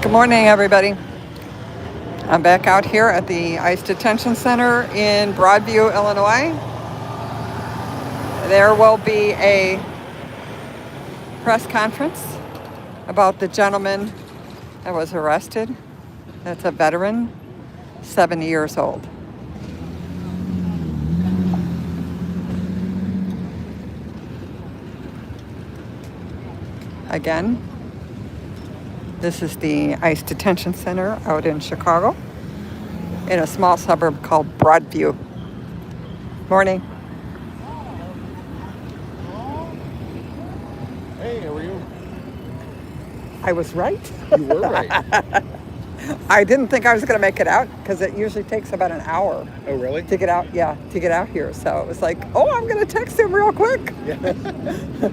Good morning, everybody. I'm back out here at the ICE Detention Center in Broadview, Illinois. There will be a press conference about the gentleman that was arrested. That's a veteran, 70 years old. Again, this is the ICE Detention Center out in Chicago, in a small suburb called Broadview. Morning. Hey, how are you? I was right. You were right. I didn't think I was going to make it out because it usually takes about an hour. Oh, really? To get out, to get out here. So it was like, oh, I'm going to text him real quick. Yeah.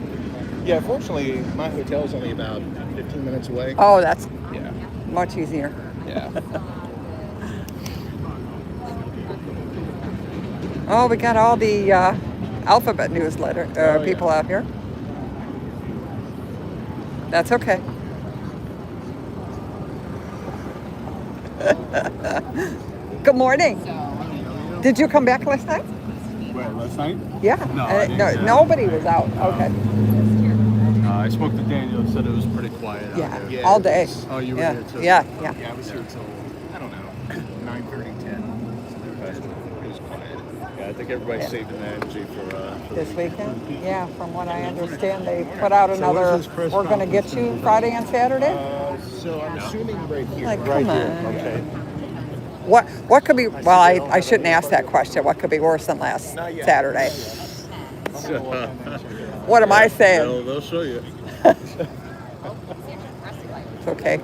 Yeah, fortunately, my hotel's only about 15 minutes away. Oh, that's Yeah. much easier. Yeah. Oh, we got all the alphabet newsletter people out here. That's okay. Good morning. Did you come back last night? Wait, last night? Yeah. No, Nobody was out. Okay. I spoke to Daniel and said it was pretty quiet out Yeah. there. Yeah, All it day. was- Oh, you were Yeah. there too? Yeah. Yeah, I was here till, I don't know, 9:30, 10. It was quiet. Yeah, I think everybody's saving the energy for This the weekend? Yeah, from what I understand, they put out So another, when's this press we're going to get conference you Friday and Saturday? So I'm assuming right here. Like, Right come here, on. okay. What could be, well, I shouldn't ask that question. What could be worse than last Not yet. Saturday? What am I saying? They'll show you. It's okay.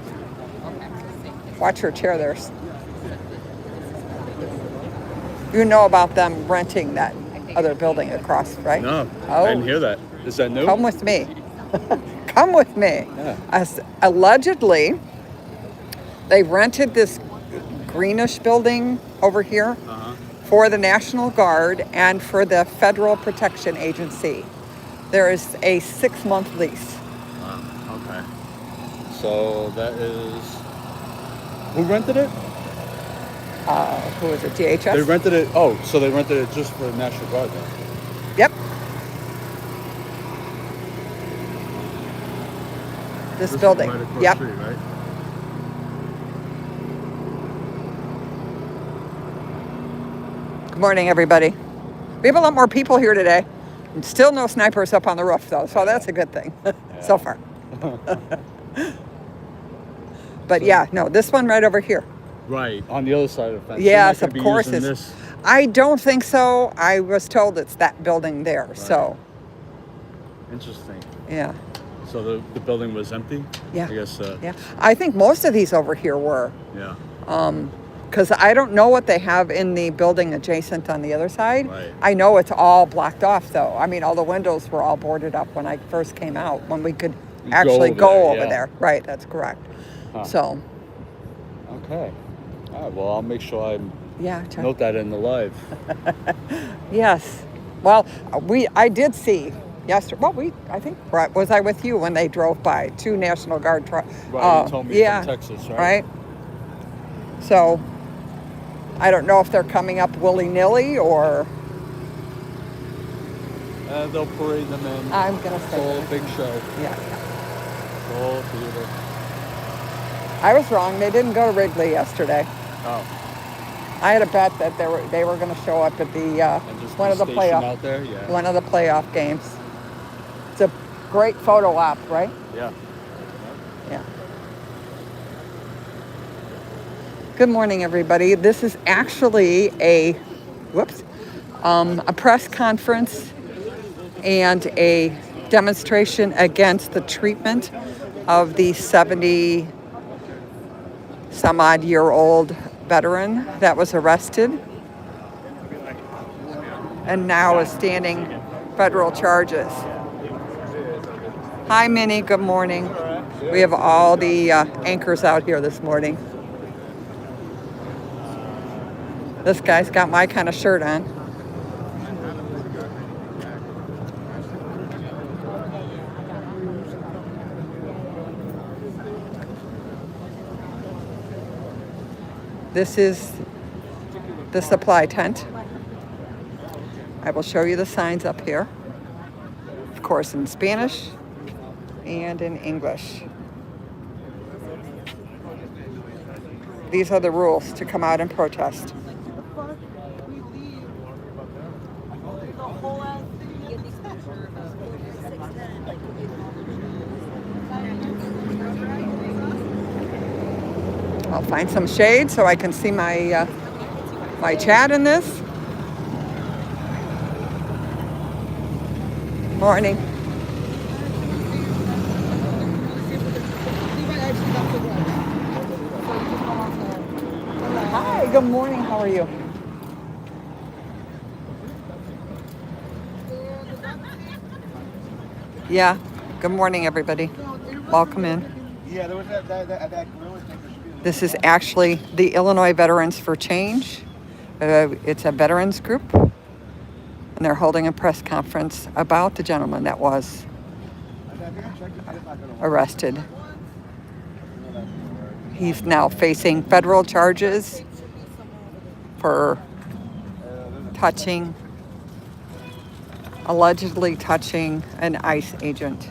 Watch your chair there. You know about them renting that other building across, right? No, Oh. I didn't hear that. Is that new? Come with me. Come with me. Yeah. Allegedly, they rented this greenish building over here for the National Guard and for the Federal Protection Agency. There is a 6-month lease. Wow, okay. So that is... Who rented it? Who is it? DHS? They rented it... Oh, so they rented it just for the National Guard then? Yep. This building. Right across Yep. the street, right? Good morning, everybody. We have a lot more people here today. And still no snipers up on the roof, though, so that's a good thing so far. But yeah, no, this one right over here. Right, on the other side of the fence. Yes, They're of not gonna be course. using this. I don't think so. I was told it's that building there. So, Interesting. yeah. So the building was empty? Yeah. I guess, Yeah. I think most of these over here were. yeah. Because I don't know what they have in the building adjacent on the other side. Right. I know it's all blocked off, though. I mean, all the windows were all boarded up when I first came out, when we could actually go over there. Right, that's correct. Huh. So, Okay. All right, well, I'll make sure I yeah. note that in the live. Yes. Well, I did see yesterday. Well, I think, was I with you when they drove by 2 National Guard trucks? Right, you told me yeah, from Texas, right? Right. So, I don't know if they're coming up willy-nilly or... They'll parade them in. I'm going to It's say... all a big show. Yeah. It's all theater. I was wrong. They didn't go to Wrigley yesterday. Oh. I had a bet that they were going to show up at the And just one of the station playoff out there? Yeah. one of the playoff games. It's a great photo op, right? Yeah. Yeah. Good morning, everybody. This is actually a press conference and a demonstration against the treatment of the 70-some-odd-year-old veteran that was arrested and now is standing federal charges. Hi, Minnie. Good morning. We have all the anchors out here this morning. This guy's got my kind of shirt on. This is the supply tent. I will show you the signs up here. Of course, in Spanish and in English. These are the rules to come out and protest. I'll find some shade so I can see my my chat in this. Morning. Hi, good morning. How are you? Yeah, good morning, everybody. Welcome in. Yeah, there was that grill. This is actually the Illinois Veterans for Change. It's a veterans group, and they're holding a press conference about the gentleman that was arrested. He's now facing federal charges for allegedly touching an ICE agent.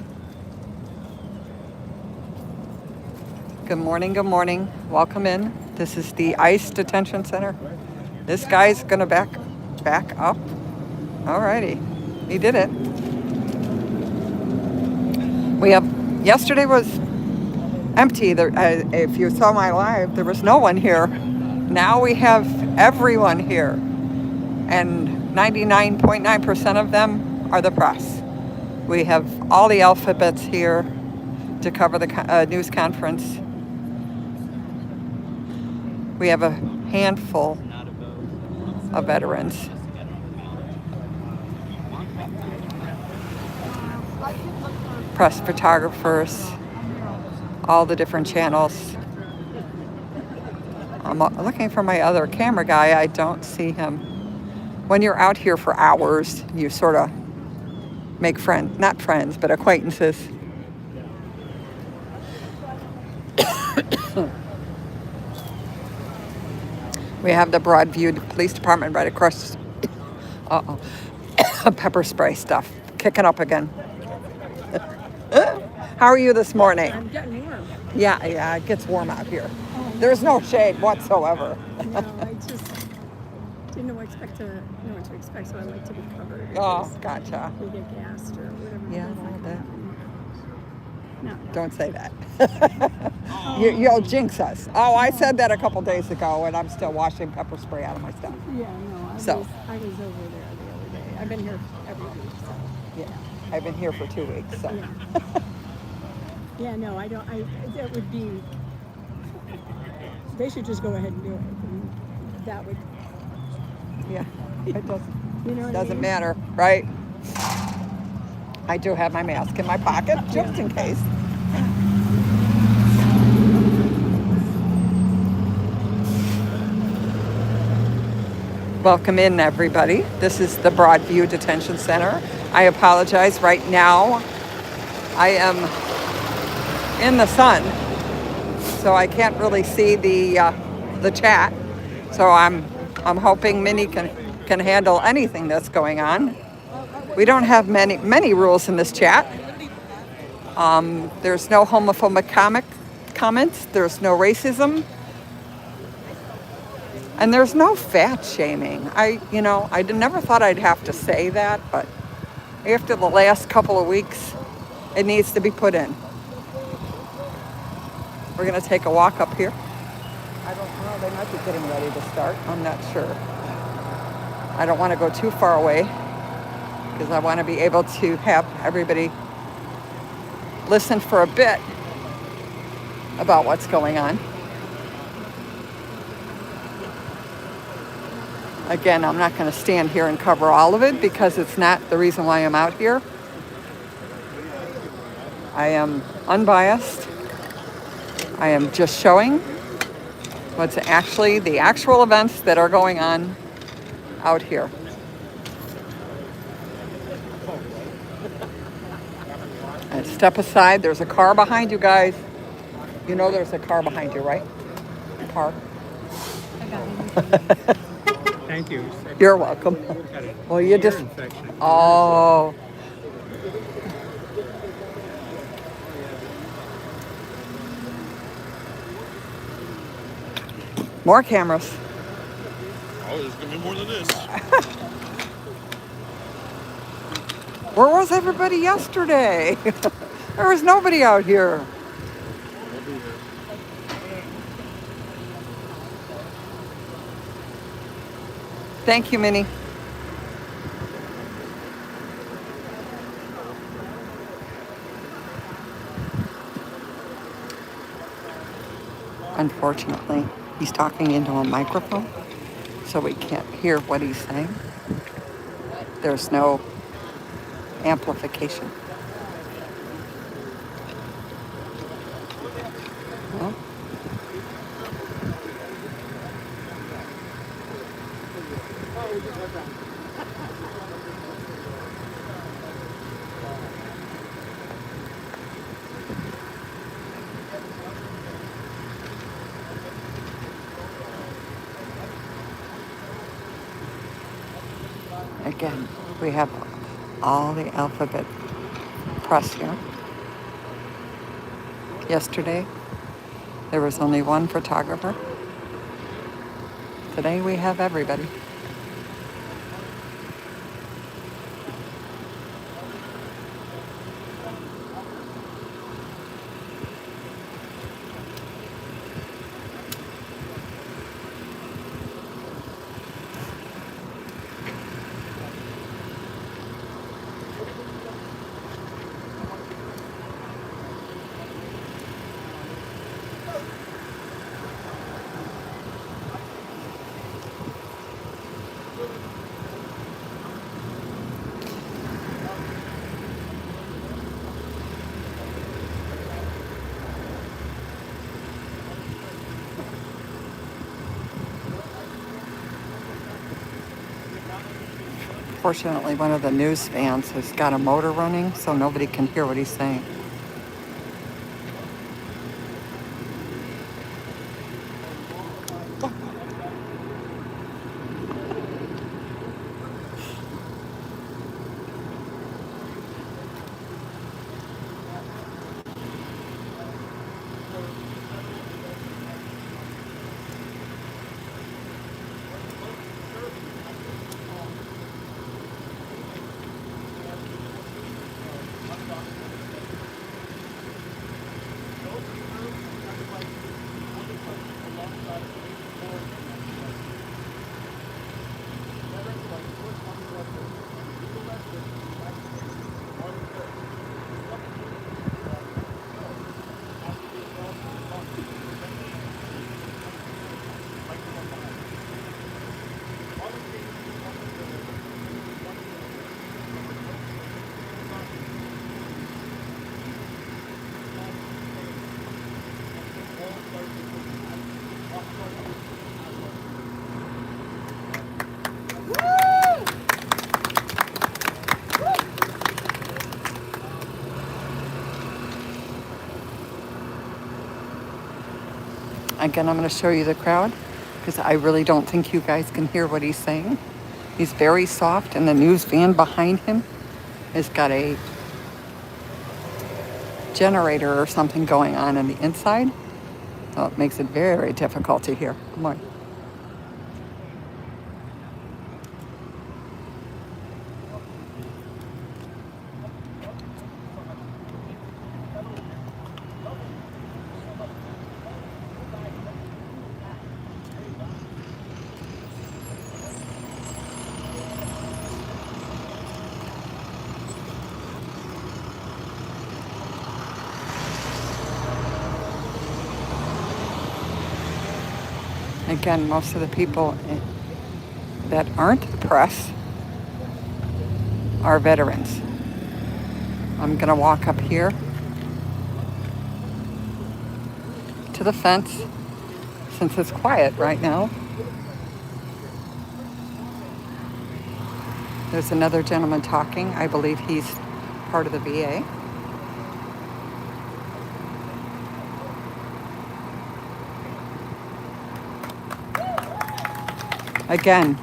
Good morning, good morning. Welcome in. This is the ICE detention center. This guy's gonna back up. Alrighty, he did it. Yesterday was empty. If you saw my live, there was no one here. Now we have everyone here. And 99.9% of them are the press. We have all the alphabets here to cover the news conference. We have a handful of veterans. Press photographers, all the different channels. I'm looking for my other camera guy. I don't see him. When you're out here for hours, you sort of make friends, not friends, but acquaintances. We have the Broadview Police Department right across. Pepper spray stuff kicking up again. How are you this morning? I'm getting warm. Yeah, it gets warm out here. There's no shade whatsoever. No, I just didn't know what to expect, so I like to be covered. Oh, gotcha. We get gassed or whatever. Yeah, That's like that. No. Don't say that. You'll jinx us. Oh, I said that a couple days ago, and I'm still washing pepper spray out of my stuff. Yeah, no, I was over there the other day. I've been here every week, so. Yeah, I've been here for 2 weeks, so. Yeah. Yeah, no, that would be, they should just go ahead and do it. And that would, Yeah, it doesn't. you know what I Doesn't mean? matter, right? I do have my mask in my pocket, just in case. Welcome in, everybody. This is the Broadview Detention Center. I apologize. Right now, I am in the sun, so I can't really see the chat. So I'm hoping Minnie can handle anything that's going on. We don't have many rules in this chat. There's no homophobic comments. There's no racism. And there's no fat shaming. I never thought I'd have to say that, but after the last couple of weeks, it needs to be put in. We're gonna take a walk up here. I don't know, they might be getting ready to start. I'm not sure. I don't want to go too far away because I want to be able to have everybody listen for a bit about what's going on. Again, I'm not going to stand here and cover all of it because it's not the reason why I'm out here. I am unbiased. I am just showing what's actually the actual events that are going on out here. And step aside. There's a car behind you guys. You know there's a car behind you, right? Park. Thank you. You're welcome. Got a Well, you ear just. infection. Oh. More cameras. Oh, there's gonna be more than this. Where was everybody yesterday? There was nobody out here. We'll be here. Thank you, Minnie. Unfortunately, he's talking into a microphone, so we can't hear what he's saying. There's no amplification. Well, again, we have all the alphabet press here. Yesterday, there was only one photographer. Today, we have everybody. Fortunately, one of the news vans has got a motor running, so nobody can hear what he's saying. Again, I'm going to show you the crowd because I really don't think you guys can hear what he's saying. He's very soft, and the news van behind him has got a generator or something going on the inside. So it makes it very difficult to hear. Come on. Again, most of the people that aren't press are veterans. I'm going to walk up here to the fence since it's quiet right now. There's another gentleman talking. I believe he's part of the VA. Again,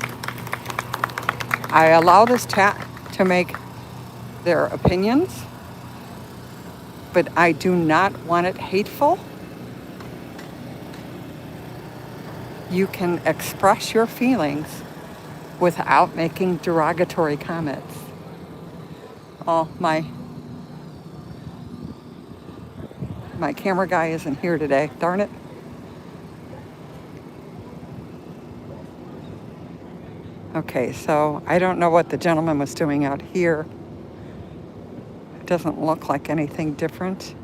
I allow this chat to make their opinions, but I do not want it hateful. You can express your feelings without making derogatory comments. Oh, my camera guy isn't here today. Darn it. Okay, so I don't know what the gentleman was doing out here. It doesn't look like anything different.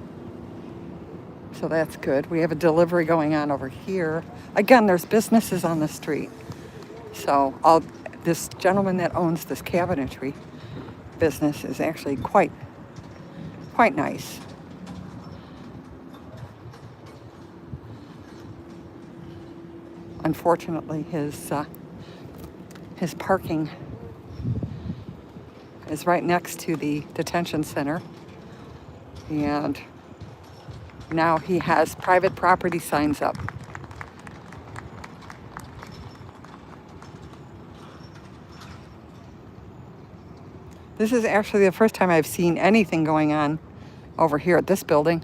So that's good. We have a delivery going on over here. Again, there's businesses on the street. So this gentleman that owns this cabinetry business is actually quite nice. Unfortunately, his parking is right next to the detention center, and now he has private property signs up. This is actually the first time I've seen anything going on over here at this building.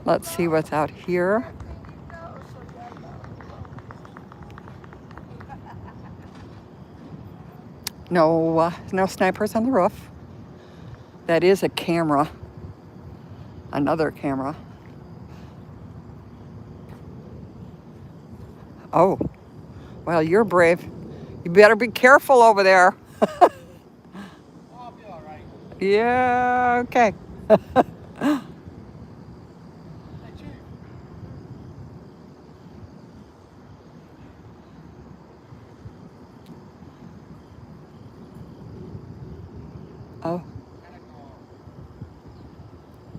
Let's see what's out here. No snipers on the roof. That is a camera. Another camera. Oh, well, you're brave. You better be careful over there. I'll be all right. Yeah, okay. Hey, Chief. Oh, I have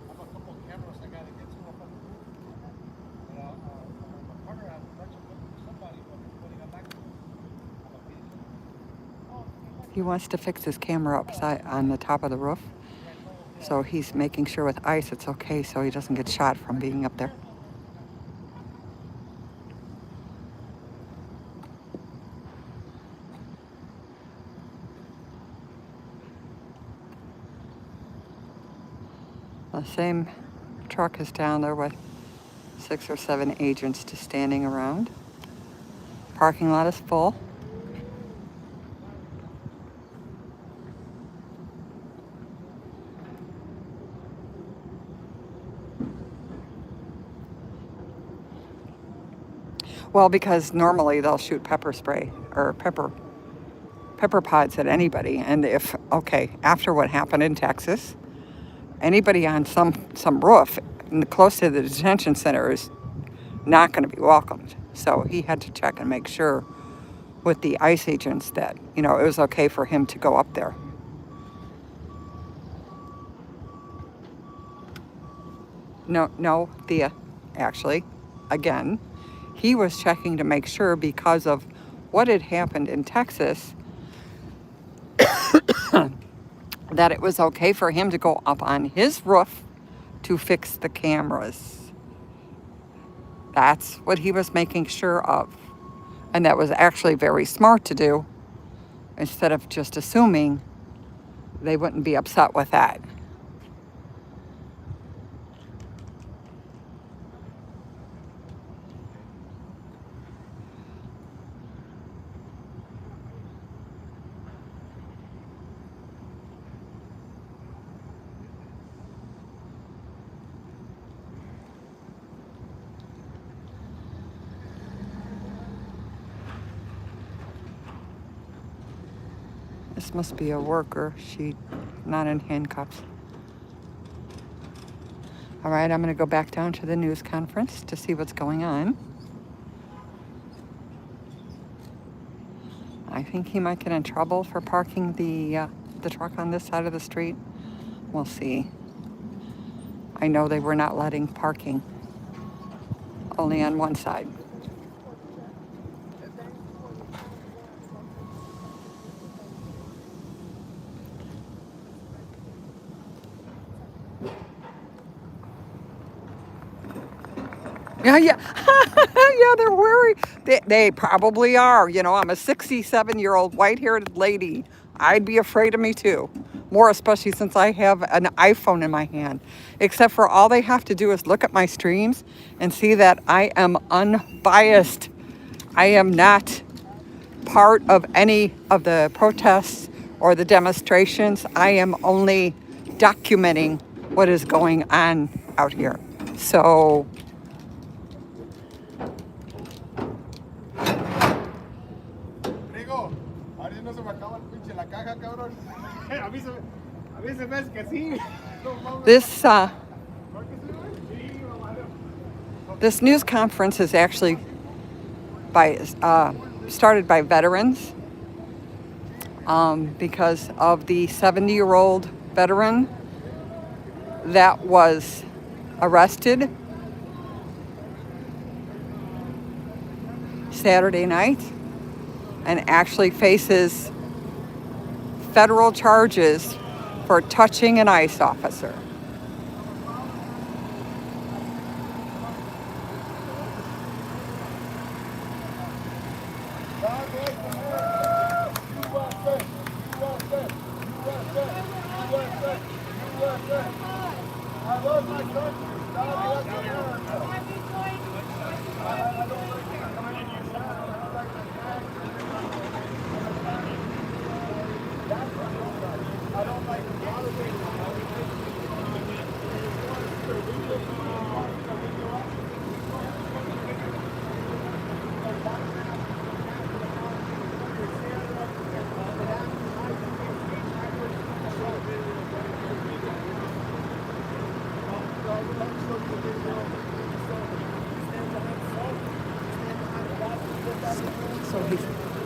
a couple of cameras I gotta get to up on the roof. But my partner has a bunch of them for somebody, but when he got back to him, he wants to fix his camera upside on the top of the roof. So he's making sure with ice it's okay so he doesn't get shot from being up there. The same truck is down there with 6 or 7 agents just standing around. Parking lot is full. Well, because normally they'll shoot pepper spray or pepper pods at anybody. And after what happened in Texas, anybody on some roof close to the detention center is not going to be welcomed. So he had to check and make sure with the ICE agents that, it was okay for him to go up there. No, Thea, actually, again, he was checking to make sure because of what had happened in Texas that it was okay for him to go up on his roof to fix the cameras. That's what he was making sure of. And that was actually very smart to do instead of just assuming they wouldn't be upset with that. This must be a worker. She's not in handcuffs. All right, I'm going to go back down to the news conference to see what's going on. I think he might get in trouble for parking the truck on this side of the street. We'll see. I know they were not letting parking, only on one side. Yeah, yeah. Yeah, they're worried. They probably are. You know, I'm a 67-year-old white-haired lady. I'd be afraid of me too. More especially since I have an iPhone in my hand. Except for all they have to do is look at my streams and see that I am unbiased. I am not part of any of the protests or the demonstrations. I am only documenting what is going on out here. So Rigo, a ver si no se me acaba el pinche la caja, cabrón. A mí se me hace que sí. No mames. This news conference is actually started by veterans because of the 70-year-old veteran that was arrested Saturday night and actually faces federal charges for touching an ICE officer. I love my country. God bless America.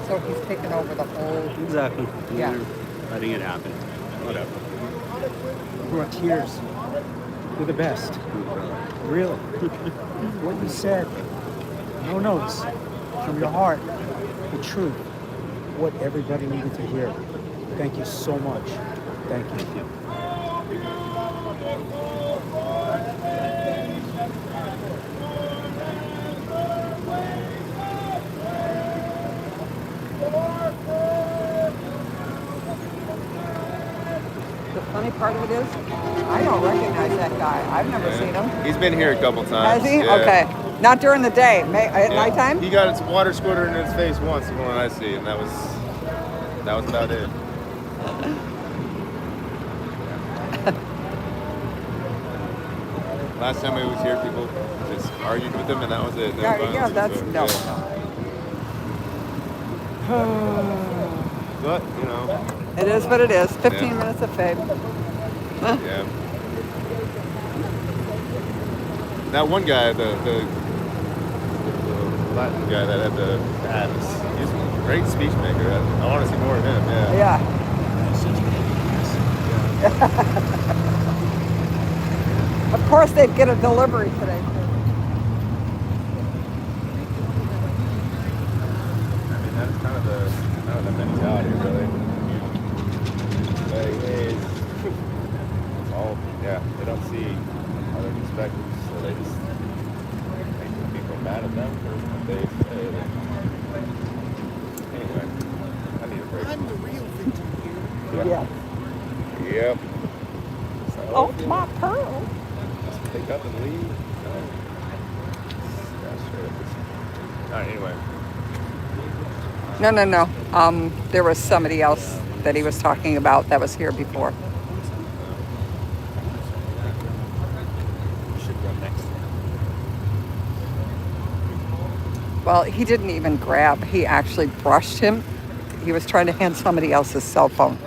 So he's taken over the whole. Exactly. Yeah. They're letting it happen. Whatever. Brought tears. You're the best. Really. What you said. No notes. From your heart. The truth. What everybody needed to hear. Thank you so much. Thank you. The funny part of it is, I don't recognize that guy. I've never seen him. He's been here a couple times. Has he? Yeah. Okay. Not during the day. At nighttime? He got his water squirted in his face once, the one I see, and that was about it. Last time he was here, people just argued with him, and that was it. No violence That's whatsoever. no. But, you know. It is what it is. 15 minutes of fame. Yeah. That one guy, the Latin guy that had the hat, he's a great speech maker. I want to see more of him. Yeah. Yeah. Of course, they'd get a delivery today. I mean, that's kind of the mentality, really. Like, hey, it's all, yeah, they don't see other perspectives, so they just make people mad at them for what they say. Anyway, I need a break. I'm the real victim here. Yeah. Yep. Oh, my pearl. Just pick up and leave. Yeah, sure. Alright, anyway. No. There was somebody else that he was talking about that was here before. Should run next. Well, he didn't even grab. He actually brushed him. He was trying to hand somebody else's cell phone.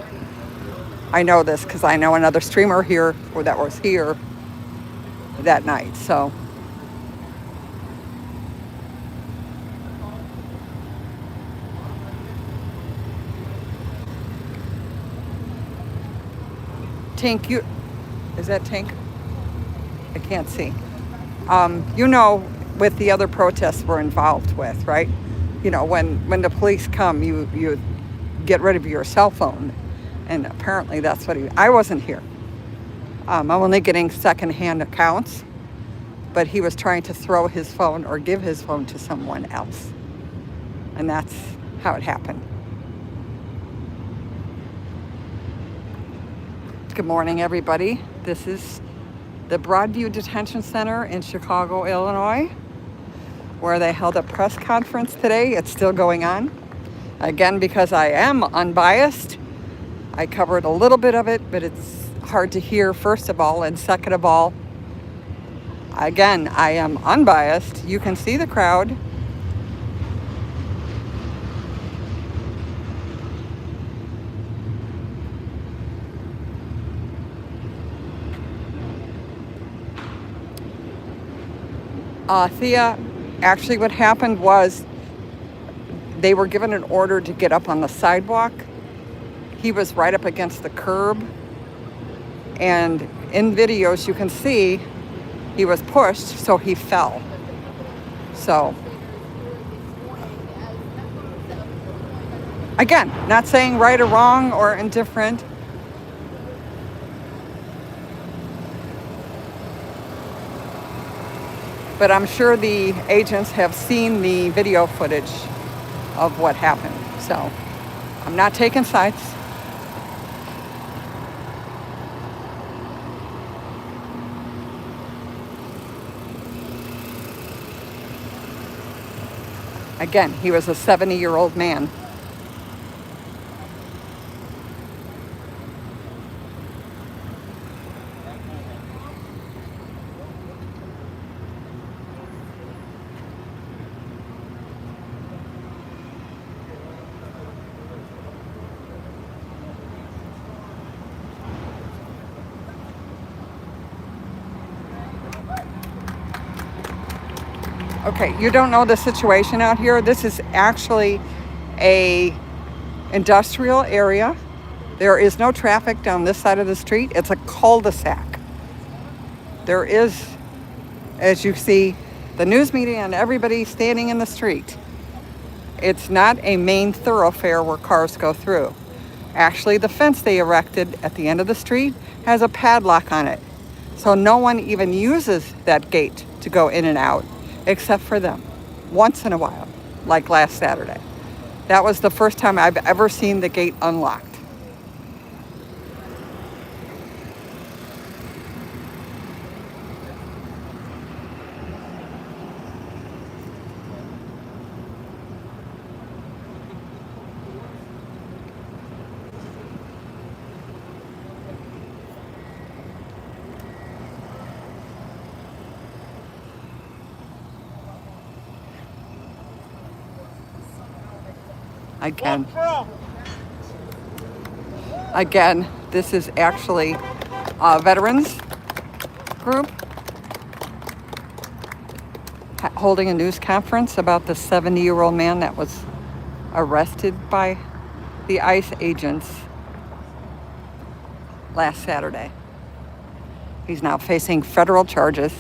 I know this because I know another streamer here that was here that night. So Tink, is that Tink? I can't see. With the other protests we're involved with, right? You know, when the police come, you get rid of your cell phone. And apparently that's what I wasn't here. I'm only getting secondhand accounts. but he was trying to throw his phone or give his phone to someone else. And that's how it happened. Good morning, everybody. This is the Broadview Detention Center in Chicago, Illinois, where they held a press conference today. It's still going on. Again, because I am unbiased, I covered a little bit of it, but it's hard to hear, first of all, and second of all, again, I am unbiased. You can see the crowd. Thea, actually what happened was they were given an order to get up on the sidewalk. He was right up against the curb. And in videos you can see he was pushed, so he fell. So, again, not saying right or wrong or indifferent. But I'm sure the agents have seen the video footage of what happened. So, I'm not taking sides. Again, he was a 70-year-old man. Okay, you don't know the situation out here. This is actually a industrial area. There is no traffic down this side of the street. It's a cul-de-sac. There is, as you see, the news media and everybody standing in the street. It's not a main thoroughfare where cars go through. Actually, the fence they erected at the end of the street has a padlock on it. So no one even uses that gate to go in and out, except for them, once in a while, like last Saturday. That was the first time I've ever seen the gate unlocked. Again, this is actually a veterans group holding a news conference about the 70-year-old man that was arrested by the ICE agents last Saturday. He's now facing federal charges.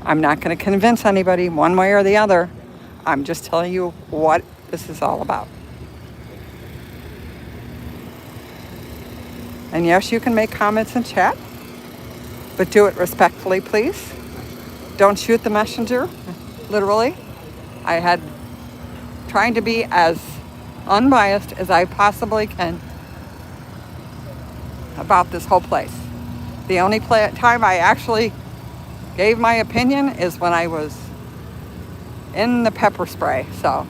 I'm not going to convince anybody one way or the other. I'm just telling you what this is all about. And yes, you can make comments in chat, but do it respectfully, please. Don't shoot the messenger, literally. I had trying to be as unbiased as I possibly can about this whole place. The only time I actually gave my opinion is when I was in the pepper spray, so.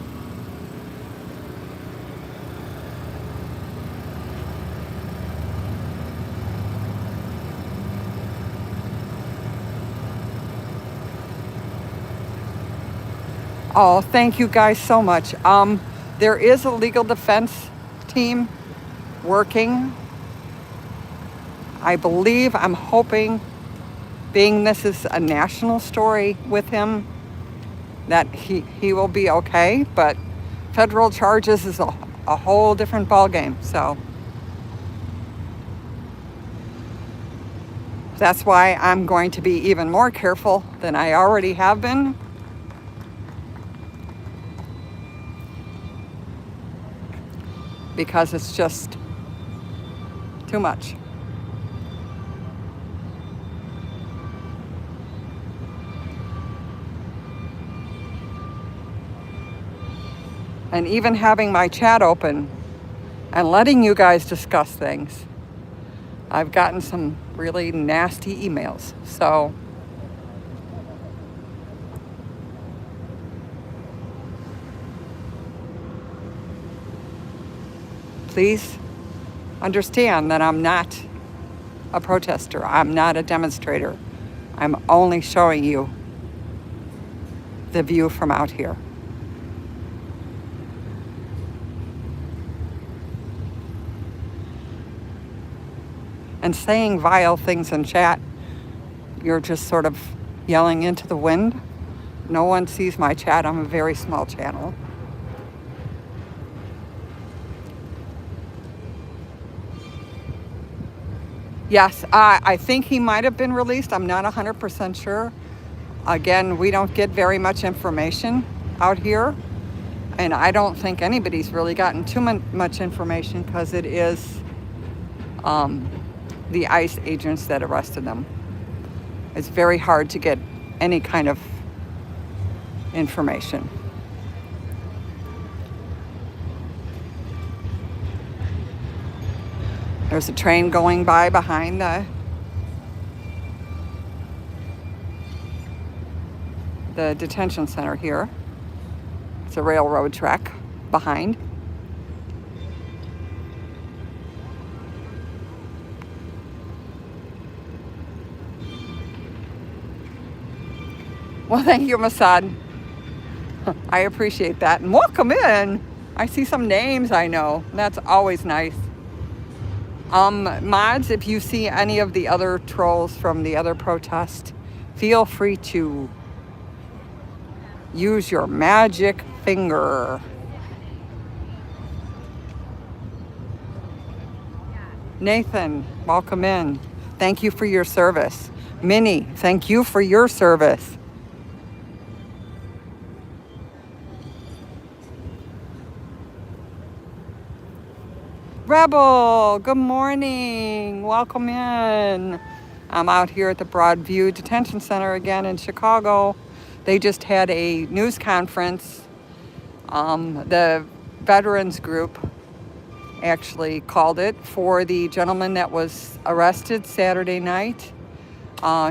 Oh, thank you guys so much. There is a legal defense team working. I believe, I'm hoping, being this is a national story with him, that he will be okay, but federal charges is a whole different ballgame, so that's why I'm going to be even more careful than I already have been. Because it's just Too much. And even having my chat open and letting you guys discuss things, I've gotten some really nasty emails. So please understand that I'm not a protester. I'm not a demonstrator. I'm only showing you the view from out here. And saying vile things in chat, you're just sort of yelling into the wind. No one sees my chat. I'm a very small channel. Yes, I think he might have been released. I'm not 100% sure. Again, we don't get very much information out here. And I don't think anybody's really gotten too much information because it is the ICE agents that arrested them. It's very hard to get any kind of information. There's a train going by behind the detention center here. It's a railroad track behind. Well, thank you, Masad. I appreciate that. And welcome in. I see some names I know. That's always nice. Mods, if you see any of the other trolls from the other protest, feel free to use your magic finger. Nathan, welcome in. Thank you for your service. Minnie, thank you for your service. Rebel, good morning. Welcome in. I'm out here at the Broadview Detention Center again in Chicago. They just had a news conference. The veterans group actually called it for the gentleman that was arrested Saturday night.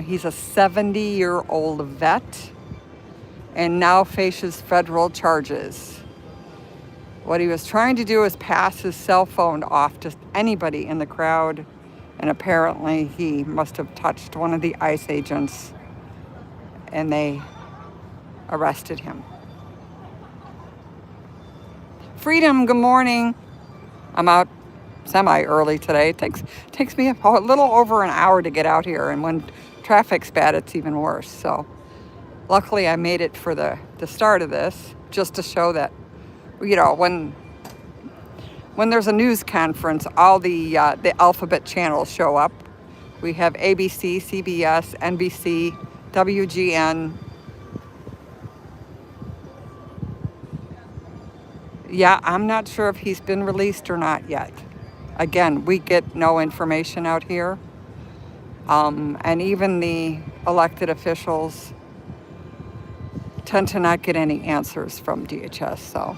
He's a 70-year-old vet and now faces federal charges. What he was trying to do is pass his cell phone off to anybody in the crowd, and apparently he must have touched one of the ICE agents, and they arrested him. Freedom, good morning. I'm out semi-early today. It takes me a little over an hour to get out here, and when traffic's bad, it's even worse. So luckily I made it for the start of this, just to show that, you know, when there's a news conference, all the alphabet channels show up. We have ABC, CBS, NBC, WGN. Yeah, I'm not sure if he's been released or not yet. Again, we get no information out here. And even the elected officials tend to not get any answers from DHS, so.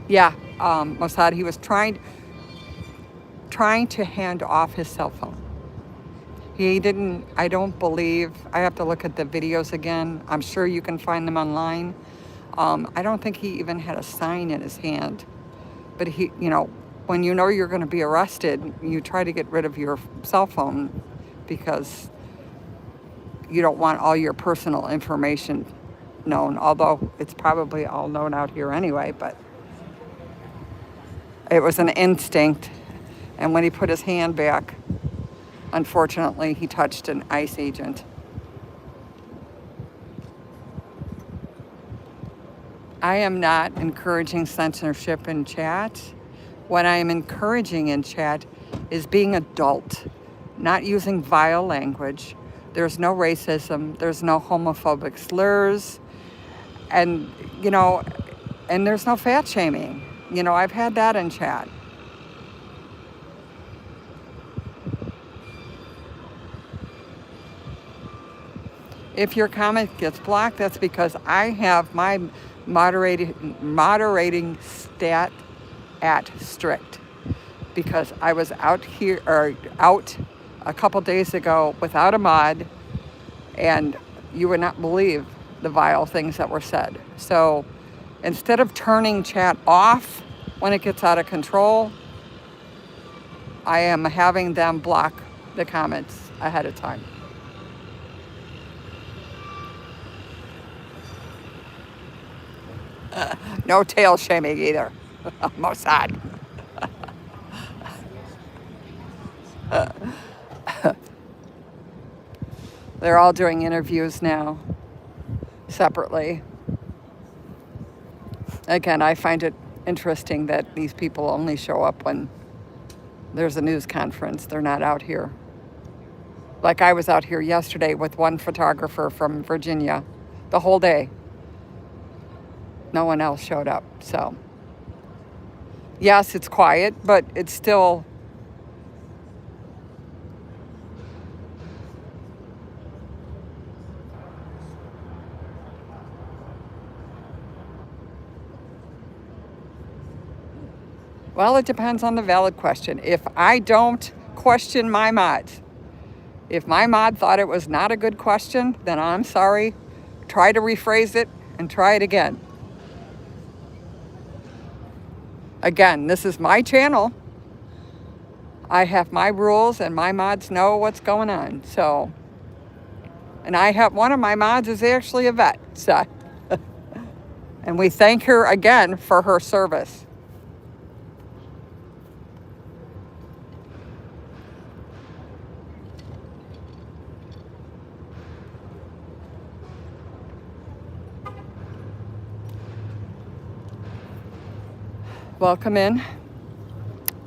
Yeah, Mossad, he was trying to hand off his cell phone. He didn't, I don't believe, I have to look at the videos again. I'm sure you can find them online. I don't think he even had a sign in his hand. But he, you know, when you know you're going to be arrested, you try to get rid of your cell phone because you don't want all your personal information known, although it's probably all known out here anyway, but it was an instinct. And when he put his hand back, unfortunately, he touched an ICE agent. I am not encouraging censorship in chat. What I am encouraging in chat is being adult, not using vile language, There's no racism. There's no homophobic slurs. And, you know, and there's no fat shaming. You know, I've had that in chat. If your comment gets blocked, that's because I have my moderating stat at strict. Because I was out a couple days ago without a mod, and you would not believe the vile things that were said. So instead of turning chat off when it gets out of control, I am having them block the comments ahead of time. No tail shaming either. Mossad. They're all doing interviews now, separately. Again, I find it interesting that these people only show up when there's a news conference. They're not out here. Like I was out here yesterday with one photographer from Virginia the whole day. No one else showed up. So, yes, it's quiet, but it's still... Well, it depends on the valid question. If I don't question my mods, if my mod thought it was not a good question, then I'm sorry. Try to rephrase it and try it again. Again, this is my channel. I have my rules and my mods know what's going on. So, and I have one of my mods is actually a vet. So, and we thank her again for her service. Welcome in.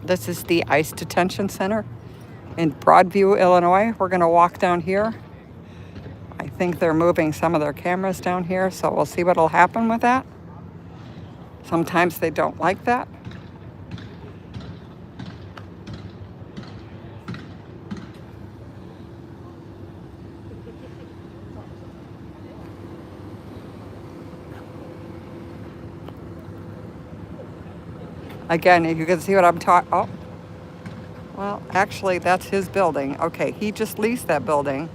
This is the ICE Detention Center in Broadview, Illinois. We're going to walk down here. I think they're moving some of their cameras down here, so we'll see what'll happen with that. Sometimes they don't like that. Again, you can see what I'm talking... Oh, well, actually, that's his building. Okay, he just leased that building.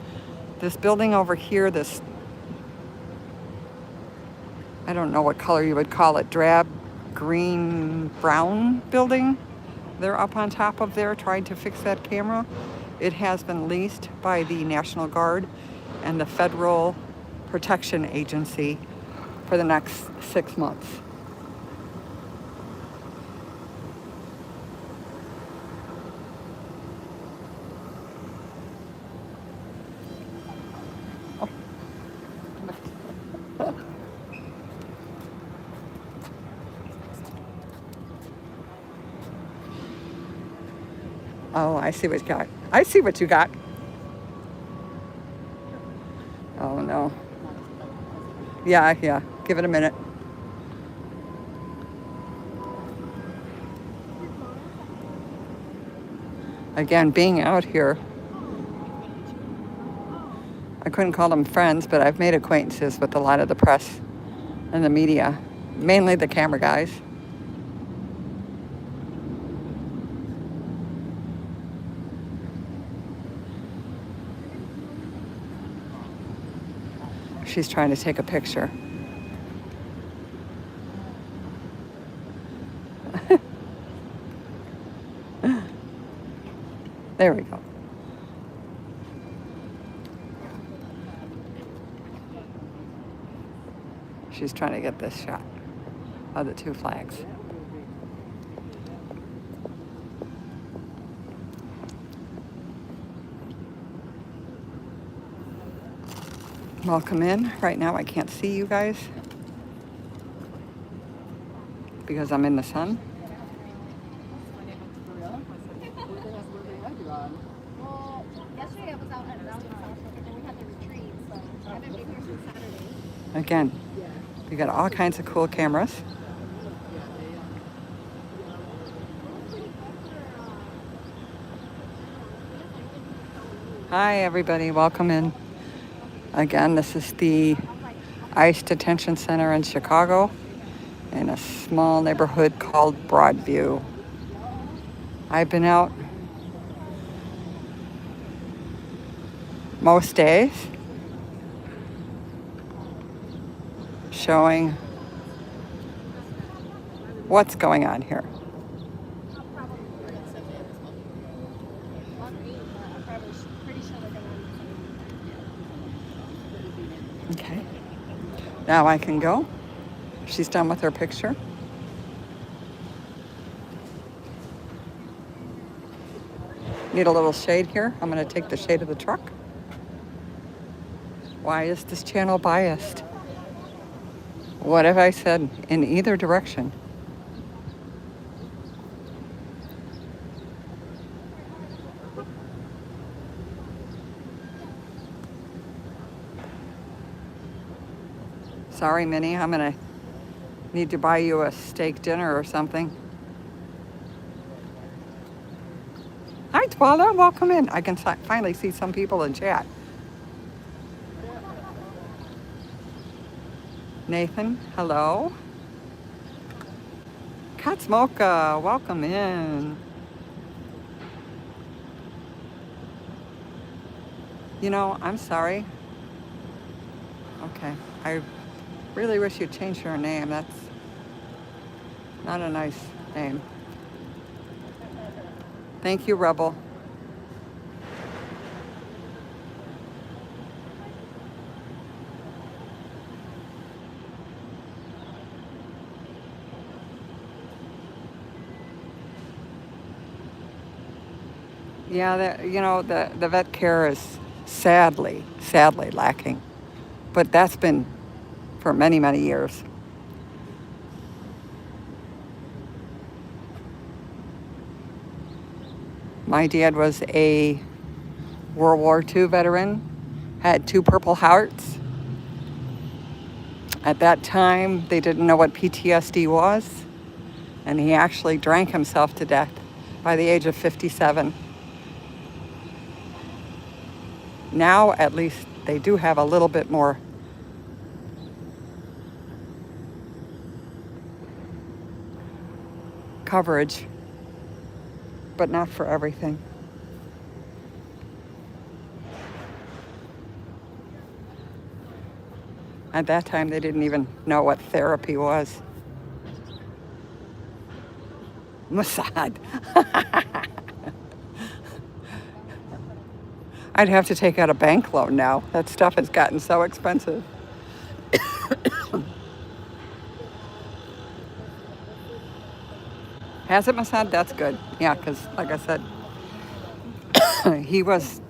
This building over here, this... I don't know what color you would call it. Drab, green, brown building. They're up on top of there trying to fix that camera. It has been leased by the National Guard and the Federal Protection Agency for the next 6 months. Oh, I see what you got. I see what you got. Oh, no. Yeah. Give it a minute. Again, being out here, I couldn't call them friends, but I've made acquaintances with a lot of the press and the media, mainly the camera guys. She's trying to take a picture. There we go. She's trying to get this shot of the two flags. Welcome in. Right now I can't see you guys because I'm in the sun. Again, we got all kinds of cool cameras. Hi, everybody. Welcome in. Again, this is the ICE Detention Center in Chicago in a small neighborhood called Broadview. I've been out most days showing what's going on here. Okay. Now I can go. She's done with her picture. Need a little shade here. I'm going to take the shade of the truck. Why is this channel biased? What have I said in either direction? Sorry, Minnie, I'm gonna need to buy you a steak dinner or something. Hi, Twala, welcome in. I can finally see some people in chat. Nathan, hello. Katsmoka, welcome in. You know, I'm sorry. Okay, I really wish you'd change your name. That's not a nice name. Thank you, Rebel. Yeah, you know, the vet care is sadly lacking. But that's been for many, many years. My dad was a World War II veteran, had 2 Purple Hearts. At that time, they didn't know what PTSD was, and he actually drank himself to death by the age of 57. Now, at least, they do have a little bit more coverage, but not for everything. At that time, they didn't even know what therapy was. Mossad. I'd have to take out a bank loan now. That stuff has gotten so expensive. Has it, Mossad? That's good. Yeah, because like I said, he was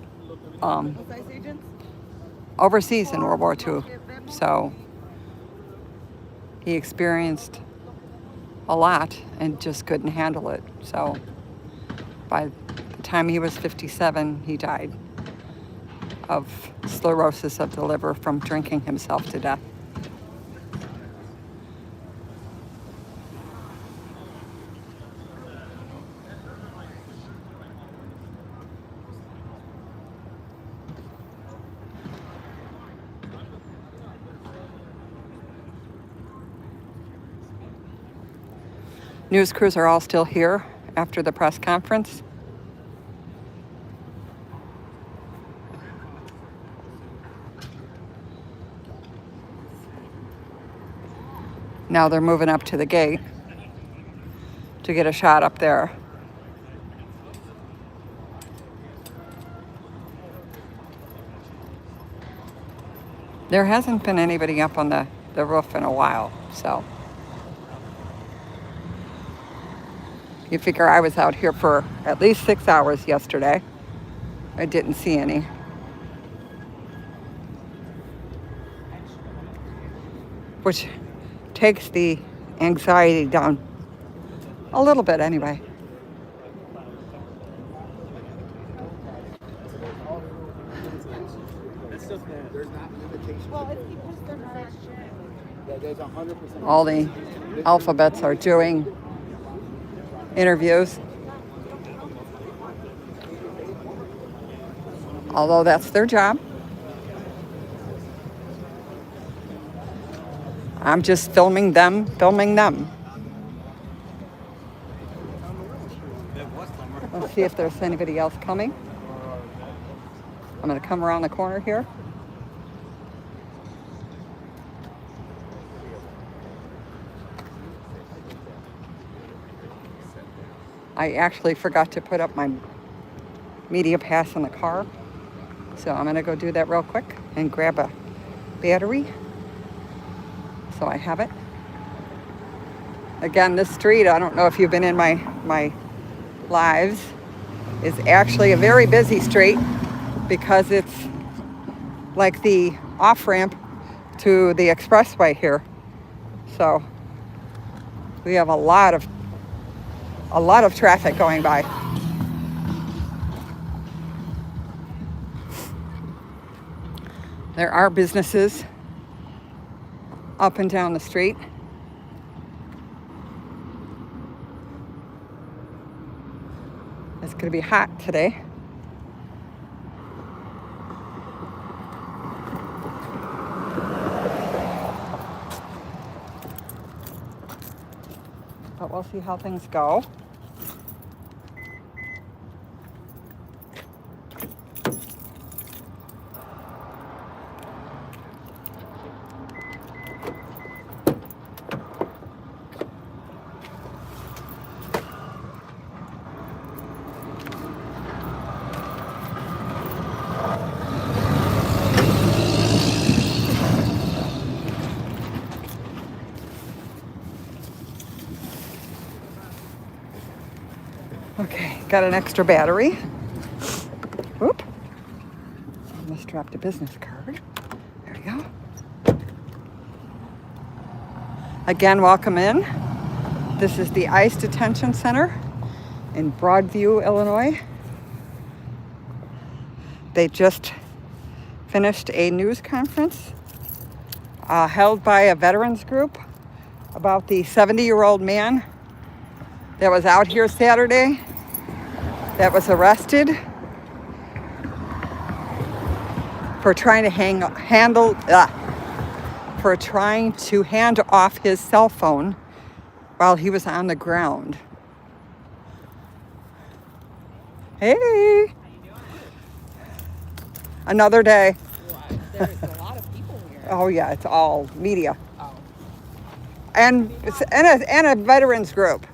overseas in World War II. So he experienced a lot and just couldn't handle it. So by the time he was 57, he died of cirrhosis of the liver from drinking himself to death. News crews are all still here after the press conference. Now they're moving up to the gate to get a shot up there. There hasn't been anybody up on the roof in a while, so. You figure I was out here for at least 6 hours yesterday. I didn't see any. Which takes the anxiety down a little bit anyway. There's not limitations. Well, it's because they're not. All the alphabets are doing interviews. Although that's their job. I'm just filming them. Let's see if there's anybody else coming. I'm going to come around the corner here. I actually forgot to put up my media pass in the car. So I'm going to go do that real quick and grab a battery. So I have it. Again, this street, I don't know if you've been in my lives, is actually a very busy street because it's like the off-ramp to the expressway here. So we have a lot of traffic going by. There are businesses up and down the street. It's going to be hot today. But we'll see how things go. Okay, got an extra battery. Oop. Almost dropped a business card. There we go. Again, welcome in. This is the ICE Detention Center in Broadview, Illinois. They just finished a news conference held by a veterans group about the 70-year-old man that was out here Saturday that was arrested for trying to hand off his cell phone while he was on the ground. Hey. Another day. There's a lot of people here. Oh yeah, it's all media. Oh. And a veterans group.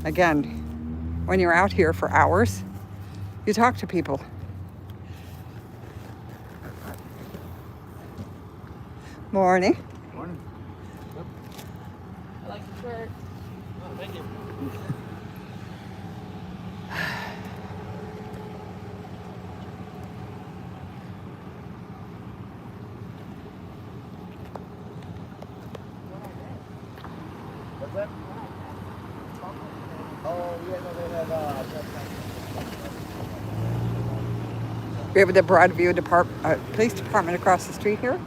Again, when you're out here for hours, you talk to people. Morning. Morning. I like the shirt. Oh, thank you. What's that? Oh, yeah, no, they have, We have the Broadview Police Department across the street here.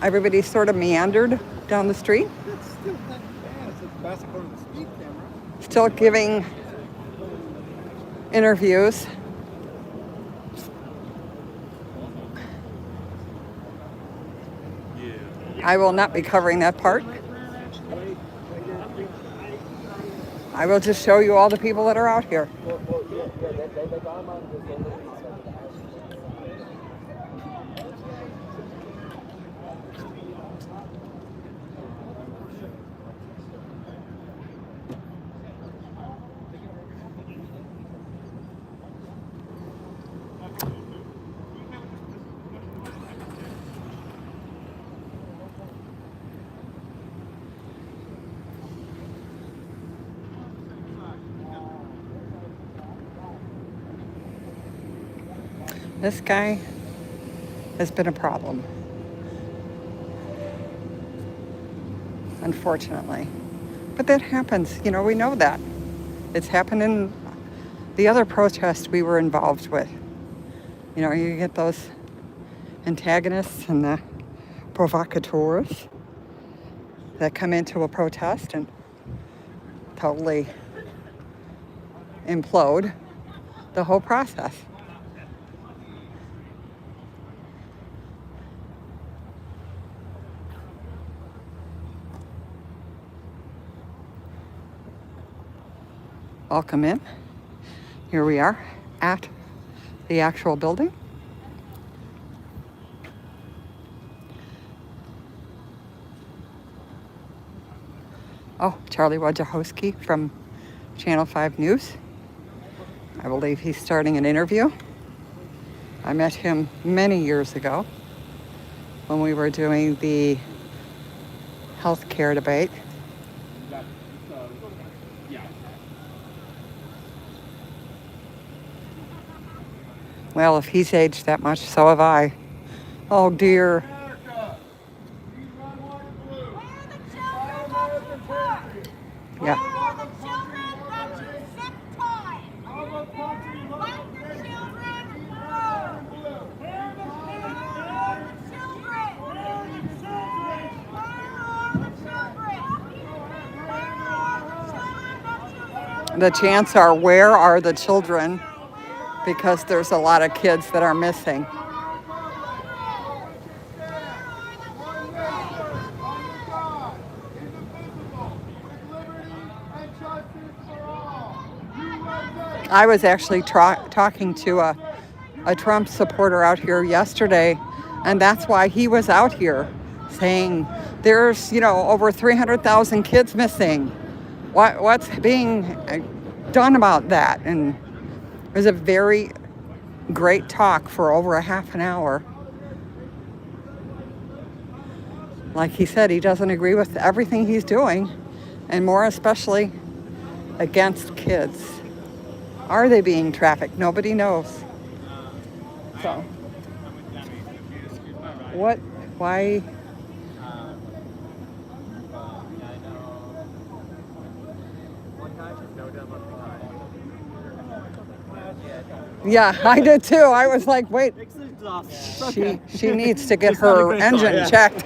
Everybody's sort of meandered down the street. It's still not bad. It's fast according to the speed camera. Still giving interviews. I will not be covering that part. I will just show you all the people that are out here. This guy has been a problem, unfortunately. But that happens, we know that. It's happened in the other protests we were involved with. You get those antagonists and the provocateurs that come into a protest and totally implode the whole process. Welcome in. Here we are at the actual building. Oh, Charlie Wojciechowski from Channel 5 News. I believe he's starting an interview. I met him many years ago when we were doing the healthcare debate. Well, if he's aged that much, so have I. Oh dear. Yeah. The chants are, where are the children? Because there's a lot of kids that are missing. I was actually talking to a Trump supporter out here yesterday, and that's why he was out here saying there's, over 300,000 kids missing. What's being done about that? And it was a very great talk for over a half an hour. Like he said, he doesn't agree with everything he's doing, and more especially against kids. Are they being trafficked? Nobody knows. So, what, why? Yeah, I did too. I was like, wait, she needs to get her engine checked.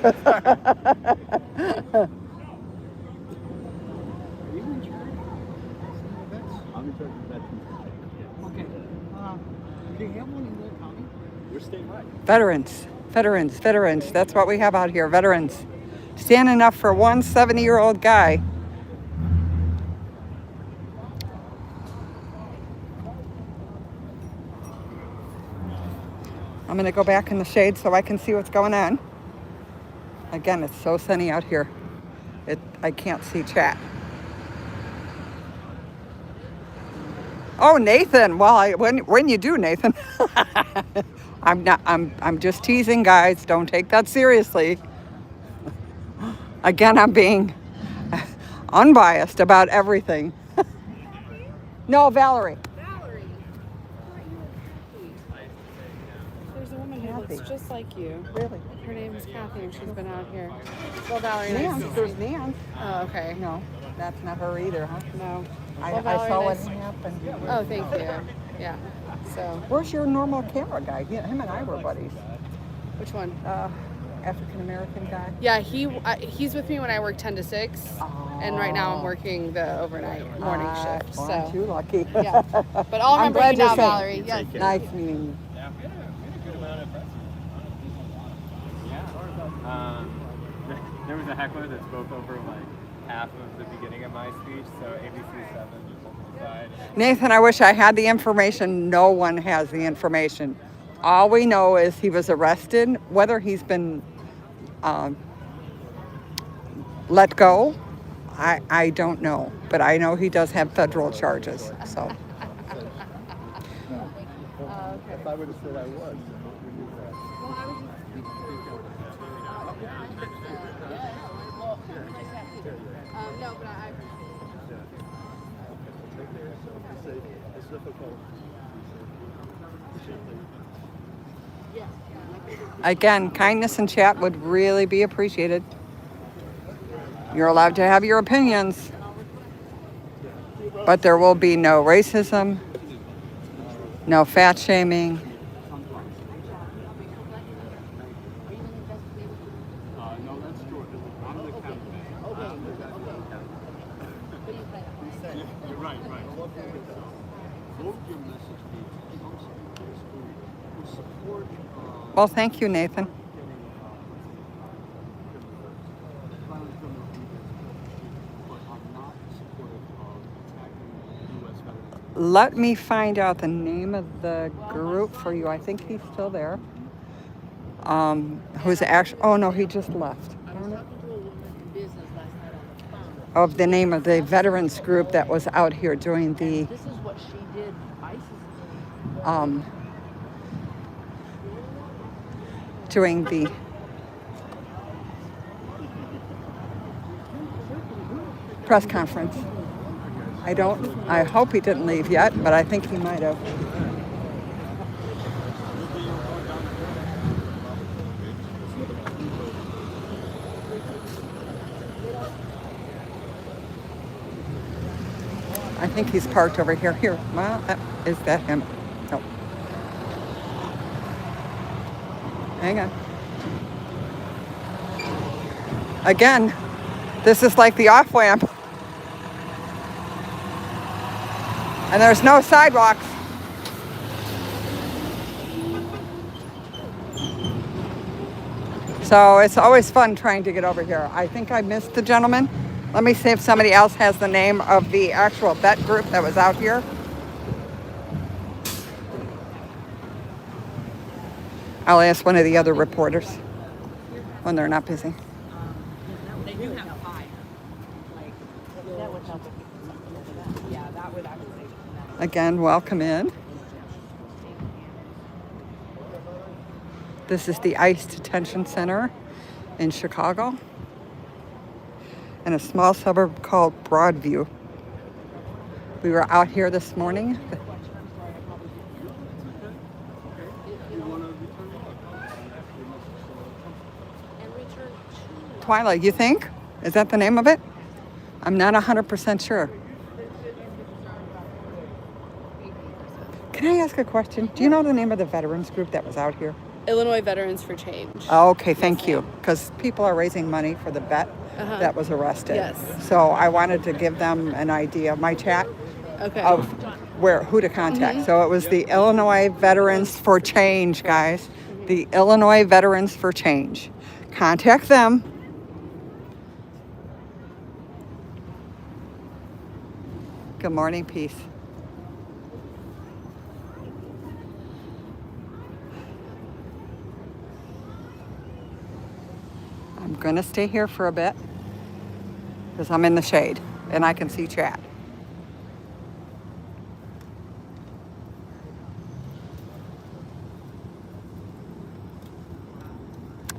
Veterans. That's what we have out here, veterans. Standing up for one 70-year-old guy. I'm going to go back in the shade so I can see what's going on. Again, it's so sunny out here. I can't see chat. Oh, Nathan. Well, when you do, Nathan. I'm just teasing, guys. Don't take that seriously. Again, I'm being unbiased about everything. No, Valerie. There's a woman who looks just like you. Really? Her name is Kathy, and she's been out here. Well, Valerie. Nance. There's Nance. Oh, okay. No, that's not her either, huh? No. I Valerie, saw what nice. happened. Oh, thank you. Yeah. So. Where's your normal camera guy? Him and I were buddies. Which one? African American guy. Yeah, he's with me when I work 10 to 6, and right now I'm working the overnight morning shift. Well, So. aren't you lucky? Yeah. But I'll I'm remember glad you you're now, safe. Valerie. Yes. Nice meeting you. Yeah, we had a good amount of press. Yeah. There was a heckler that spoke over like half of the beginning of my speech, so ABC 7 just on the side. Nathan, I wish I had the information. No one has the information. All we know is he was arrested. Whether he's been let go, I don't know. But I know he does have federal charges. So. If I would have said I was, No, but I. it's difficult. Again, kindness in chat would really be appreciated. You're allowed to have your opinions, but there will be no racism, no fat shaming, Right. Vote your message to council who support Well, thank you, Nathan. violent criminal behavior, but I'm not supportive of attacking U.S. veterans. Let me find out the name of the group for you. I think he's still there. Who's actually, oh no, he just left. Of the name of the veterans group that was out here doing the, This is what she did. ICE is doing the press conference. I hope he didn't leave yet, but I think he might have. I think he's parked over here. Here, well, is that him? No. Hang on. Again, this is like the off-ramp. And there's no sidewalks. So it's always fun trying to get over here. I think I missed the gentleman. Let me see if somebody else has the name of the actual vet group that was out here. I'll ask one of the other reporters when they're not busy. They do have a fire. Like, that would help if yeah, that would I would say. Again, welcome in. This is the ICE Detention Center in Chicago, in a small suburb called Broadview. We were out here this morning. Twilight, you think? Is that the name of it? I'm not 100% sure. Can I ask a question? Do you know the name of the veterans group that was out here? Illinois Veterans for Change. Oh, okay, thank you. Because people are raising money for the vet that was arrested. Yes. So I wanted to give them an idea, my chat, Okay. of who to contact. So it was the Illinois Veterans for Change, guys. The Illinois Veterans for Change. Contact them. Good morning, peace. I'm gonna stay here for a bit because I'm in the shade and I can see chat.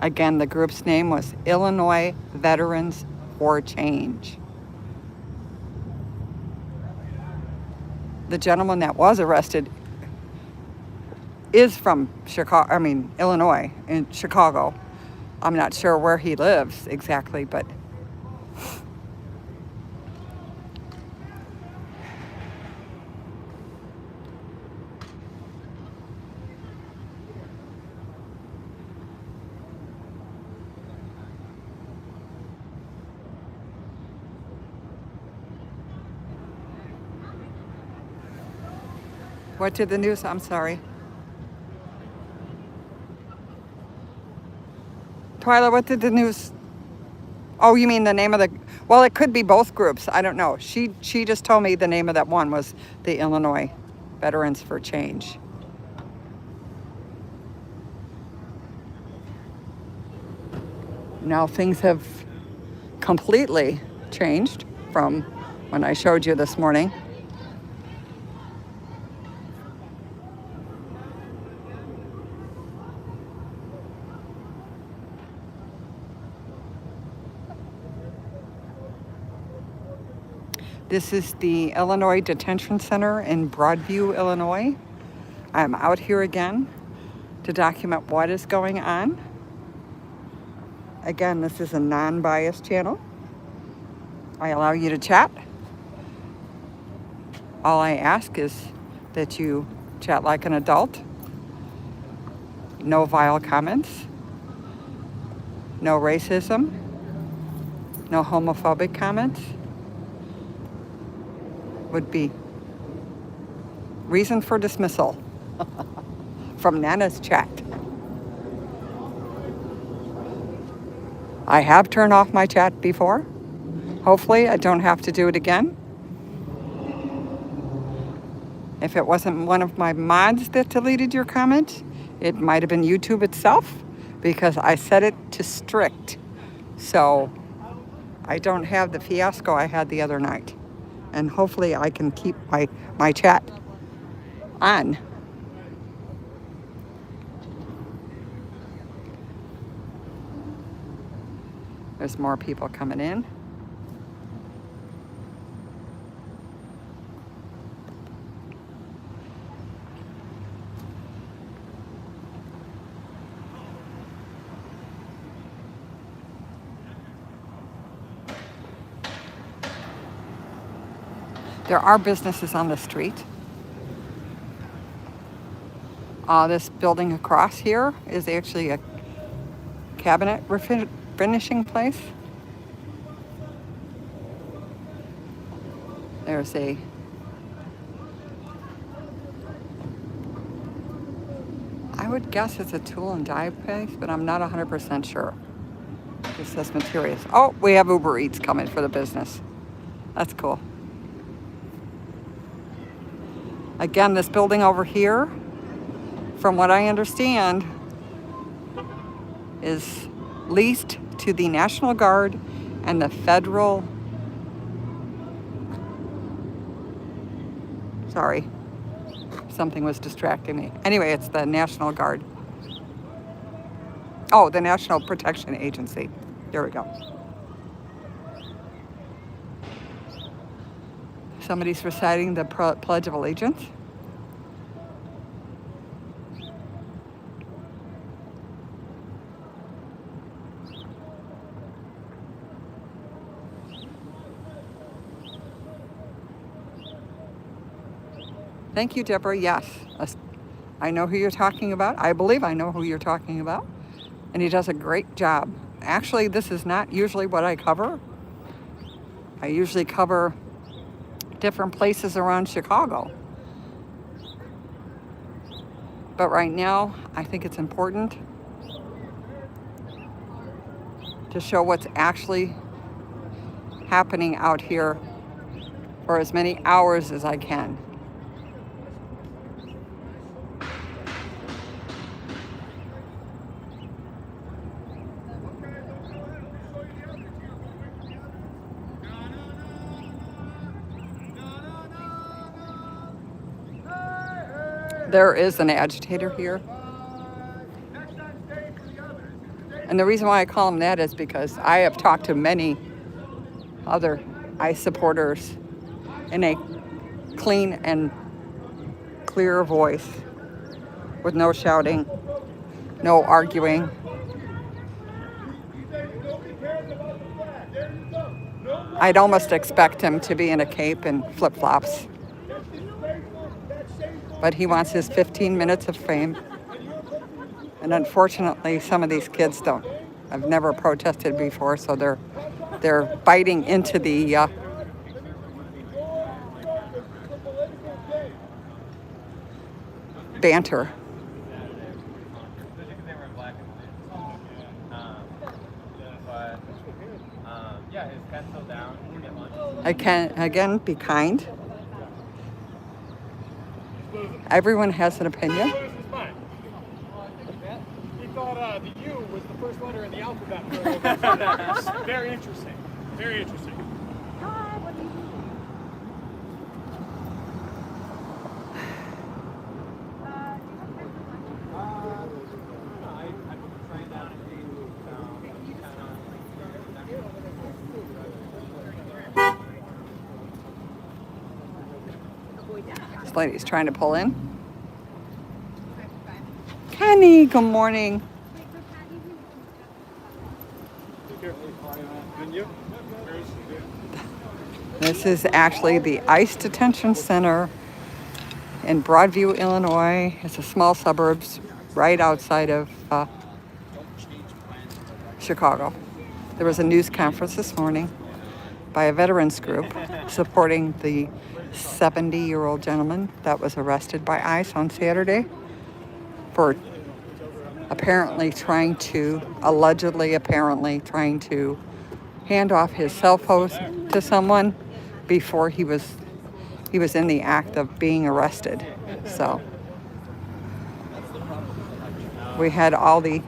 Again, the group's name was Illinois Veterans for Change. The gentleman that was arrested is from Illinois, in Chicago. I'm not sure where he lives exactly, but what did the news? I'm sorry. Twyla, what did the news? Oh, you mean the name of the? Well, it could be both groups. I don't know. She just told me the name of that one was the Illinois Veterans for Change. Now things have completely changed from when I showed you this morning. This is the Illinois Detention Center in Broadview, Illinois. I'm out here again to document what is going on. Again, this is a non-biased channel. I allow you to chat. All I ask is that you chat like an adult. No vile comments. No racism. No homophobic comments. would be reason for dismissal from Nana's chat. I have turned off my chat before. Hopefully I don't have to do it again. If it wasn't one of my mods that deleted your comment, it might have been YouTube itself because I set it to strict. So I don't have the fiasco I had the other night. And hopefully I can keep my chat on. There's more people coming in. There are businesses on the street. This building across here is actually a cabinet refinishing place. There's a I would guess it's a tool and die place, but I'm not 100% sure. It says materials. Oh, we have Uber Eats coming for the business. That's cool. Again, this building over here, from what I understand, is leased to the National Guard and the federal, sorry, something was distracting me. Anyway, it's the National Guard. Oh, the National Protection Agency. There we go. Somebody's reciting the Pledge of Allegiance. Thank you, Deborah. Yes, I know who you're talking about. I believe I know who you're talking about. And he does a great job. Actually, this is not usually what I cover. I usually cover different places around Chicago. But right now, I think it's important to show what's actually happening out here for as many hours as I can. There is an agitator here. And the reason why I call him that is because I have talked to many other ICE supporters in a clean and clear voice with no shouting, no arguing. I'd almost expect him to be in a cape and flip-flops. But he wants his 15 minutes of fame. And unfortunately, some of these kids don't. I've never protested before, so they're biting into the banter. I can, again, be kind. Everyone has an opinion. He thought the U was the first letter in the alphabet. Very interesting. Very interesting. This lady's trying to pull in. Kenny, good morning. This is actually the ICE Detention Center in Broadview, Illinois. It's a small suburbs right outside of Chicago. There was a news conference this morning by a veterans group supporting the 70-year-old gentleman that was arrested by ICE on Saturday for allegedly trying to hand off his cell phone to someone before he was in the act of being arrested. So we had all the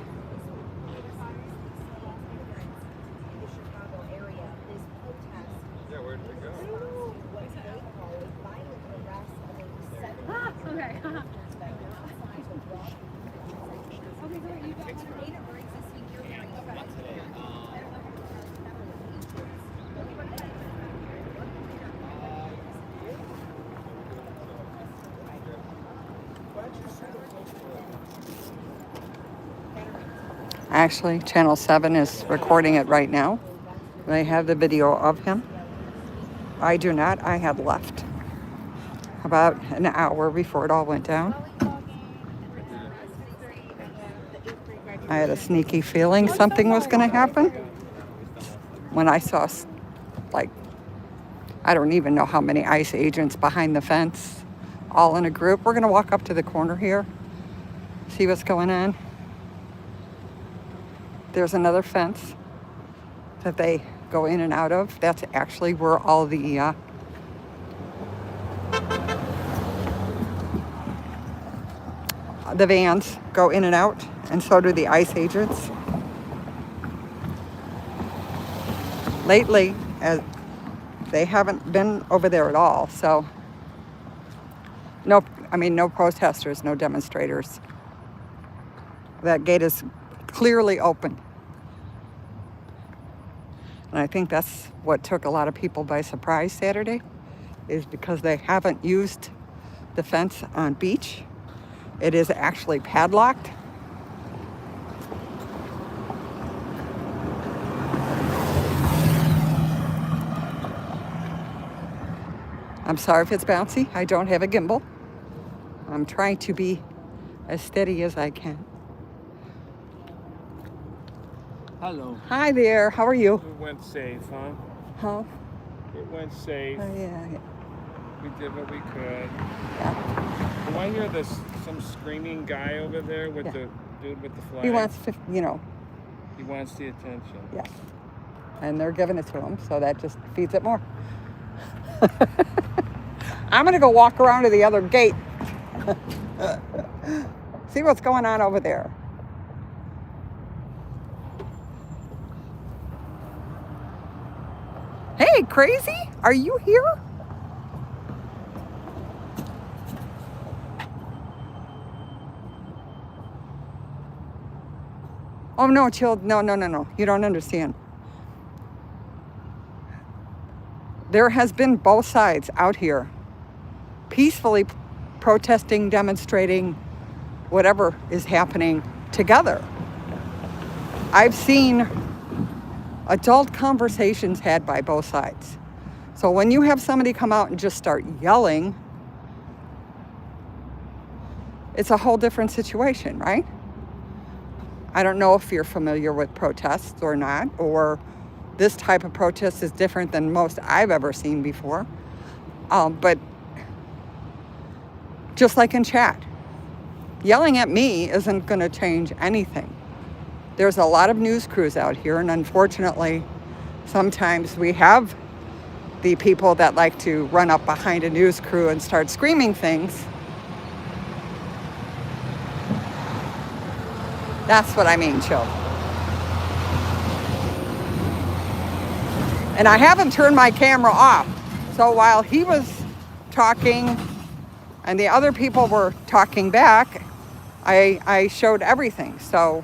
Actually, Channel 7 is recording it right now. They have the video of him. I do not. I had left about an hour before it all went down. I had a sneaky feeling something was going to happen when I saw, like, I don't even know how many ICE agents behind the fence, all in a group. We're going to walk up to the corner here, see what's going on. There's another fence that they go in and out of. That's actually where all the vans go in and out, and so do the ICE agents. Lately, they haven't been over there at all, so no protesters, no demonstrators. That gate is clearly open. And I think that's what took a lot of people by surprise Saturday, is because they haven't used the fence on Beach. It is actually padlocked. I'm sorry if it's bouncy. I don't have a gimbal. I'm trying to be as steady as I can. Hello. Hi there. How are you? It went safe, huh? Huh? It went safe. Yeah. We did what we could. Yeah. Do I hear some screaming guy over there with the dude with the flag? He wants, He wants the attention. Yes. And they're giving it to him, so that just feeds it more. I'm going to go walk around to the other gate. See what's going on over there. Hey, crazy? Are you here? Oh, no, chill. No. You don't understand. There has been both sides out here peacefully protesting, demonstrating, whatever is happening together. I've seen adult conversations had by both sides. So when you have somebody come out and just start yelling, it's a whole different situation, right? I don't know if you're familiar with protests or not, or this type of protest is different than most I've ever seen before. But just like in chat, yelling at me isn't going to change anything. There's a lot of news crews out here, and unfortunately, sometimes we have the people that like to run up behind a news crew and start screaming things. That's what I mean, chill. And I haven't turned my camera off. So while he was talking and the other people were talking back, I showed everything. So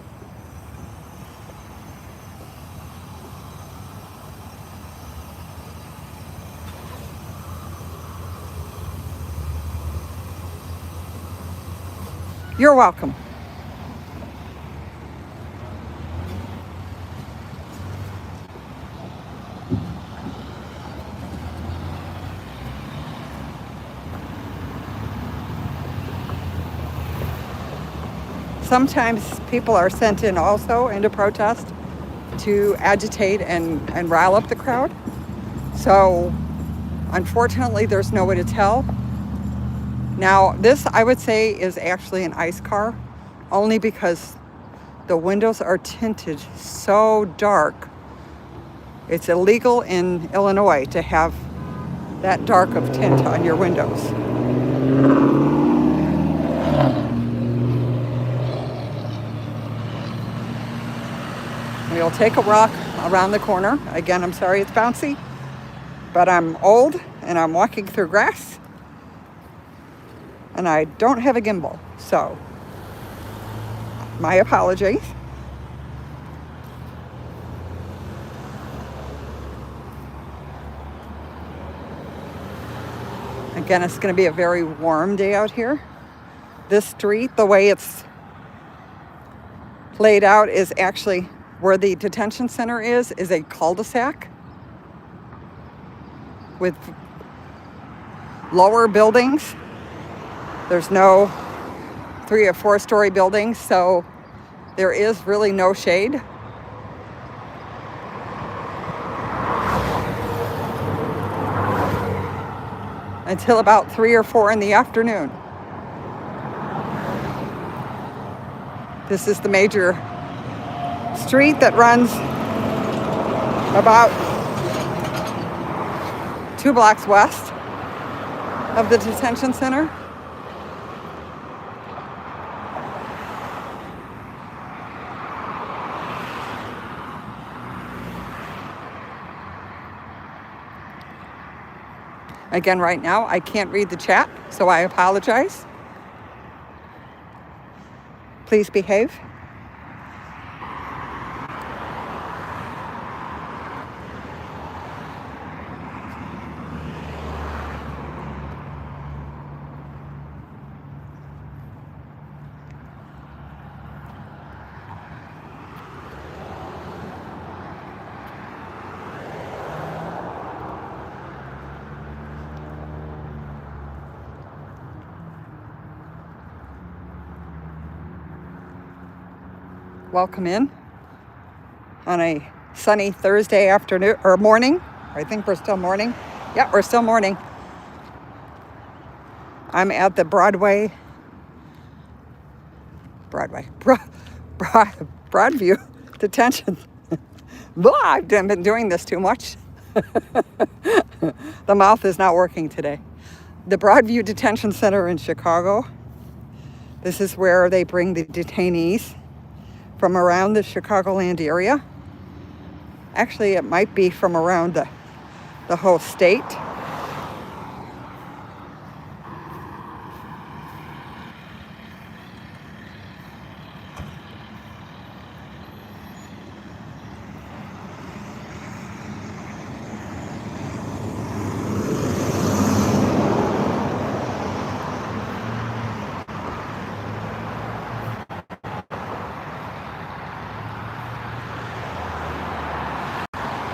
you're welcome. Sometimes people are sent in also into protest to agitate and rile up the crowd. So unfortunately, there's no way to tell. Now, this I would say is actually an ICE car, only because the windows are tinted so dark. It's illegal in Illinois to have that dark of tint on your windows. We'll take a walk around the corner. Again, I'm sorry it's bouncy, but I'm old and I'm walking through grass and I don't have a gimbal, so my apologies. Again, it's going to be a very warm day out here. This street, the way it's laid out, is actually where the detention center is a cul-de-sac with lower buildings. There's no 3 or 4 story buildings, so there is really no shade. Until about 3 or 4 in the afternoon. This is the major street that runs about 2 blocks west of the detention center. Again, right now, I can't read the chat, so I apologize. Please behave. Welcome in on a sunny Thursday afternoon or morning. I think we're still morning. Yeah, we're still morning. I'm at the Broadview detention. Blah, I've been doing this too much. The mouth is not working today. The Broadview Detention Center in Chicago. This is where they bring the detainees from around the Chicagoland area. Actually, it might be from around the whole state.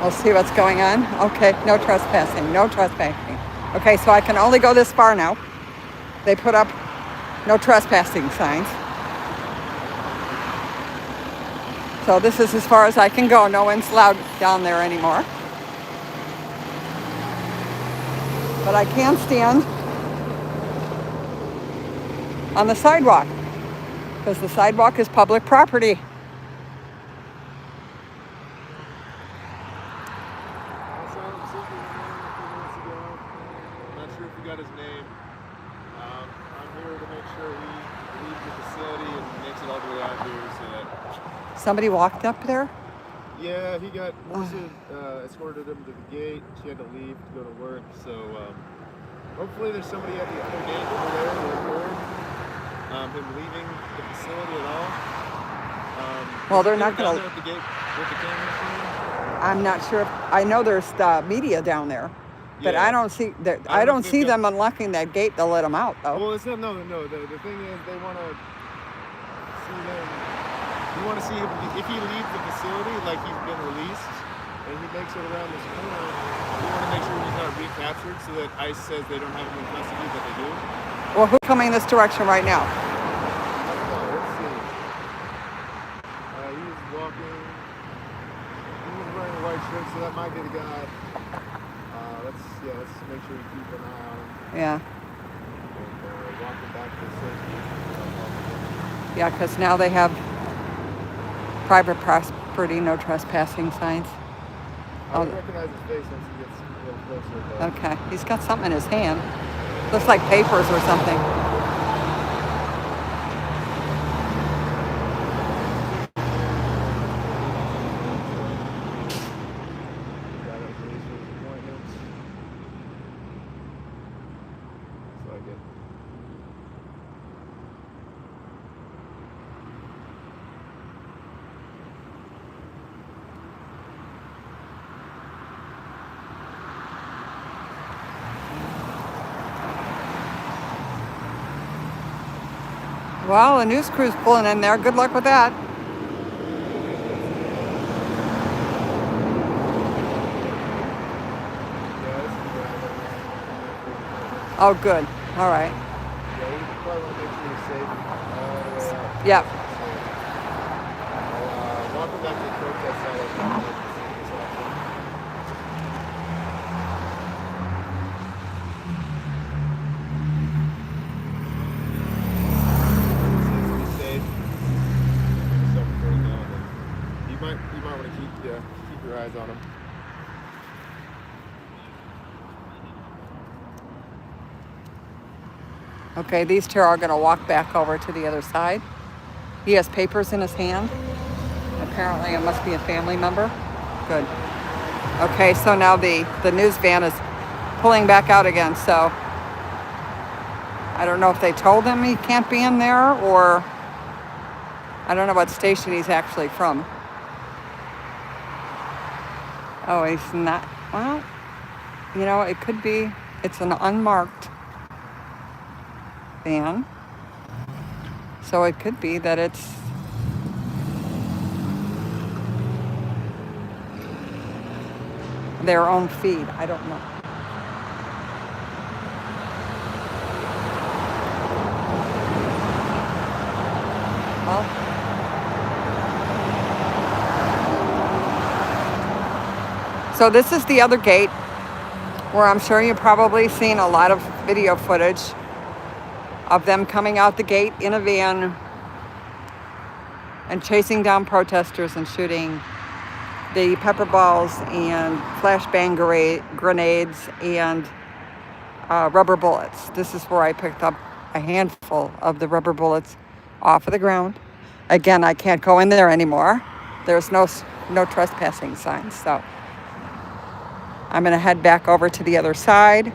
We'll see what's going on. Okay, no trespassing, no trespassing. Okay, so I can only go this far now. They put up no trespassing signs. So this is as far as I can go. No one's allowed down there anymore. But I can stand on the sidewalk because the sidewalk is public property. Got his name. I'm here to make sure he leaves the facility and makes it all the way out here so that... Somebody walked up there? Yeah, he got... Melissa escorted him to the gate. She had to leave to go to work, so hopefully there's somebody at the other gate over there to record him leaving the facility at all. Well, they're not going to... At the gate with the camera? I'm not sure. I know there's the media down there. But Yeah. I don't see them unlocking that gate to let them out, though. Well, it's not, no. The thing is, they want to see them. You want to see if he leaves the facility like he's been released, and he makes it around this corner. You want to make sure he's not recaptured, so that ICE says they don't have him in custody, but they do. Well, who's coming this direction right now? I don't know. Let's see. He was walking. He was wearing a white shirt, so that might be the guy. make sure you keep an eye on them. Yeah. And walk them back to safety. Yeah, because now they have private property, no trespassing signs. I don't recognize his face once he gets a little closer. But Okay, he's got something in his hand. Looks like papers or something. got his his appointments. Looks like it. Well, the news crew's pulling in there. Good luck with that. Oh, good. All right. Yeah, we probably want to make sure you're safe all the way out. Yep. I'll walk them back to the protest site. Be safe. You might want to keep your eyes on them. Okay, these two are going to walk back over to the other side. He has papers in his hand. Apparently it must be a family member. Good. Okay, so now the news van is pulling back out again, so I don't know if they told him he can't be in there, or I don't know what station he's actually from. Oh, he's not. Well, you know, it could be. It's an unmarked van. So it could be that it's their own feed. I don't know. Well, so this is the other gate where I'm sure you've probably seen a lot of video footage of them coming out the gate in a van and chasing down protesters and shooting the pepper balls and flashbang grenades and rubber bullets. This is where I picked up a handful of the rubber bullets off of the ground. Again, I can't go in there anymore. There's no trespassing signs, so I'm going to head back over to the other side.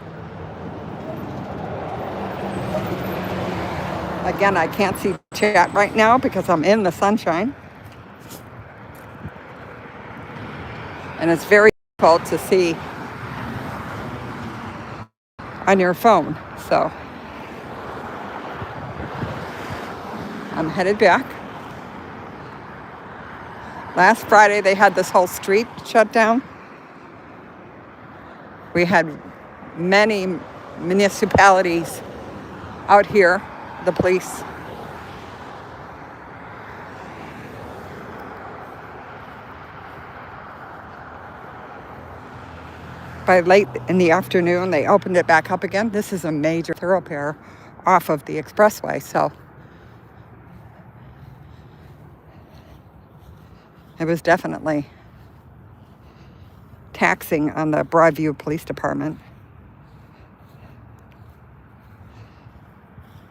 Again, I can't see chat right now because I'm in the sunshine. And it's very difficult to see on your phone. So I'm headed back. Last Friday, they had this whole street shut down. We had many municipalities out here, the police. By late in the afternoon, they opened it back up again. This is a major thoroughfare off of the expressway, so it was definitely taxing on the Broadview Police Department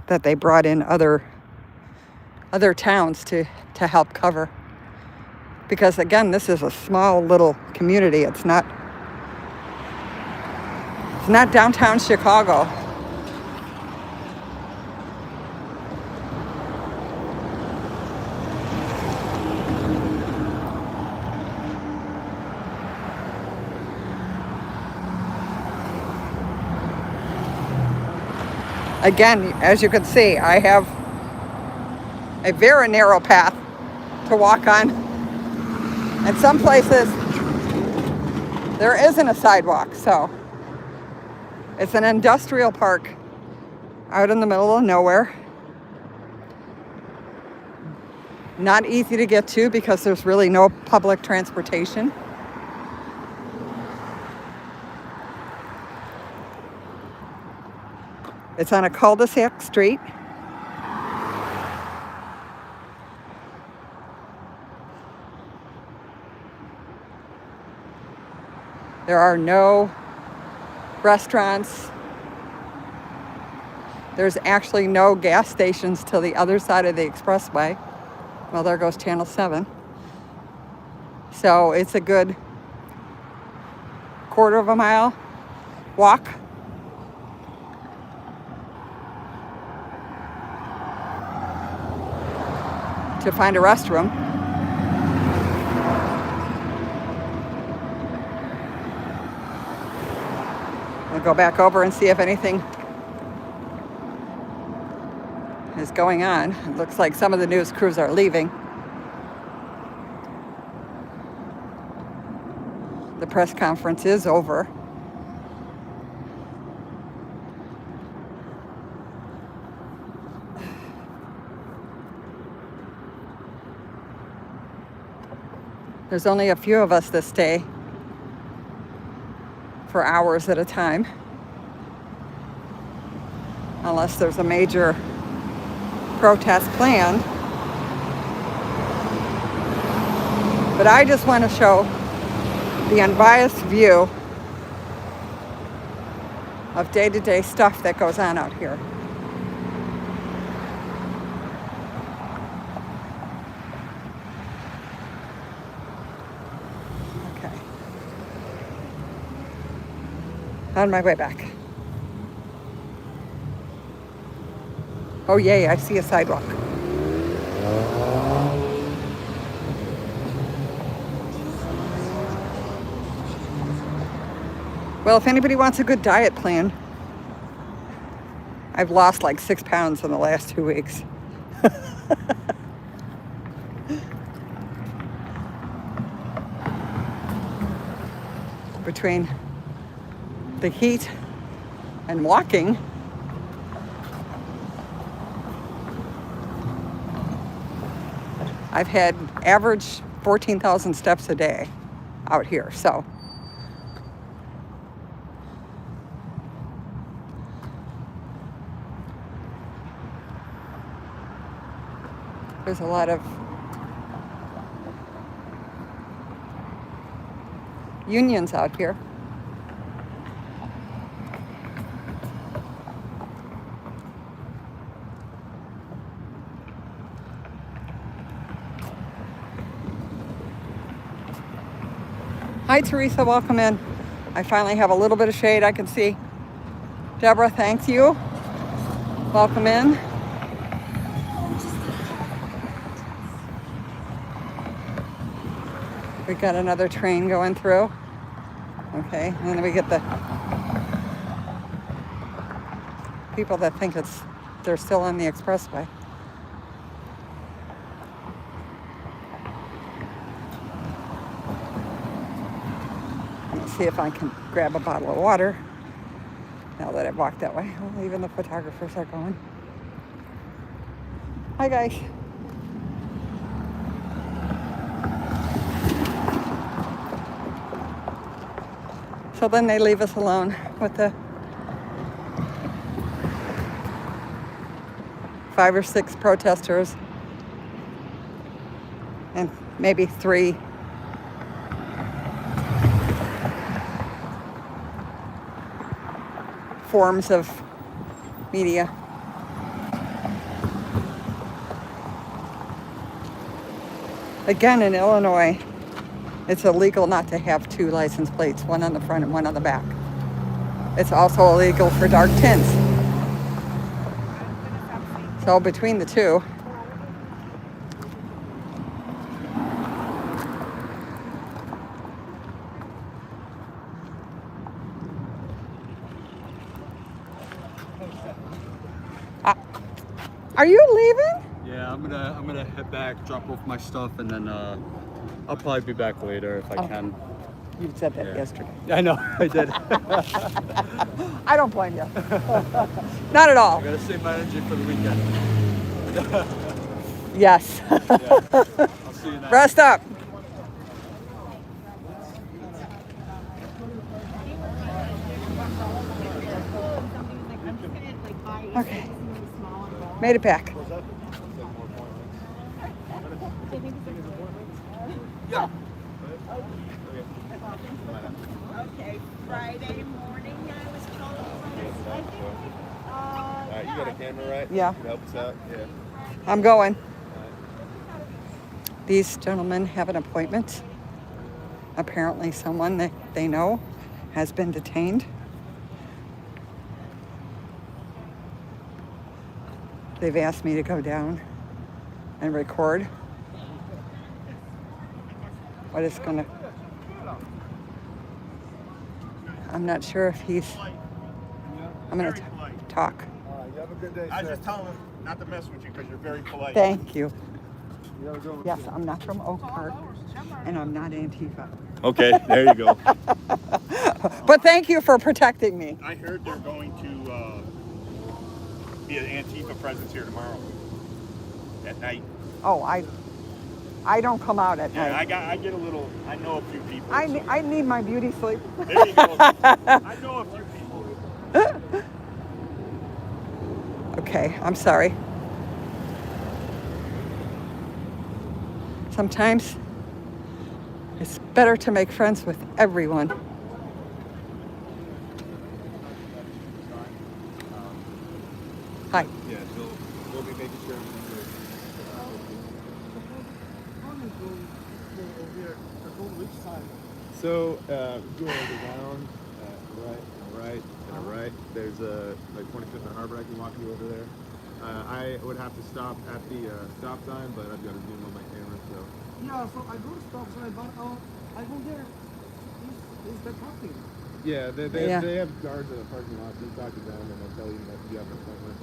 that they brought in other towns to help cover. Because again, this is a small little community. It's not downtown Chicago. Again, as you can see, I have a very narrow path to walk on. In some places, there isn't a sidewalk, so it's an industrial park out in the middle of nowhere. Not easy to get to because there's really no public transportation. It's on a cul-de-sac street. There are no restaurants. There's actually no gas stations to the other side of the expressway. Well, there goes Channel 7. So it's a good quarter of a mile walk. To find a restroom. We'll go back over and see if anything is going on. It looks like some of the news crews are leaving. The press conference is over. There's only a few of us that stay for hours at a time, unless there's a major protest planned. But I just want to show the unbiased view of day-to-day stuff that goes on out here. Okay. On my way back. Oh yay, I see a sidewalk. Well, if anybody wants a good diet plan, I've lost like 6 pounds in the last 2 weeks. Between the heat and walking, I've had average 14,000 steps a day out here, so. There's a lot of unions out here. Hi, Teresa, welcome in. I finally have a little bit of shade I can see. Deborah, thank you. Welcome in. We got another train going through. Okay, and then we get the people that think they're still on the expressway. Let's see if I can grab a bottle of water now that I've walked that way. Well, even the photographers are going. Hi, guys. So then they leave us alone with the 5 or 6 protesters and maybe 3 forms of media. Again, in Illinois, it's illegal not to have 2 license plates, one on the front and one on the back. It's also illegal for dark tints. So between the two, are you leaving? Yeah, I'm gonna head back, drop off my stuff, and then I'll probably be back later if I can. You said that yesterday. I know, I did. I don't blame you. Not at all. I gotta save my energy for the weekend. Yes. Yeah. I'll see you next. Rest up. Okay. Made it back. Yeah. Okay, Friday morning I was told. Alright, you got a camera, right? Yeah. You can help us out? Yeah. I'm going. These gentlemen have an appointment. Apparently someone that they know has been detained. They've asked me to go down and record what is going to... I'm not sure if he's... I'm going to talk. You have a good day, I was sir. just telling him not to mess with you because you're very polite. Thank you. You have a good one. Yes, I'm not from Oak Park, and I'm not Antifa. Okay, there you go. But thank you for protecting me. I heard they're going to be an Antifa presence here tomorrow at night. Oh, I don't come out at Yeah, night. I get a little. I know a few people. I need my beauty sleep. There you go. I know a few people. Okay, I'm sorry. Sometimes it's better to make friends with everyone. Hi. Yeah, they'll be making sure everything's good. So, go around, right, and a right. There's a, like 25th and Harbor, I can walk you over there. I would have to stop at the stop sign, but I've got to zoom on my camera, so. Yeah, so I go to stop sign, but I go there. Is the talking? Yeah, Yeah. they have guards in the parking lot. You talk to them, and they'll tell you that you have an appointment.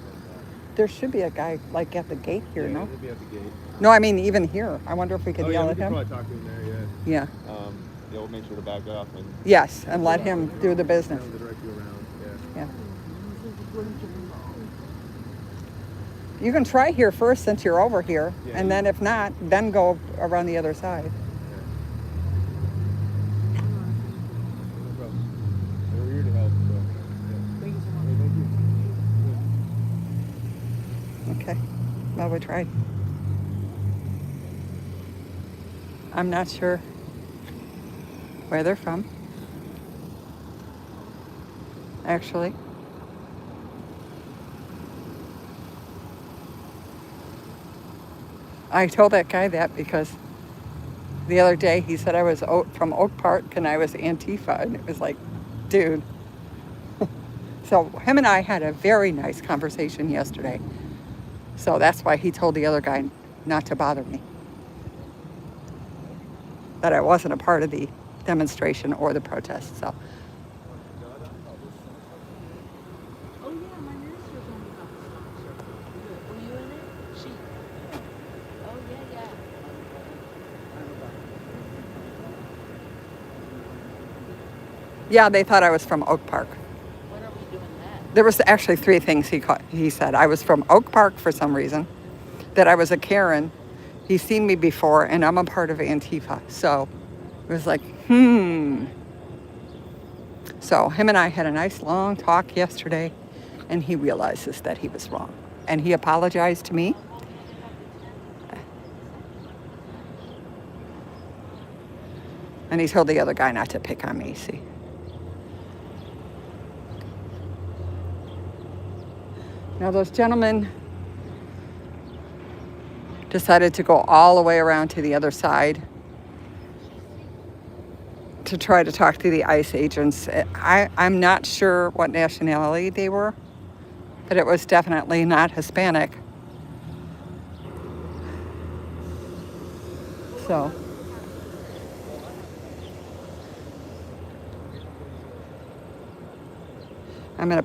There should be a guy like at the gate here, Yeah, no? he'll be at the gate. No, I mean even here. I wonder if we could Oh, yeah, yell we at could him. probably talk to him there, Yeah. yeah, we'll make sure to back off and Yes, and let him do the business. direct you around, Yeah. You can try here first since you're over here, Yeah, and then if not, then go around the other side. No problem. We're here to help, so. Thank you so much. Thank you. Okay. Well, we tried. I'm not sure where they're from. Actually. I told that guy that because the other day he said I was from Oak Park and I was Antifa, and it was like, dude. So him and I had a very nice conversation yesterday. So that's why he told the other guy not to bother me. That I wasn't a part of the demonstration or the protest. So Oh yeah, my nurse was on the stop. Were you in it? She. Oh yeah. yeah, they thought I was from Oak Park. When are we doing that? There was actually three things he said. I was from Oak Park for some reason, that I was a Karen. He's seen me before, and I'm a part of Antifa. So it was like, So him and I had a nice long talk yesterday, and he realizes that he was wrong. And he apologized to me. And he told the other guy not to pick on me, see. Now those gentlemen decided to go all the way around to the other side to try to talk to the ICE agents. I'm not sure what nationality they were, but it was definitely not Hispanic. So I'm gonna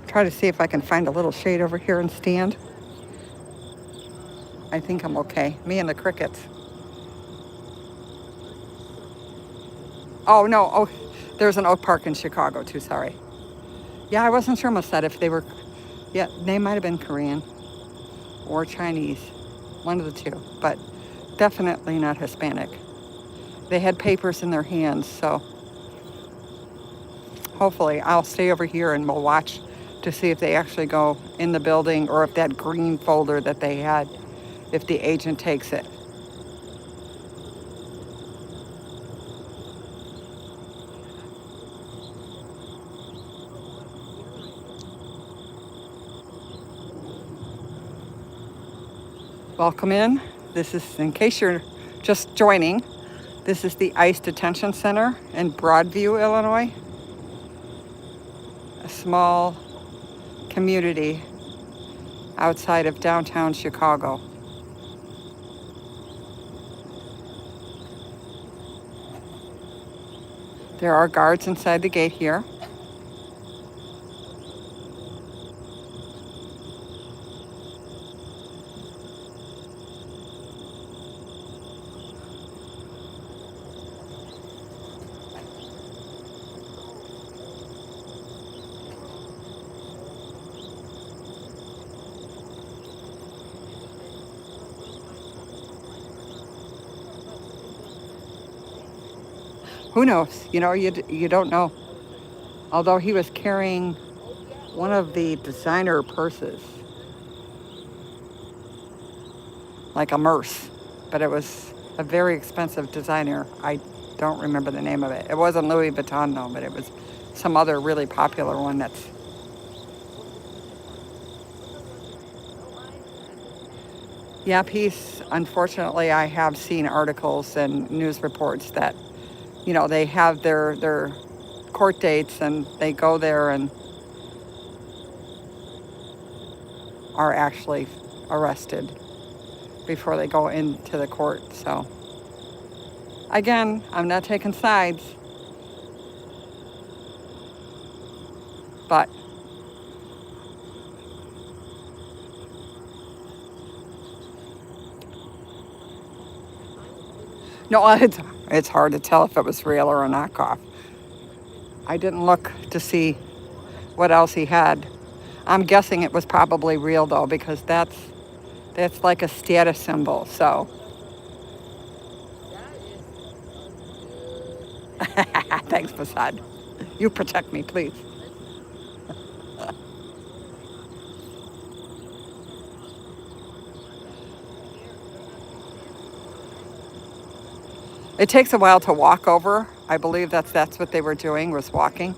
try to see if I can find a little shade over here and stand. I think I'm okay. Me and the crickets. Oh, no. Oh, there's an Oak Park in Chicago, too. Sorry. Yeah, I wasn't sure, Musette, if they were... Yeah, they might have been Korean or Chinese. One of the two. But definitely not Hispanic. They had papers in their hands, so... Hopefully, I'll stay over here and we'll watch to see if they actually go in the building or if that green folder that they had, if the agent takes it. Welcome in. This is, in case you're just joining, this is the ICE Detention Center in Broadview, Illinois. A small community outside of downtown Chicago. There are guards inside the gate here. Who knows? You know, you don't know. Although he was carrying one of the designer purses, like a Merce, but it was a very expensive designer. I don't remember the name of it. It wasn't Louis Vuitton though, but it was some other really popular one that's... Yeah, peace. Unfortunately, I have seen articles and news reports that, you know, they have their court dates and they go there and are actually arrested before they go into the court. So again, I'm not taking sides, but no, it's hard to tell if it was real or a knockoff. I didn't look to see what else he had. I'm guessing it was probably real though, because that's like a status symbol. So thanks, Fasad. You protect me, please. It takes a while to walk over. I believe that's what they were doing, was walking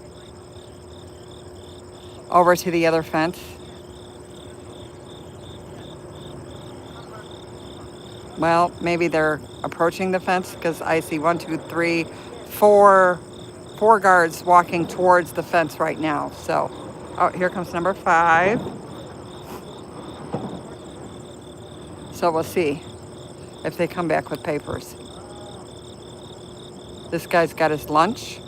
over to the other fence. Well, maybe they're approaching the fence, because I see 1, 2, 3, 4 guards walking towards the fence right now. So, oh, here comes number 5. So we'll see if they come back with papers. This guy's got his lunch.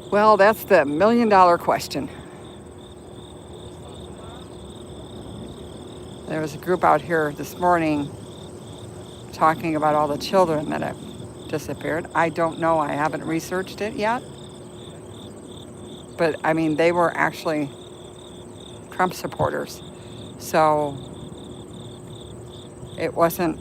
Well, that's the $1 million question. There was a group out here this morning talking about all the children that have disappeared. I don't know. I haven't researched it yet. But, I mean, they were actually Trump supporters. So it wasn't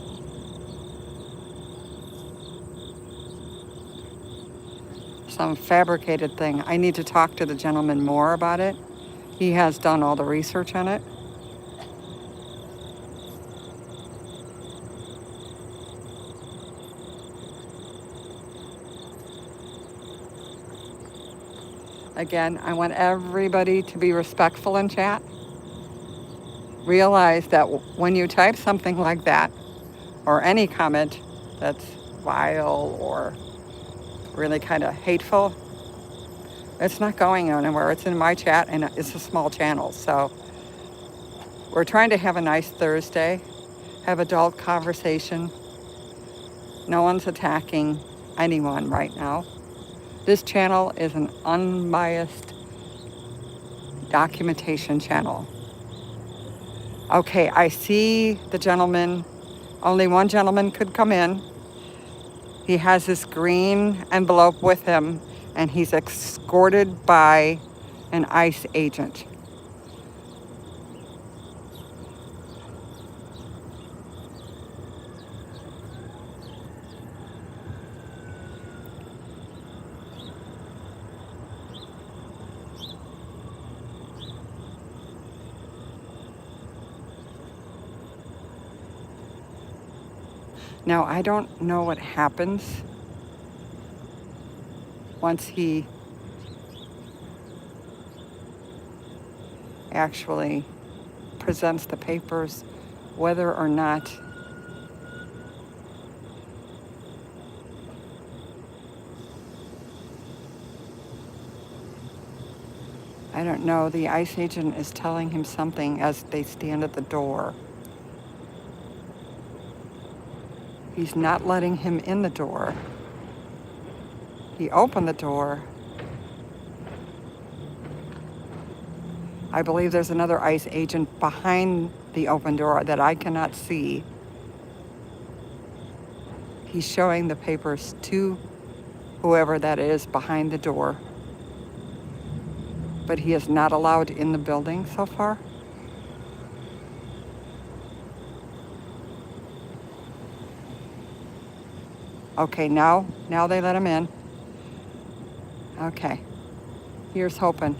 some fabricated thing. I need to talk to the gentleman more about it. He has done all the research on it. Again, I want everybody to be respectful in chat. Realize that when you type something like that, or any comment that's vile or really kind of hateful, it's not going anywhere. It's in my chat, and it's a small channel. So we're trying to have a nice Thursday, have adult conversation. No one's attacking anyone right now. This channel is an unbiased documentation channel. Okay, I see the gentleman. Only one gentleman could come in. He has this green envelope with him, and he's escorted by an ICE agent. Now, I don't know what happens once he actually presents the papers, whether or not I don't know, the ICE agent is telling him something as they stand at the door. He's not letting him in the door. He opened the door. I believe there's another ICE agent behind the open door that I cannot see. He's showing the papers to whoever that is behind the door. But he is not allowed in the building so far. Okay, now they let him in. Okay, here's hoping.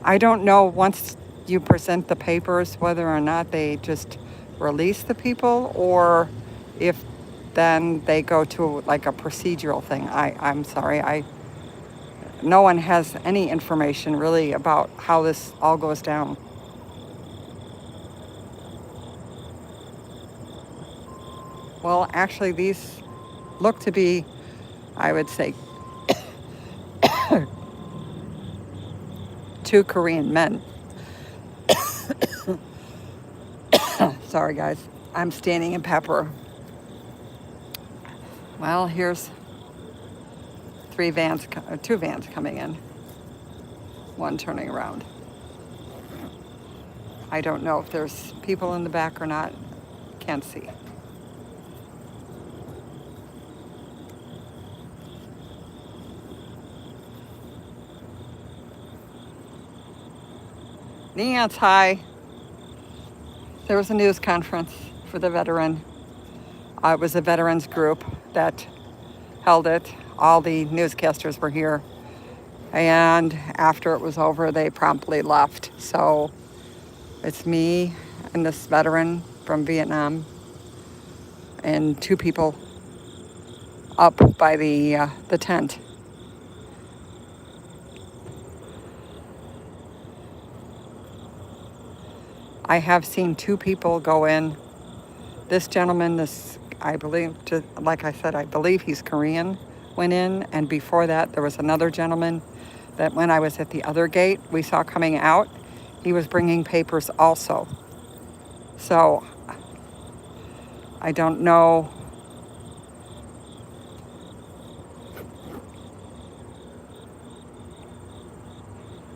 I don't know once you present the papers whether or not they just release the people or if then they go to like a procedural thing. I'm sorry, no one has any information really about how this all goes down. Well, actually, these look to be, I would say, two Korean men. Sorry, guys. I'm standing in pepper. Well, here's two vans coming in, one turning around. I don't know if there's people in the back or not. Can't see. Neon's hi. There was a news conference for the veteran. It was a veterans group that held it. All the newscasters were here. And after it was over, they promptly left. So it's me and this veteran from Vietnam and two people up by the tent. I have seen two people go in. This gentleman, I believe, like I said, I believe he's Korean, went in. And before that, there was another gentleman that when I was at the other gate, we saw coming out. He was bringing papers also. So I don't know.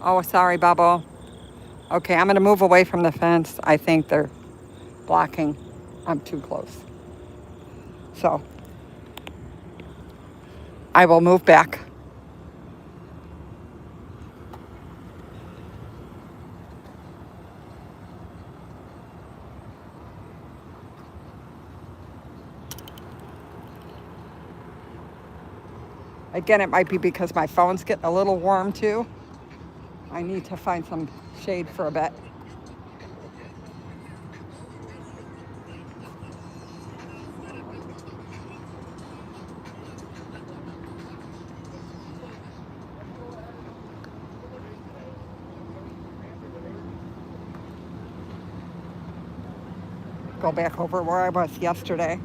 Oh, sorry, Bubble. Okay, I'm going to move away from the fence. I think they're blocking. I'm too close. So I will move back. Again, it might be because my phone's getting a little warm too. I need to find some shade for a bit. Go back over where I was yesterday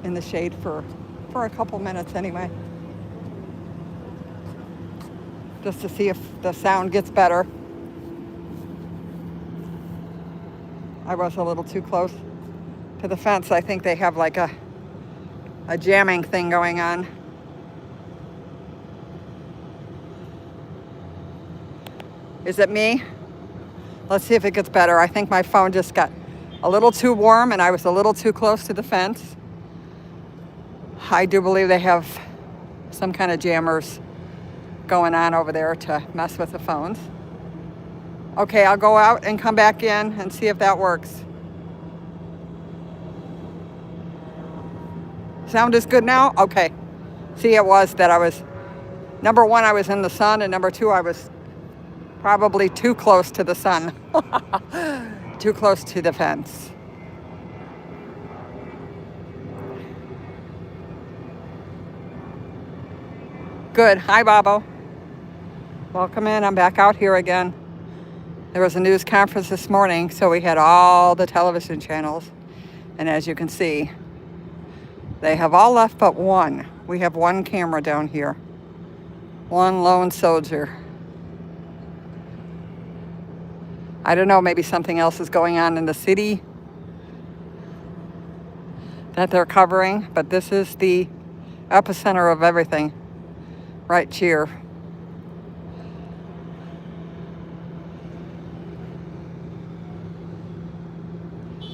in the shade for a couple minutes anyway. Just to see if the sound gets better. I was a little too close to the fence. I think they have like a jamming thing going on. Is it me? Let's see if it gets better. I think my phone just got a little too warm and I was a little too close to the fence. I do believe they have some kind of jammers going on over there to mess with the phones. Okay, I'll go out and come back in and see if that works. Sound is good now? Okay. See, it was that I was, number one, I was in the sun, and number two, I was probably too close to the sun. Too close to the fence. Good. Hi, Bobo. Welcome in. I'm back out here again. There was a news conference this morning, so we had all the television channels. And as you can see, they have all left but one. We have one camera down here. One lone soldier. I don't know, maybe something else is going on in the city that they're covering, but this is the epicenter of everything right here.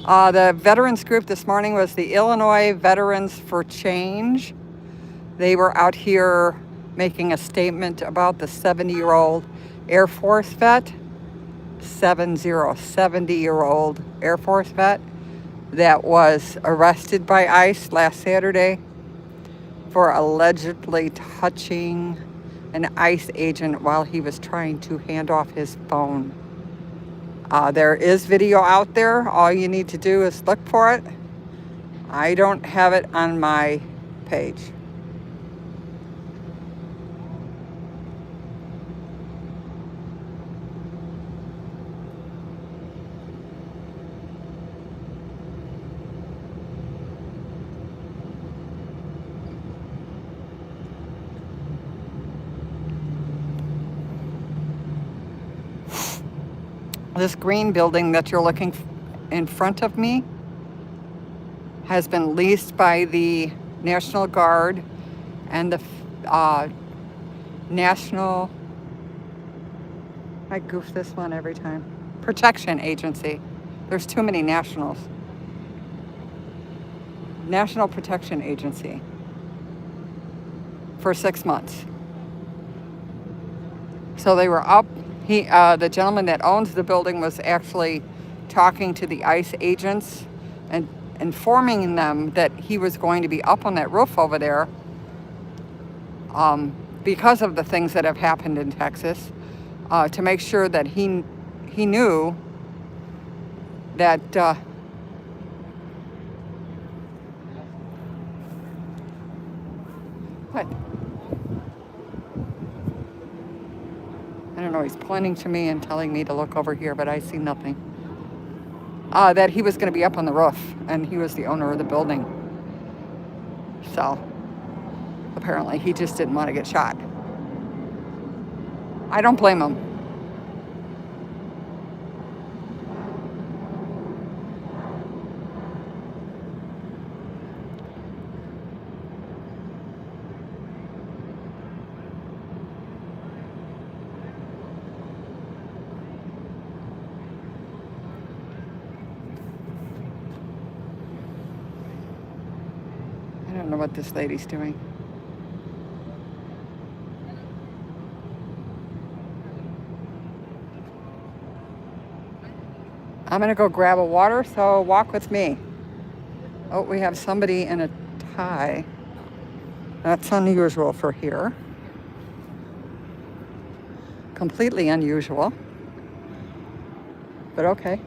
The veterans group this morning was the Illinois Veterans for Change. They were out here making a statement about the 70-year-old Air Force vet, 70-year-old Air Force vet that was arrested by ICE last Saturday for allegedly touching an ICE agent while he was trying to hand off his phone. There is video out there. All you need to do is look for it. I don't have it on my page. This green building that you're looking in front of me has been leased by the National Guard and the National, I goof this one every time, Protection Agency. There's too many nationals. National Protection Agency for 6 months. So they were up. The gentleman that owns the building was actually talking to the ICE agents and informing them that he was going to be up on that roof over there because of the things that have happened in Texas, to make sure that he knew that what? I don't know, he's pointing to me and telling me to look over here, but I see nothing. That he was going to be up on the roof, and he was the owner of the building. So, apparently he just didn't want to get shot. I don't blame him. I don't know what this lady's doing. I'm gonna go grab a water, so walk with me. Oh, we have somebody in a tie. That's unusual for here. Completely unusual. But okay.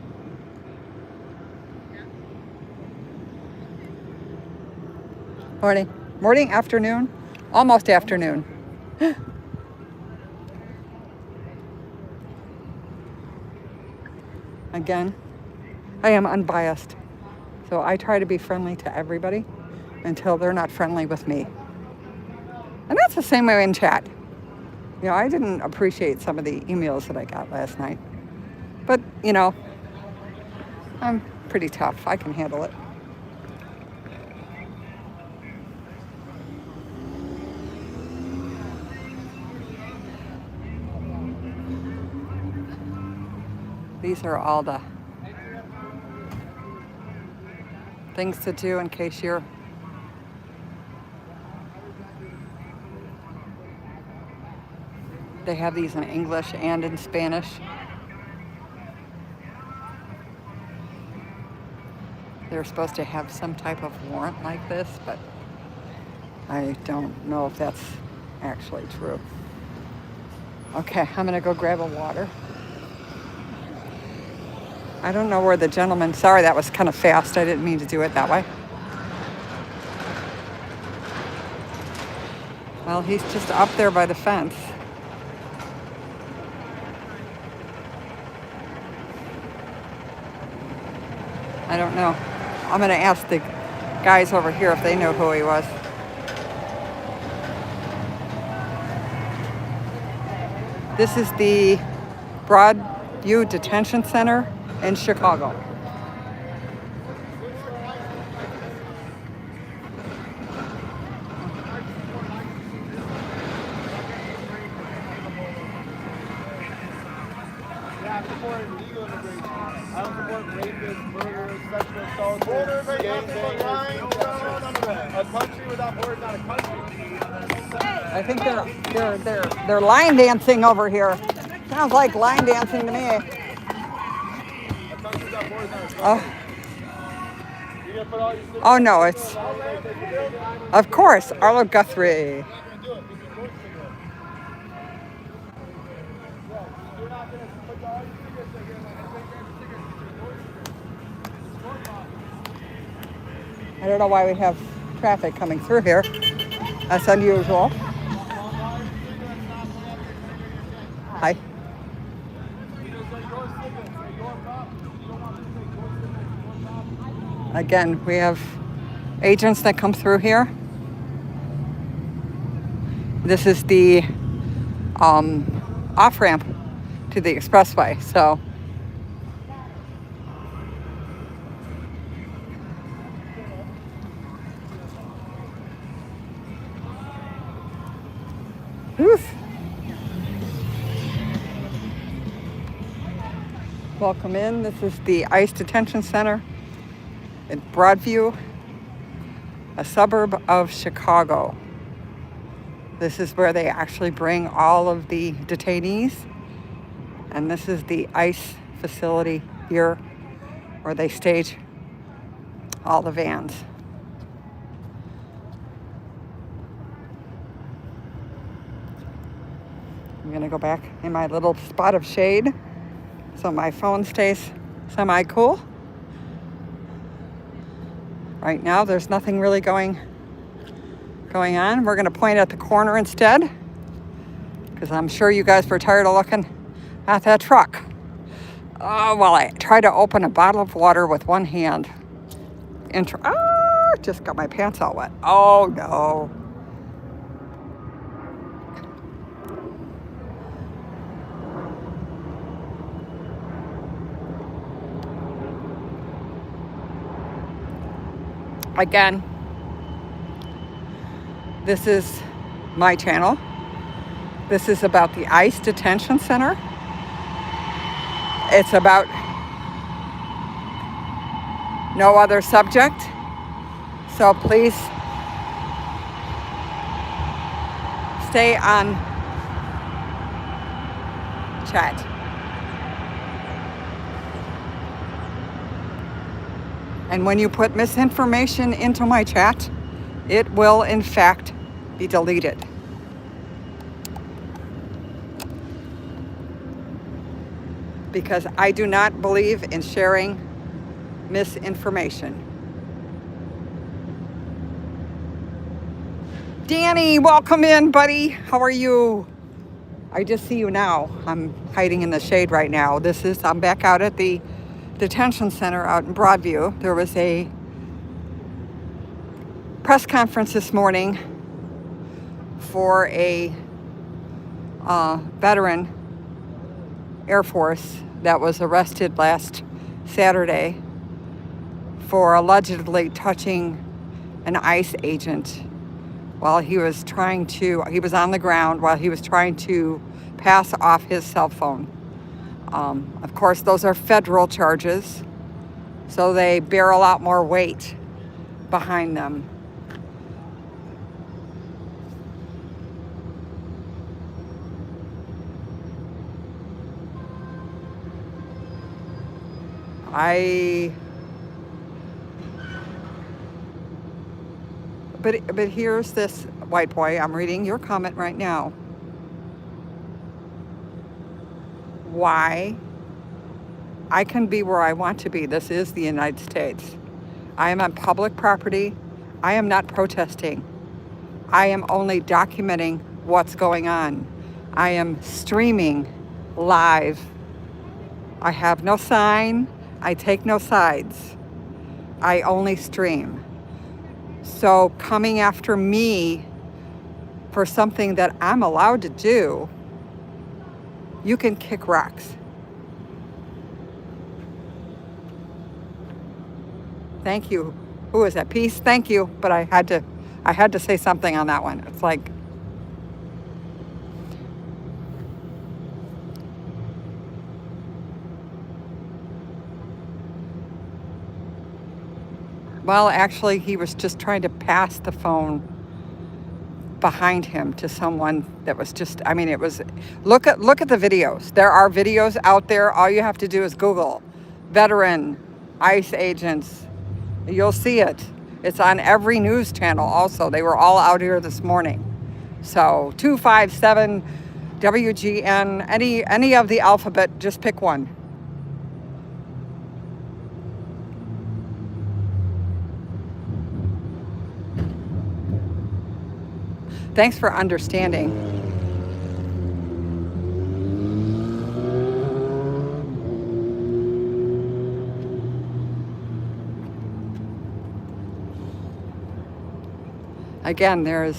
Morning. Morning, afternoon, almost afternoon. Again, I am unbiased. So I try to be friendly to everybody until they're not friendly with me. And that's the same way in chat. You know, I didn't appreciate some of the emails that I got last night. But, you know, I'm pretty tough. I can handle it. These are all the things to do in case you're They have these in English and in Spanish. They're supposed to have some type of warrant like this, but I don't know if that's actually true. Okay, I'm gonna go grab a water. I don't know where the gentleman, sorry, that was kind of fast. I didn't mean to do it that way. Well, he's just up there by the fence. I don't know. I'm gonna ask the guys over here if they know who he was. This is the Broadview Detention Center in Chicago. Yeah, I support illegal immigration. I don't support rapists, murderers, sexual assaults, gangbangers. A country without borders is not a country. I think they're line dancing over here. Sounds like line dancing to me. A country without borders is not a country. Oh, You gonna put all your signatures oh no, it's of course Arlo Guthrie. I don't know why we have traffic coming through here. That's unusual. Hi. Again, we have agents that come through here. This is the off-ramp to the expressway, so whew. Welcome in. This is the ICE Detention Center in Broadview, a suburb of Chicago. This is where they actually bring all of the detainees. And this is the ICE facility here where they stage all the vans. I'm gonna go back in my little spot of shade so my phone stays semi-cool. Right now, there's nothing really going on. We're gonna point at the corner instead, because I'm sure you guys were tired of looking at that truck. While I try to open a bottle of water with one hand. Just got my pants all wet. Oh no. Again, this is my channel. This is about the ICE Detention Center. It's about no other subject. So please stay on chat. And when you put misinformation into my chat, it will in fact be deleted. Because I do not believe in sharing misinformation. Danny, welcome in, buddy. How are you? I just see you now. I'm hiding in the shade right now. I'm back out at the detention center out in Broadview. There was a press conference this morning for a veteran Air Force that was arrested last Saturday for allegedly touching an ICE agent while he was on the ground while he was trying to pass off his cell phone. Of course, those are federal charges, so they bear a lot more weight behind them. But here's this white boy. I'm reading your comment right now. Why? I can be where I want to be. This is the United States. I am on public property. I am not protesting. I am only documenting what's going on. I am streaming live. I have no sign. I take no sides. I only stream. So coming after me for something that I'm allowed to do, you can kick rocks. Thank you. Who is that? Peace. Thank you. But I had to say something on that one. It's like, well, actually, he was just trying to pass the phone behind him to someone that was just, I mean, it was, look at the videos. There are videos out there. All you have to do is Google veteran ICE agents. You'll see it. It's on every news channel also. They were all out here this morning. So 257 WGN, any of the alphabet, just pick one. Thanks for understanding. Again, there's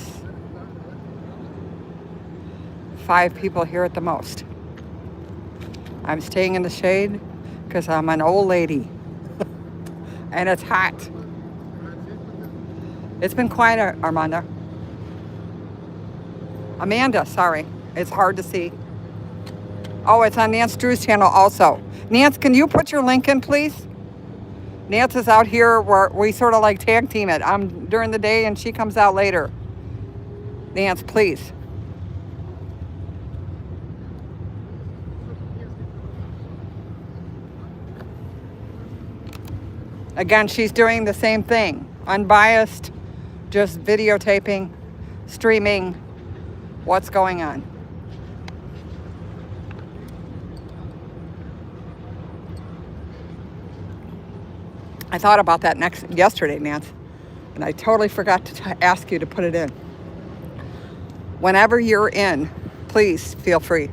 5 people here at the most. I'm staying in the shade because I'm an old lady and it's hot. It's been quiet, Armando. Amanda, sorry. It's hard to see. Oh, it's on Nance Drew's channel also. Nance, can you put your link in, please? Nance is out here where we sort of like tag team it. I'm during the day and she comes out later. Nance, please. Again, she's doing the same thing. Unbiased, just videotaping, streaming what's going on. I thought about that yesterday, Nance, and I totally forgot to ask you to put it in. Whenever you're in, please feel free.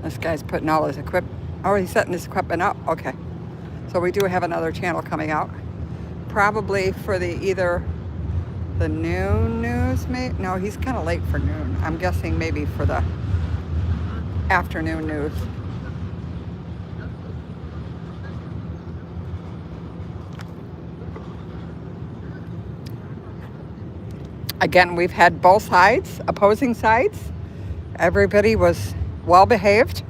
This guy's putting all his equipment. Oh, he's setting his equipment up. Okay. So we do have another channel coming out. Probably for either the noon news, maybe? No, he's kind of late for noon. I'm guessing maybe for the afternoon news. Again, we've had both sides, opposing sides. Everybody was well behaved.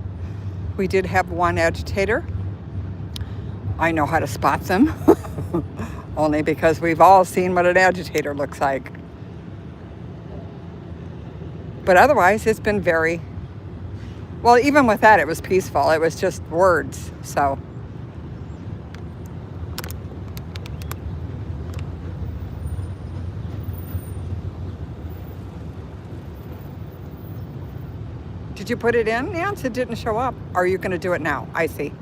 We did have one agitator. I know how to spot them, only because we've all seen what an agitator looks like. But otherwise, it's been very, well, even with that, it was peaceful. It was just words, so. Did you put it in, Nance? It didn't show up. Are you going to do it now? I see.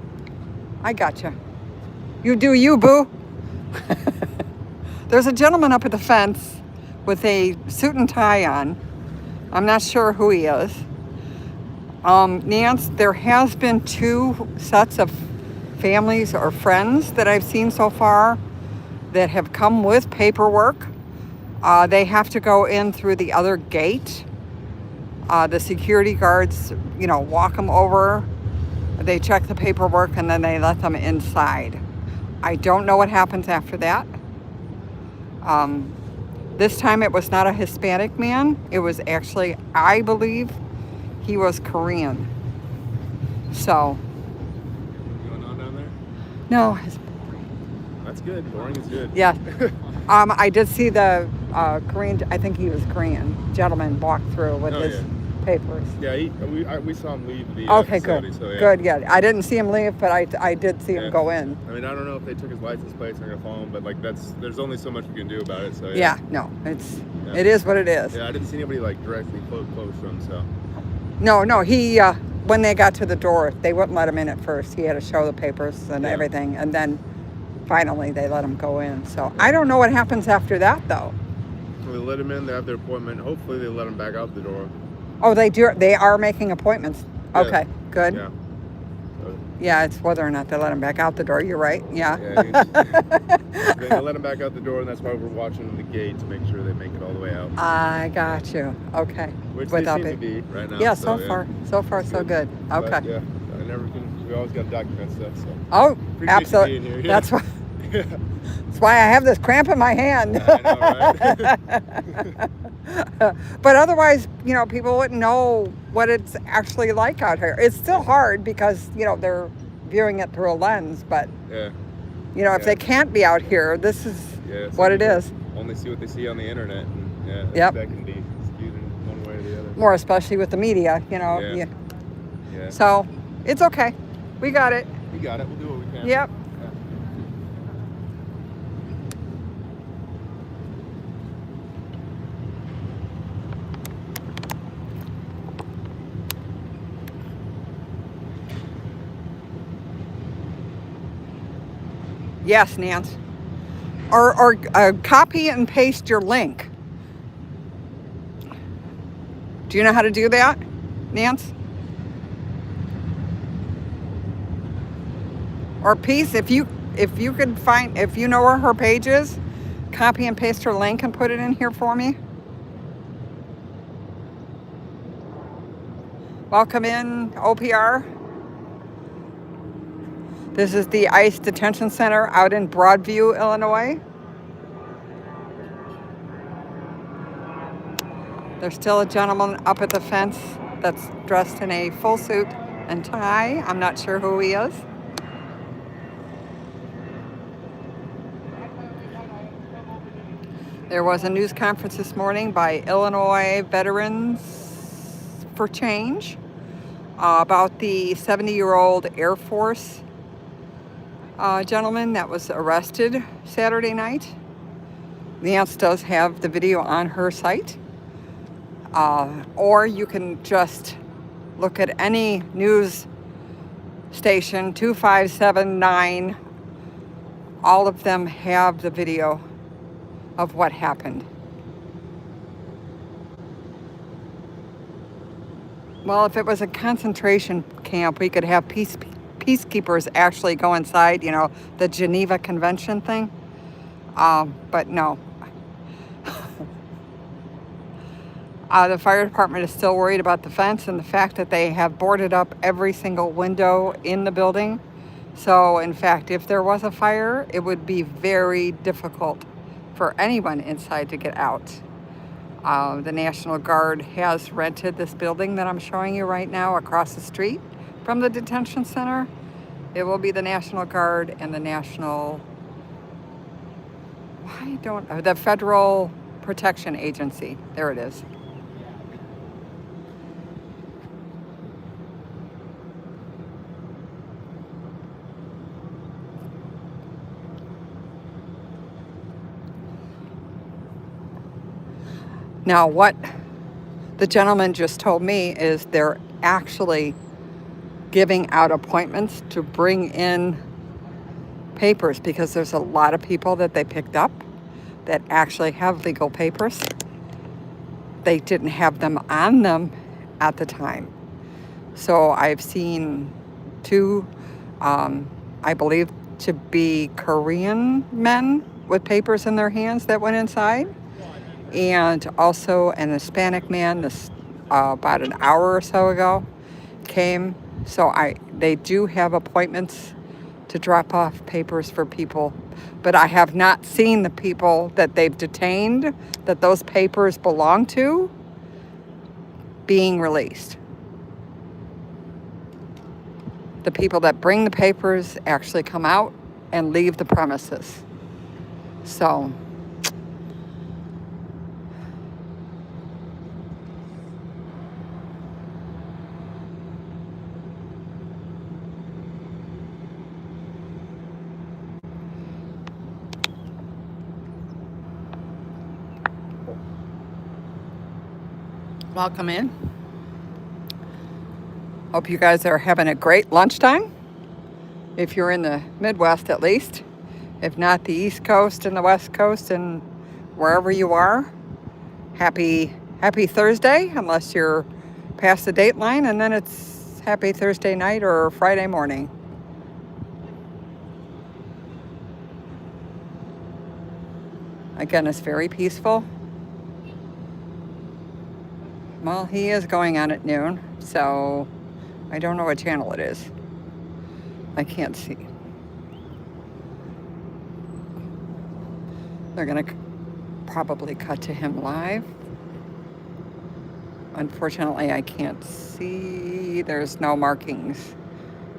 I gotcha. You do you, boo. There's a gentleman up at the fence with a suit and tie on. I'm not sure who he is. Nance, there has been 2 sets of families or friends that I've seen so far that have come with paperwork. They have to go in through the other gate. The security guards, walk them over. They check the paperwork and then they let them inside. I don't know what happens after that. This time it was not a Hispanic man. It was actually, I believe, he was Korean. So. Going on down there? No. That's good. Boring is good. Yeah. I did see the Korean, I think he was Korean, gentleman walked through with Oh, his yeah. papers. Yeah, we saw him leave the Okay, facility. good. So, yeah. Good, yeah. I didn't see him leave, but I did see him Yeah. go in. I mean, I don't know if they took his license plates. I'm gonna follow him, but like there's only so much we can do about it. So Yeah, no, it is what it is. Yeah, I didn't see anybody like directly close to him. So No, he when they got to the door, they wouldn't let him in at first. He had to show the papers and everything, and then finally they let him go in. So I don't know what happens after that though. they let him in. They have their appointment. Hopefully, they let him back out the door. Oh, they do. They are making appointments. Yeah. Okay, good. Yeah. Yeah, it's whether or not they let him back out the door. You're right. Yeah. They let him back out the door, and that's why we're watching the gate to make sure they make it all the way out. I got you. Okay. Which Without they seem to be right now. Yeah, so far so good. Okay. But, yeah, I never can. We always got to document stuff. So. Oh, Appreciate absolutely. you being here. Yeah. That's why. That's why I have this cramp in my hand. I know, right? But otherwise, people wouldn't know what it's actually like out here. It's still hard because, they're viewing it through a lens. But, Yeah. if they can't be out here, this is what it is. Only see what they see on the internet. And, Yep. That can be skewed in one way or the other. More especially with the media, Yeah. So, it's okay. We got it. We got it. We'll do what we can. Yep. Yes, Nance. Or copy and paste your link. Do you know how to do that, Nance? Or Peace, if you could find, if you know where her page is, copy and paste her link and put it in here for me. Welcome in, OPR. This is the ICE Detention Center out in Broadview, Illinois. There's still a gentleman up at the fence that's dressed in a full suit and tie. I'm not sure who he is. There was a news conference this morning by Illinois Veterans for Change about the 70-year-old Air Force gentleman that was arrested Saturday night. Nance does have the video on her site. Or you can just look at any news station, 2579. All of them have the video of what happened. Well, if it was a concentration camp, we could have peacekeepers actually go inside, the Geneva Convention thing. But no. The fire department is still worried about the fence and the fact that they have boarded up every single window in the building. So, in fact, if there was a fire, it would be very difficult for anyone inside to get out. The National Guard has rented this building that I'm showing you right now across the street from the detention center. It will be the National Guard and the the Federal Protection Agency. There it is. Now, what the gentleman just told me is they're actually giving out appointments to bring in papers because there's a lot of people that they picked up that actually have legal papers. They didn't have them on them at the time. So I've seen two, I believe to be Korean men with papers in their hands that went inside. And also an Hispanic man this about an hour or so ago came. So they do have appointments to drop off papers for people, but I have not seen the people that they've detained that those papers belong to being released. The people that bring the papers actually come out and leave the premises. So Welcome in. Hope you guys are having a great lunchtime. If you're in the Midwest, at least. If not, the East Coast and the West Coast and wherever you are. Happy Thursday, unless you're past the date line, and then it's happy Thursday night or Friday morning. Again, it's very peaceful. Well, he is going on at noon, so I don't know what channel it is. I can't see. They're going to probably cut to him live. Unfortunately, I can't see. There's no markings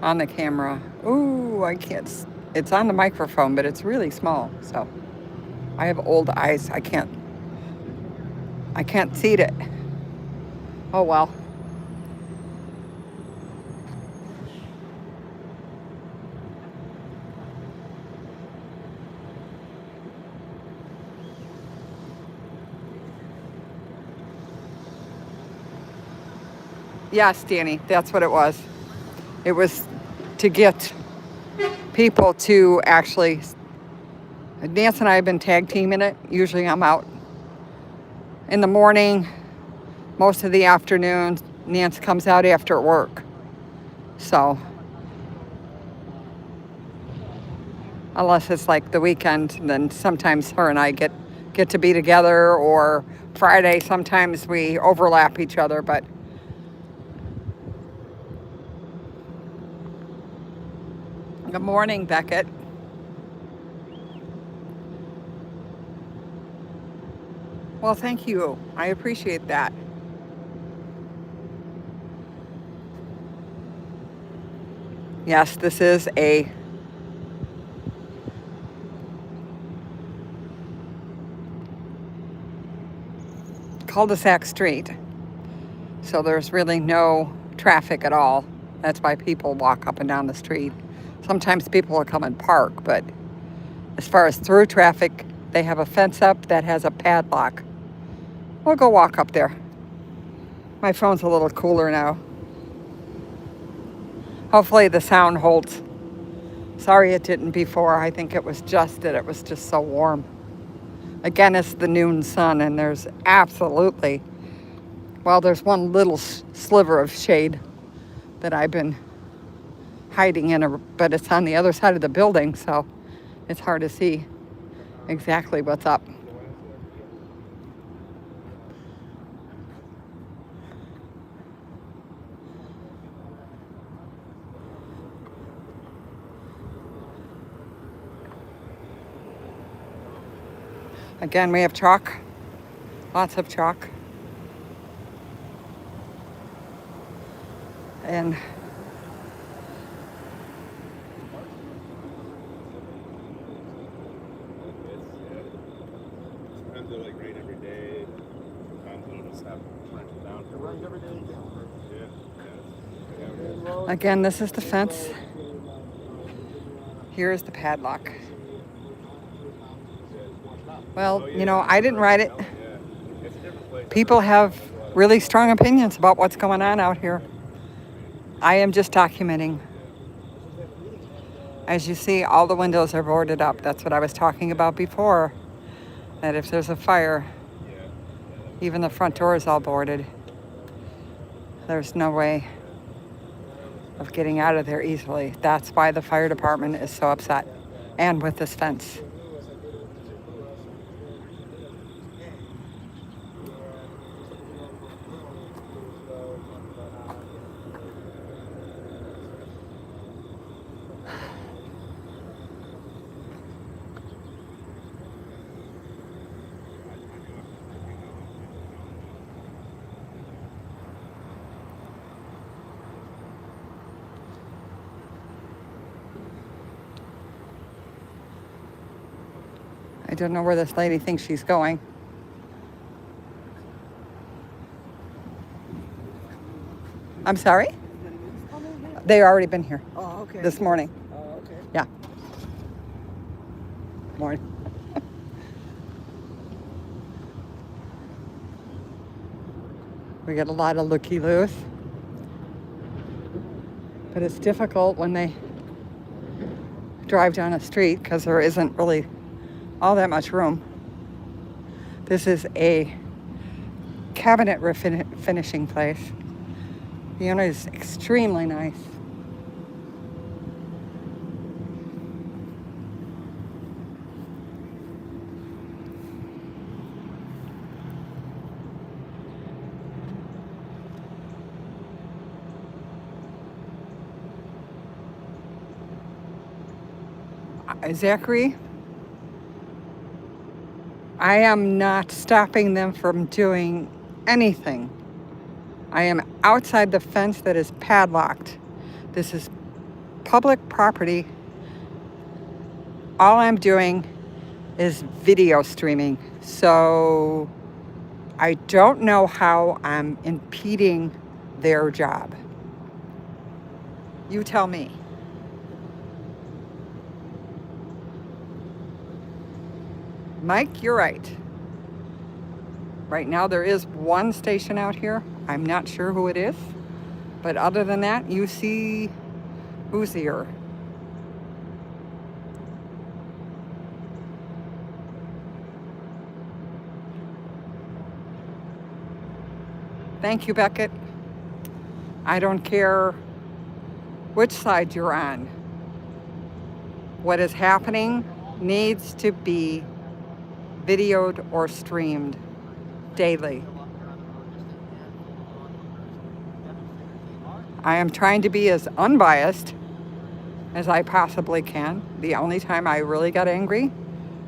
on the camera. Ooh, I can't. It's on the microphone, but it's really small. So I have old eyes. I can't see it. Oh, well. Yes, Danny, that's what it was. It was to get people to actually, Nance and I have been tag teaming it. Usually I'm out in the morning, most of the afternoon. Nance comes out after work. So, unless it's like the weekend, then sometimes her and I get to be together, or Friday, sometimes we overlap each other, but good morning, Beckett. Well, thank you. I appreciate that. Yes, this is a cul-de-sac street, so there's really no traffic at all. That's why people walk up and down the street. Sometimes people will come and park, but as far as through traffic, they have a fence up that has a padlock. We'll go walk up there. My phone's a little cooler now. Hopefully the sound holds. Sorry it didn't before. I think it was just that it was just so warm. Again, it's the noon sun, and there's absolutely, well, there's one little sliver of shade that I've been hiding in, but it's on the other side of the building, so it's hard to see exactly what's up. Again, we have chalk, lots of chalk. And Sometimes they're like rain every day. Sometimes it'll just have torrential down. It rains every day. Yeah. again, this is the fence. Here is the padlock. Well, you know, I didn't write it. People have really strong opinions about what's going on out here. I am just documenting. As you see, all the windows are boarded up. That's what I was talking about before. That if there's a fire, even the front door is all boarded. There's no way of getting out of there easily. That's why the fire department is so upset. And with this fence. I don't know where this lady thinks she's going. I'm sorry? They've already been here. Oh, okay. This morning. Oh, okay. Yeah. Morning. We get a lot of looky-loos. But it's difficult when they drive down a street because there isn't really all that much room. This is a cabinet finishing place. The owner is extremely nice. Zachary, I am not stopping them from doing anything. I am outside the fence that is padlocked. This is public property. All I'm doing is video streaming. So I don't know how I'm impeding their job. You tell me. Mike, you're right. Right now there is one station out here. I'm not sure who it is. But other than that, you see who's here. Thank you, Beckett. I don't care which side you're on. What is happening needs to be videoed or streamed daily. I am trying to be as unbiased as I possibly can. The only time I really got angry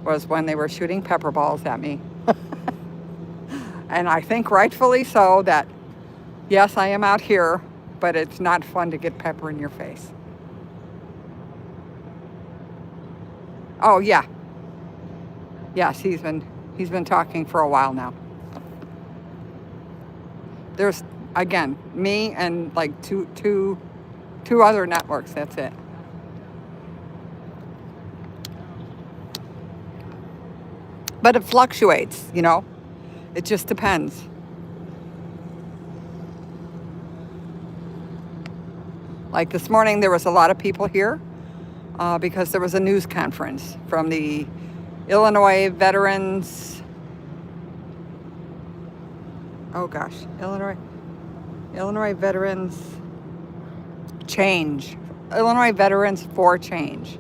was when they were shooting pepper balls at me. And I think rightfully so that, yes, I am out here, but it's not fun to get pepper in your face. Oh, yeah. Yes, he's been talking for a while now. There's, again, me and like two other networks, that's it. But it fluctuates, you know. It just depends. Like this morning, there was a lot of people here because there was a news conference from the Illinois Veterans. Oh gosh, Illinois Veterans Change. Illinois Veterans for Change.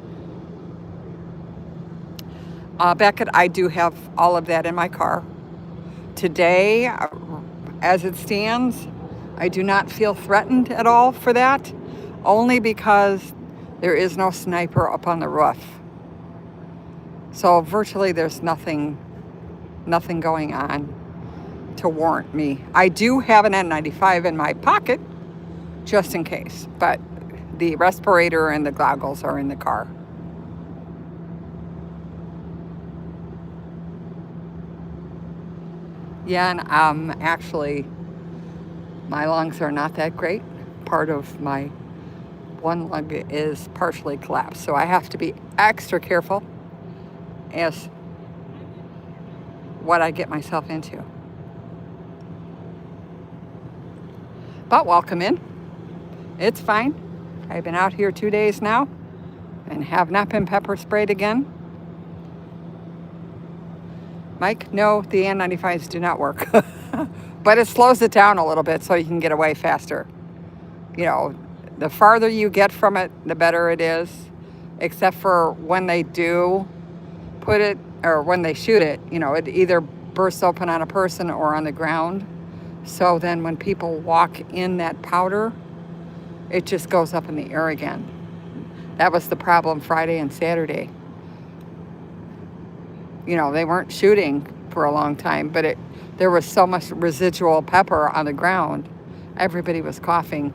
Beckett, I do have all of that in my car. Today, as it stands, I do not feel threatened at all for that, only because there is no sniper up on the roof. So virtually there's nothing going on to warrant me. I do have an N95 in my pocket, just in case, but the respirator and the goggles are in the car. Yeah, and actually, my lungs are not that great. Part of my one lung is partially collapsed, so I have to be extra careful as what I get myself into. But welcome in. It's fine. I've been out here 2 days now and have not been pepper sprayed again. Mike, no, the N95s do not work. But it slows it down a little bit so you can get away faster. You know, the farther you get from it, the better it is. Except for when they do put it, or when they shoot it, you know, it either bursts open on a person or on the ground. So then when people walk in that powder, it just goes up in the air again. That was the problem Friday and Saturday. You know, they weren't shooting for a long time, but there was so much residual pepper on the ground. Everybody was coughing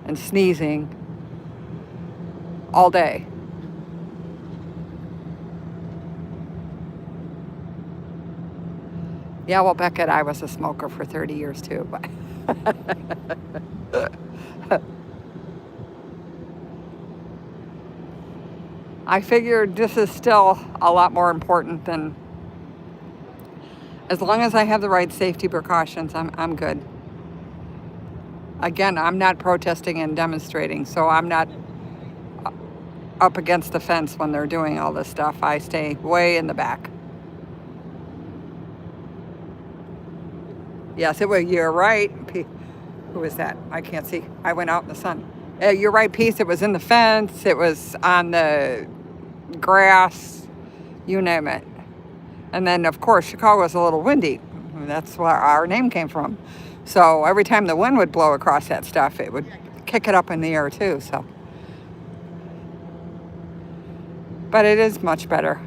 and sneezing all day. Yeah, well, Beckett, I was a smoker for 30 years too, but I figured this is still a lot more important than, as long as I have the right safety precautions, I'm good. Again, I'm not protesting and demonstrating, so I'm not up against the fence when they're doing all this stuff. I stay way in the back. Yes, you're right. Who is that? I can't see. I went out in the sun. You're right, Peace. It was in the fence. It was on the grass. You name it. And then, of course, Chicago is a little windy. That's where our name came from. So every time the wind would blow across that stuff, it would kick it up in the air too. So, but it is much better.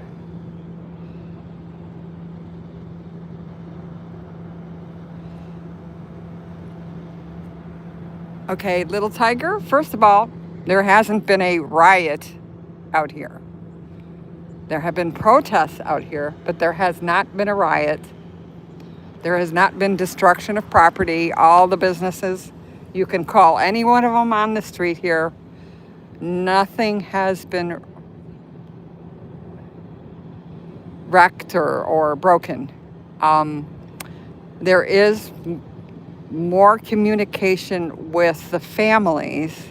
Okay, Little Tiger, first of all, there hasn't been a riot out here. There have been protests out here, but there has not been a riot. There has not been destruction of property. All the businesses, you can call any one of them on the street here. Nothing has been wrecked or broken. There is more communication with the families.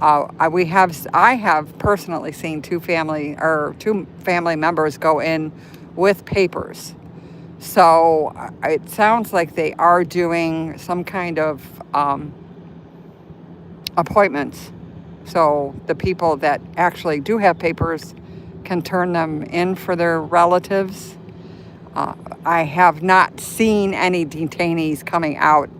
I have personally seen two family members go in with papers. So it sounds like they are doing some kind of appointments. So the people that actually do have papers can turn them in for their relatives. I have not seen any detainees coming out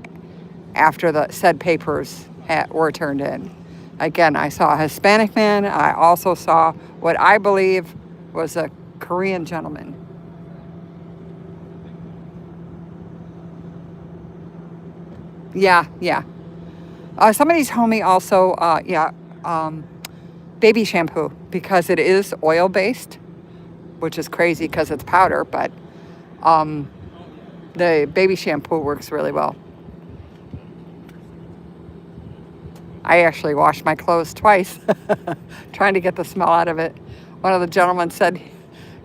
after the said papers were turned in. Again, I saw a Hispanic man. I also saw what I believe was a Korean gentleman. Yeah. Somebody told me also, baby shampoo, because it is oil-based, which is crazy because it's powder, but the baby shampoo works really well. I actually washed my clothes twice, trying to get the smell out of it. One of the gentlemen said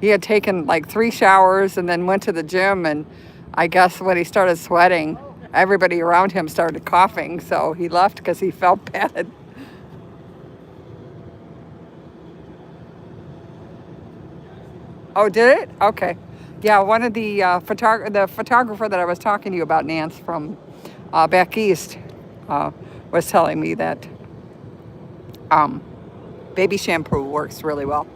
he had taken like 3 showers and then went to the gym, and I guess when he started sweating, everybody around him started coughing, so he left because he felt bad. Oh, did it? Okay. Yeah, one of the photographer that I was talking to you about, Nance, from back east, was telling me that baby shampoo works really well.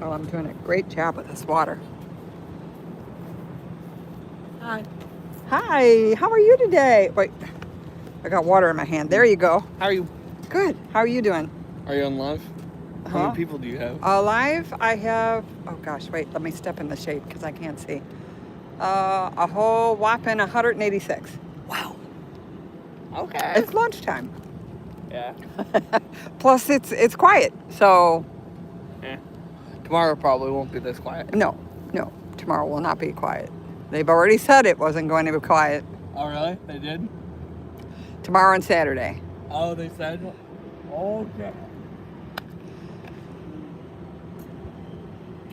Well, I'm doing a great job with this water. Hi. Hi, how are you today? Wait, I got water in my hand. There you go. How are you? Good. How are you doing? Are you on live? How many people do you have? Live, I have, oh gosh, wait, let me step in the shade because I can't see. A whole whopping 186. Wow. Okay. It's lunchtime. Yeah. Plus, it's quiet, so. Tomorrow probably won't be this quiet. No, tomorrow will not be quiet. They've already said it wasn't going to be quiet. Oh, really? They did? Tomorrow and Saturday. Oh, they said? Okay.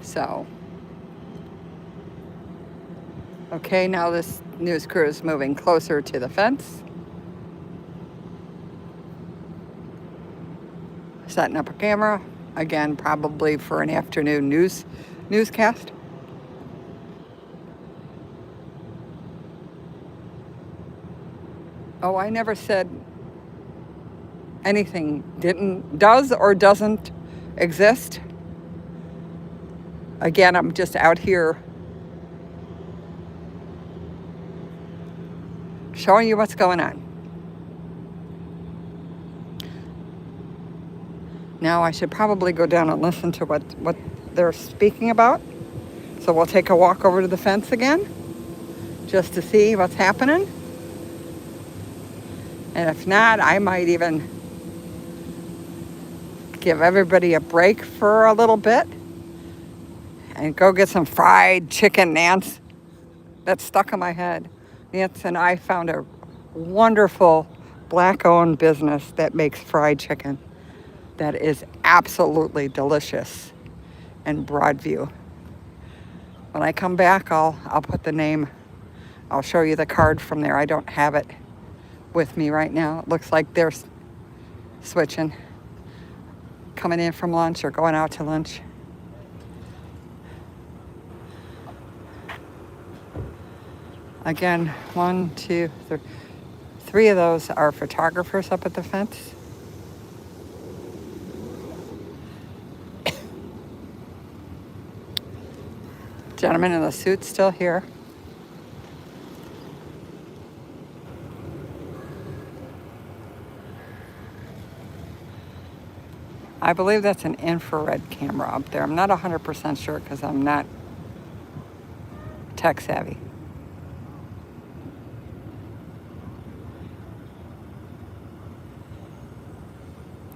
So. Okay, now this news crew is moving closer to the fence. Setting up a camera. Again, probably for an afternoon newscast. Oh, I never said anything does or doesn't exist. Again, I'm just out here showing you what's going on. Now I should probably go down and listen to what they're speaking about. So we'll take a walk over to the fence again, just to see what's happening. And if not, I might even give everybody a break for a little bit and go get some fried chicken, Nance. That's stuck in my head. Nance and I found a wonderful black-owned business that makes fried chicken. that is absolutely delicious in Broadview. When I come back, I'll put the name. I'll show you the card from there. I don't have it with me right now. It looks like they're switching, coming in from lunch or going out to lunch. Again, 1, 2, 3 of those are photographers up at the fence. Gentleman in the suit still here. I believe that's an infrared camera up there. I'm not 100% sure because I'm not tech savvy.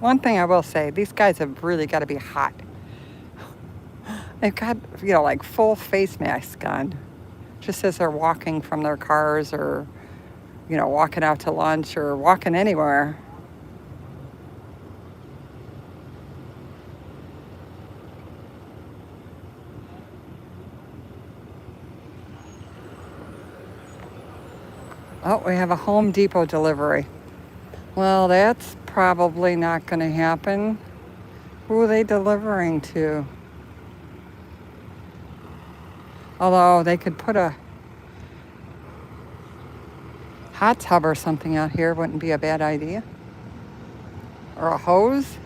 One thing I will say, these guys have really got to be hot. They've got, like full face masks on, just as they're walking from their cars or, walking out to lunch or walking anywhere. Oh, we have a Home Depot delivery. Well, that's probably not going to happen. Who are they delivering to? Although they could put a hot tub or something out here, wouldn't be a bad idea. Or a hose.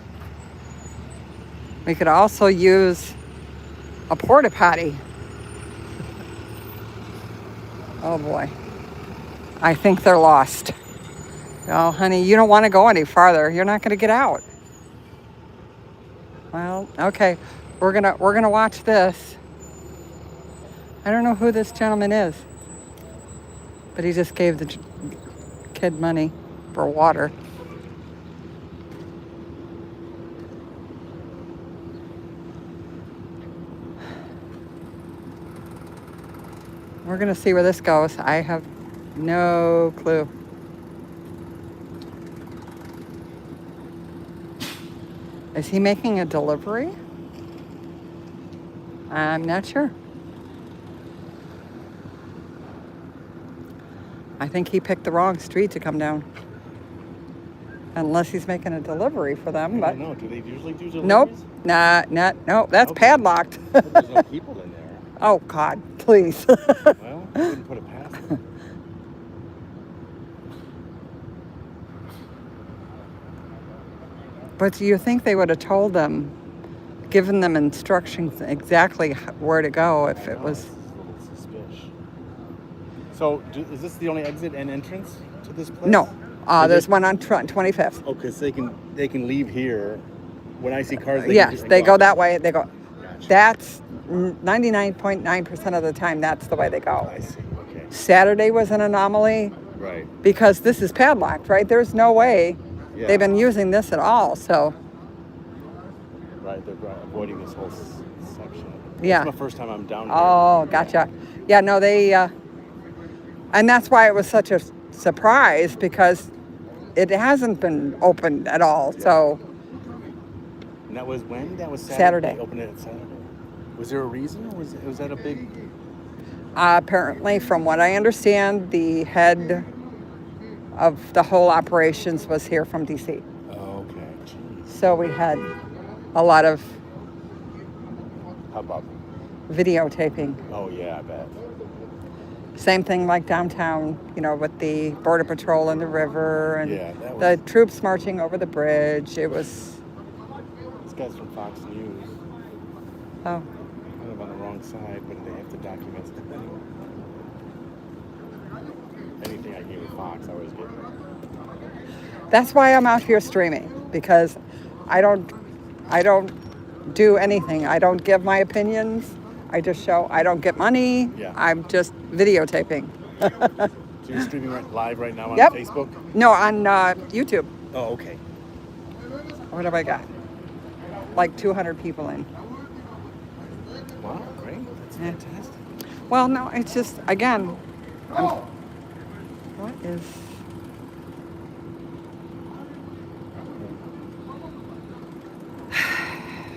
We could also use a porta potty. Oh boy. I think they're lost. Oh, honey, you don't want to go any farther. You're not going to get out. Well, okay. We're gonna watch this. I don't know who this gentleman is, but he just gave the kid money for water. We're gonna see where this goes. I have no clue. Is he making a delivery? I'm not sure. I think he picked the wrong street to come down. Unless he's making a delivery for them, but. No, do they usually do deliveries? Nope. No, that's padlocked. There's no people in there. Oh, God, please. Well, I wouldn't put it past them. But do you think they would have told them, given them instructions exactly where to go if it was? It's a little suspicious. So, is this the only exit and entrance to this place? No. There's one on 25th. Oh, because they can leave here. When I see cars, Yes, they go that way. They go. Gotcha. That's 99.9% of the time. That's the way they go. I see. Okay. Saturday was an anomaly. Right. Because this is padlocked, right? There's no way they've been using this at all. So. Right. They're avoiding this whole section. Yeah. It's my first time I'm down here. Oh, gotcha. Yeah. No, they. And that's why it was such a surprise because it hasn't been opened at all. Yeah. So. And that was when? That was Saturday. They opened it on Saturday. Was there a reason? Or was that a big? Apparently, from what I understand, the head of the whole operations was here from DC. Oh, okay. Jeez. So we had a lot of hubbub. Videotaping. Oh yeah, I bet. Same thing like downtown, with the Border Patrol in the river and the troops marching over the bridge. It was. This guy's from Fox News. Oh. Kind of on the wrong side, but they have to document it. Anything I hear with Fox, I always get. That's why I'm out here streaming, because I don't do anything. I don't give my opinions. I just show. I don't get money. Yeah. I'm just videotaping. So you're streaming live right now on Facebook? No, on YouTube. Oh, okay. What have I got? Like 200 people in. Wow, great. That's fantastic. Well, no, it's just, again, what is...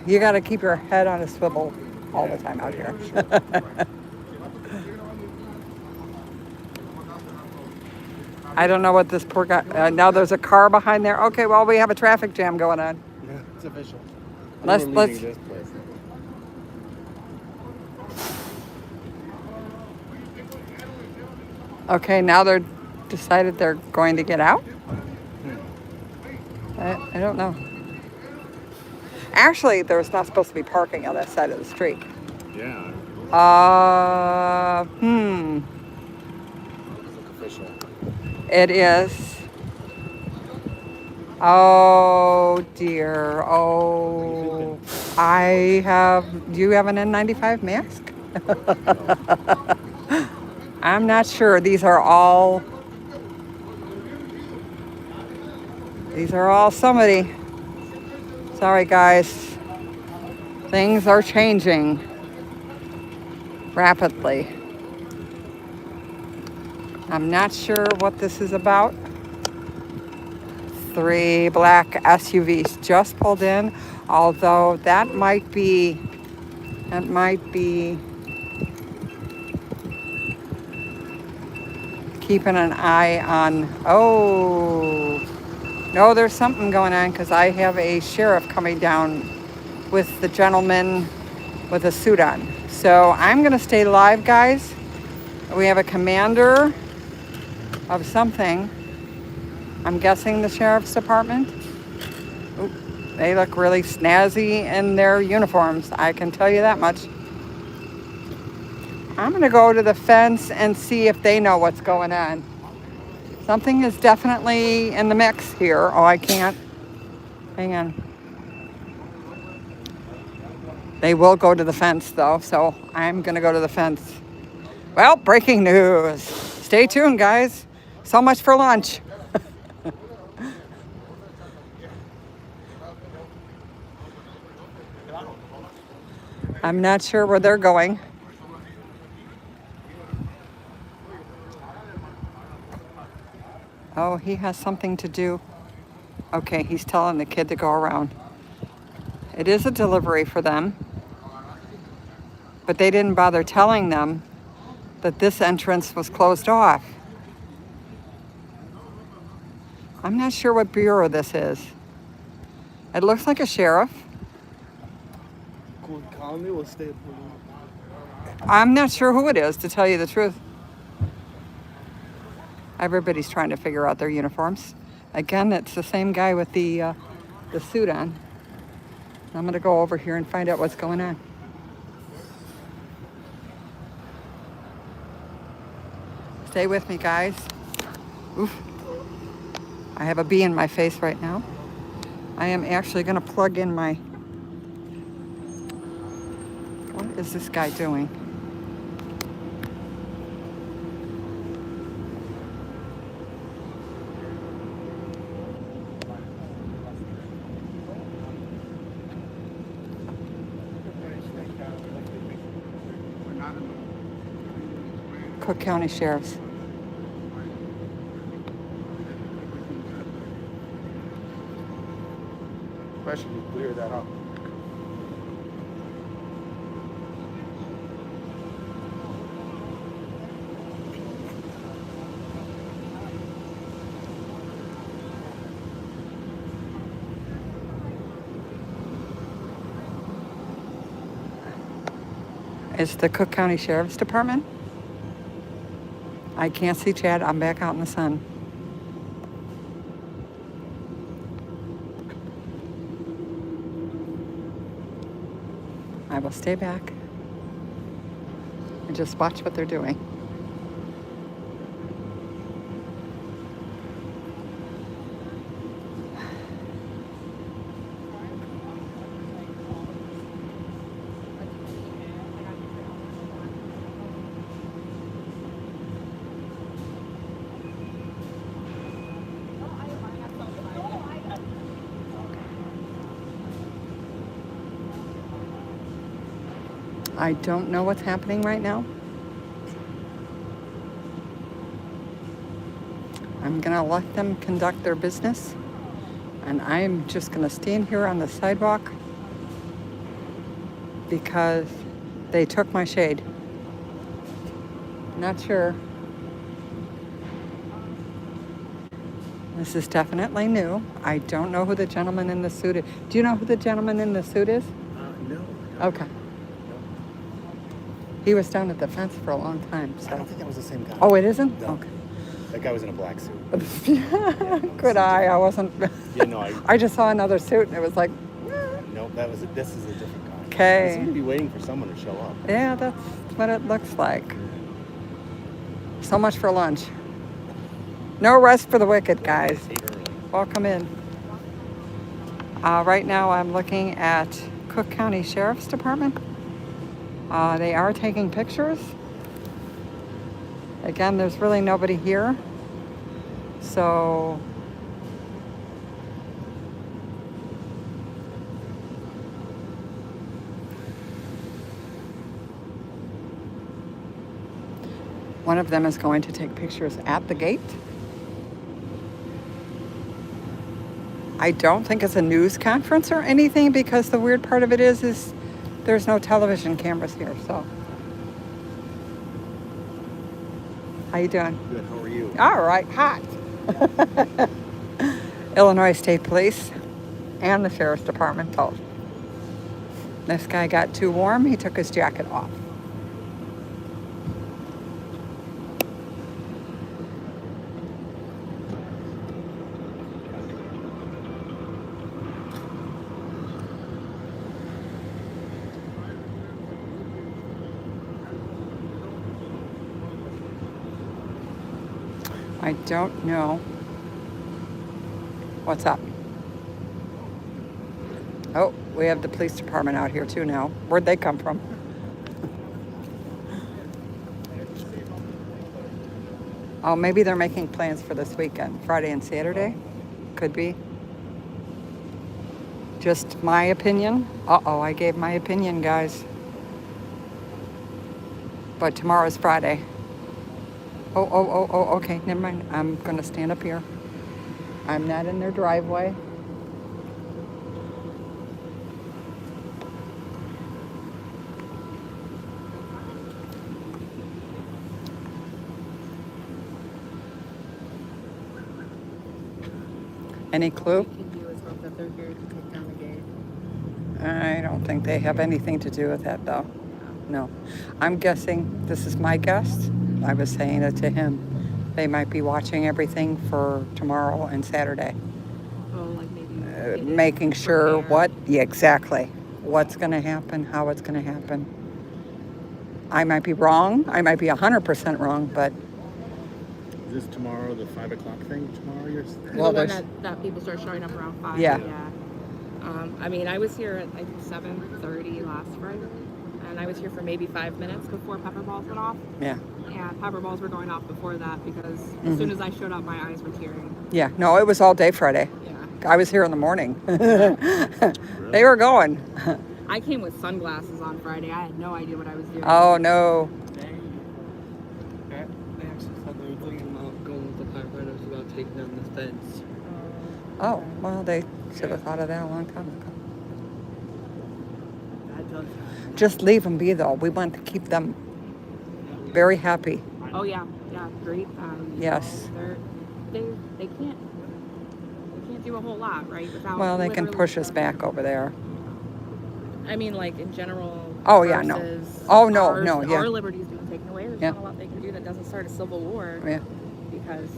You got to keep your head on a swivel all the time out here. I don't know what this poor guy. Now there's a car behind there. Okay, well we have a traffic jam going on. Yeah, it's official. Let's. This place. Okay, now they're decided they're going to get out. I don't know. Actually, there's not supposed to be parking on that side of the street. Yeah. Look official. It is. Oh dear. Oh, do you have an N95 mask? I'm not sure. These are all somebody. Sorry guys. Things are changing rapidly. I'm not sure what this is about. 3 black SUVs just pulled in, although that might be keeping an eye on. Oh no, there's something going on because I have a sheriff coming down with the gentleman with a suit on. So I'm gonna stay live, guys. We have a commander of something. I'm guessing the sheriff's department. Ooh, they look really snazzy in their uniforms. I can tell you that much. I'm gonna go to the fence and see if they know what's going on. Something is definitely in the mix here. Oh, I can't. Hang on. They will go to the fence though, so I'm gonna go to the fence. Well, breaking news. Stay tuned, guys. So much for lunch. I'm not sure where they're going. Oh, he has something to do. Okay, he's telling the kid to go around. It is a delivery for them, but they didn't bother telling them that this entrance was closed off. I'm not sure what bureau this is. It looks like a sheriff. I'm not sure who it is, to tell you the truth. Everybody's trying to figure out their uniforms. Again, it's the same guy with the suit on. I'm gonna go over here and find out what's going on. Stay with me, guys. Oof. I have a bee in my face right now. I am actually gonna plug in my... What is this guy doing? Cook County Sheriff's. Question, you clear that up. It's the Cook County Sheriff's Department. I can't see Chad. I'm back out in the sun. I will stay back and just watch what they're doing. I don't know what's happening right now. I'm gonna let them conduct their business, and I'm just gonna stand here on the sidewalk because they took my shade. Not sure. This is definitely new. I don't know who the gentleman in the suit is. Do you know who the gentleman in the suit is? No. Okay. He was down at the fence for a long time. So. I don't think that was the same guy. Oh, it isn't? No. Okay. That guy was in a black suit. Good eye. I wasn't. Yeah, no, I just saw another suit and it was like. Nope, this is a different guy. Okay. He seemed to be waiting for someone to show up. Yeah, that's what it looks like. So much for lunch. No rest for the wicked, guys. Welcome in. Right now I'm looking at Cook County Sheriff's Department. They are taking pictures. Again, there's really nobody here. So one of them is going to take pictures at the gate. I don't think it's a news conference or anything because the weird part of it is there's no television cameras here, so. How you doing? Good, how are you? All right, hot. Illinois State Police and the Sheriff's Department both. This guy got too warm, he took his jacket off. I don't know. What's up? Oh, we have the police department out here too now. Where'd they come from? Oh, maybe they're making plans for this weekend, Friday and Saturday. Could be. Just my opinion. Uh-oh, I gave my opinion, guys. But tomorrow's Friday. Oh, okay, never mind. I'm gonna stand up here. I'm not in their driveway. Any clue? I don't think they have anything to do with that, though. No. I'm guessing, this is my guess. I was saying it to him. They might be watching everything for tomorrow and Saturday. Oh, like maybe making sure exactly. What's going to happen, how it's going to happen. I might be wrong. I might be 100% wrong, but. Is this tomorrow, the 5 o'clock thing tomorrow? Well, the one that people start showing up around 5. Yeah. I mean, I was here at like 7:30 last Friday, and I was here for maybe 5 minutes before pepper balls went off. Yeah. And pepper balls were going off before that because as soon as I showed up, my eyes were tearing. Yeah, no, it was all day Friday. Yeah. I was here in the morning. They were going. I came with sunglasses on Friday. I had no idea what I was doing. Oh, no. They actually said they were thinking about going with the firefighters about taking down this fence. Oh, well, they should have thought of that a long time ago. Just leave them be, though. We want to keep them very happy. Oh, yeah, great. Yes. They can't do a whole lot, right? Without Well, they can push us back over there. I mean, like in general. Oh, yeah, no. Oh, no, yeah. Our liberty's being taken away. There's not a lot they can do that doesn't start a civil war. Yeah. Because,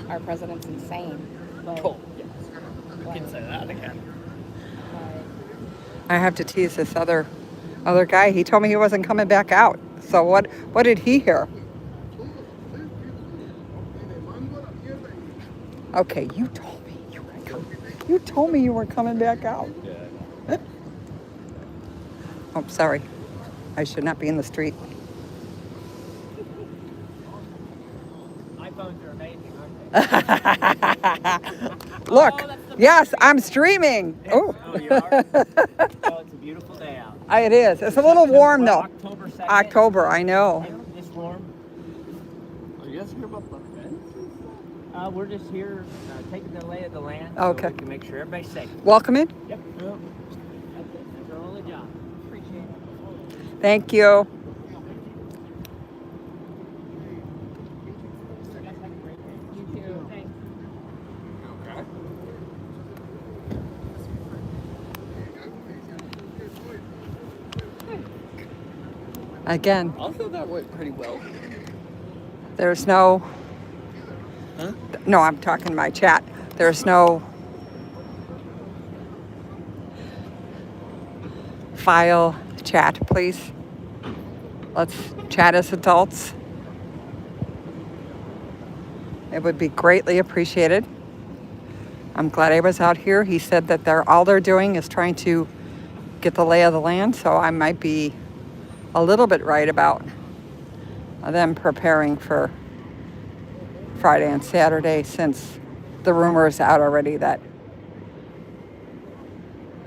our president's insane. But, Cool. Yes. You can say that again. I have to tease this other guy. He told me he wasn't coming back out. So what did he hear? Okay, you told me you were coming. You told me you were coming back out. Yeah. Oh, sorry. I should not be in the street. iPhones are amazing, aren't they? Look, yes, I'm streaming. Oh, you are? Oh, it's a beautiful day out. It is. It's a little warm though. October 2nd. October, I know. This warm. Are you guys here about the fence? We're just here taking the lay of the land so Okay. we can make sure everybody's safe. Welcome in. Yep. That's our only Good job. Appreciate it. Thank you. You too. Thanks. Okay. Again, Also, that went pretty well. there's no, Huh? no, I'm talking my chat. There's no file chat, please. Let's chat as adults. It would be greatly appreciated. I'm glad I was out here. He said that all they're doing is trying to get the lay of the land, so I might be a little bit right about them preparing for Friday and Saturday, since the rumor is out already that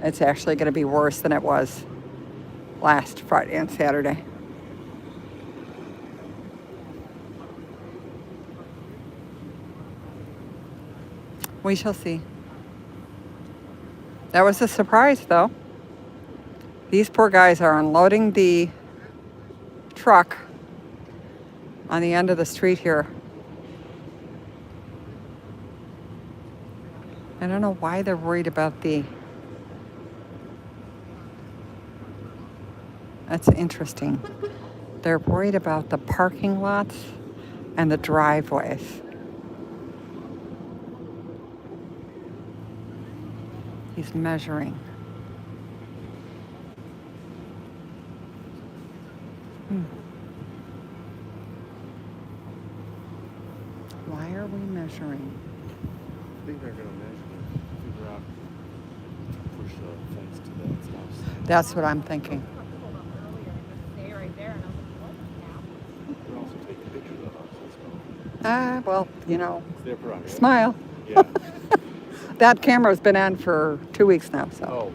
it's actually going to be worse than it was last Friday and Saturday. We shall see. That was a surprise, though. These poor guys are unloading the truck on the end of the street here. I don't know why they're worried about the... That's interesting. They're worried about the parking lots and the driveways. He's measuring. Why are we measuring? I think they're gonna measure, figure out, push the fence to that stop sign. That's what I'm thinking. Stay right there, and I was like, what? They'll also take pictures of us. Well, you know, It's their prerogative. smile. Yeah. That camera's been on for 2 weeks now, so.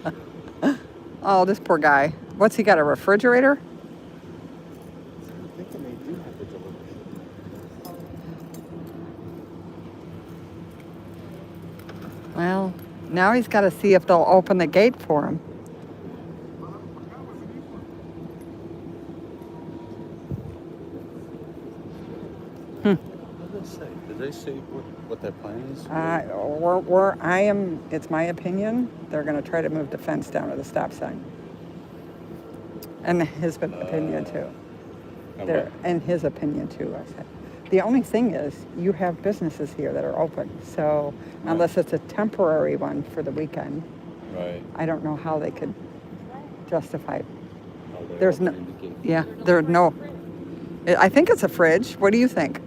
Oh. Oh, this poor guy. What's he got, a refrigerator? I'm thinking they do have the delivery. Well, now he's got to see if they'll open the gate for him. What did they say? Did they say what their plan is? It's my opinion, they're going to try to move the fence down to the stop sign. And his opinion too. And his opinion too, I said. The only thing is, you have businesses here that are open, so unless it's a temporary one for the weekend, Right. I don't know how they could justify. Oh, they're There's no, opening the gate. yeah, there's no. I think it's a fridge. What do you think?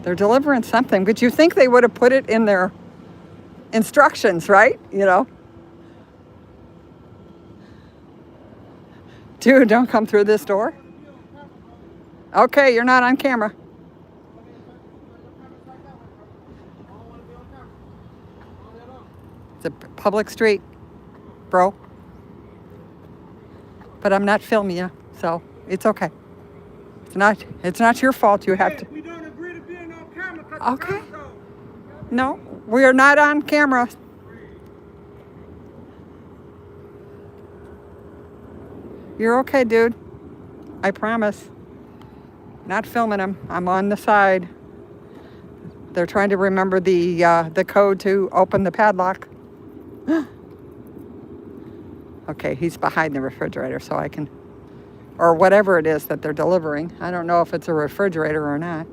They're delivering something, but you think they would have put it in their instructions, right? You know. Dude, don't come through this door. Okay, you're not on camera. It's a public street, bro. But I'm not filming you, so it's okay. It's not your fault. You have to. We don't agree to being on camera. Okay. No, we are not on camera. You're okay, dude. I promise. Not filming them. I'm on the side. They're trying to remember the code to open the padlock. Okay, he's behind the refrigerator, so I can, or whatever it is that they're delivering. I don't know if it's a refrigerator or not.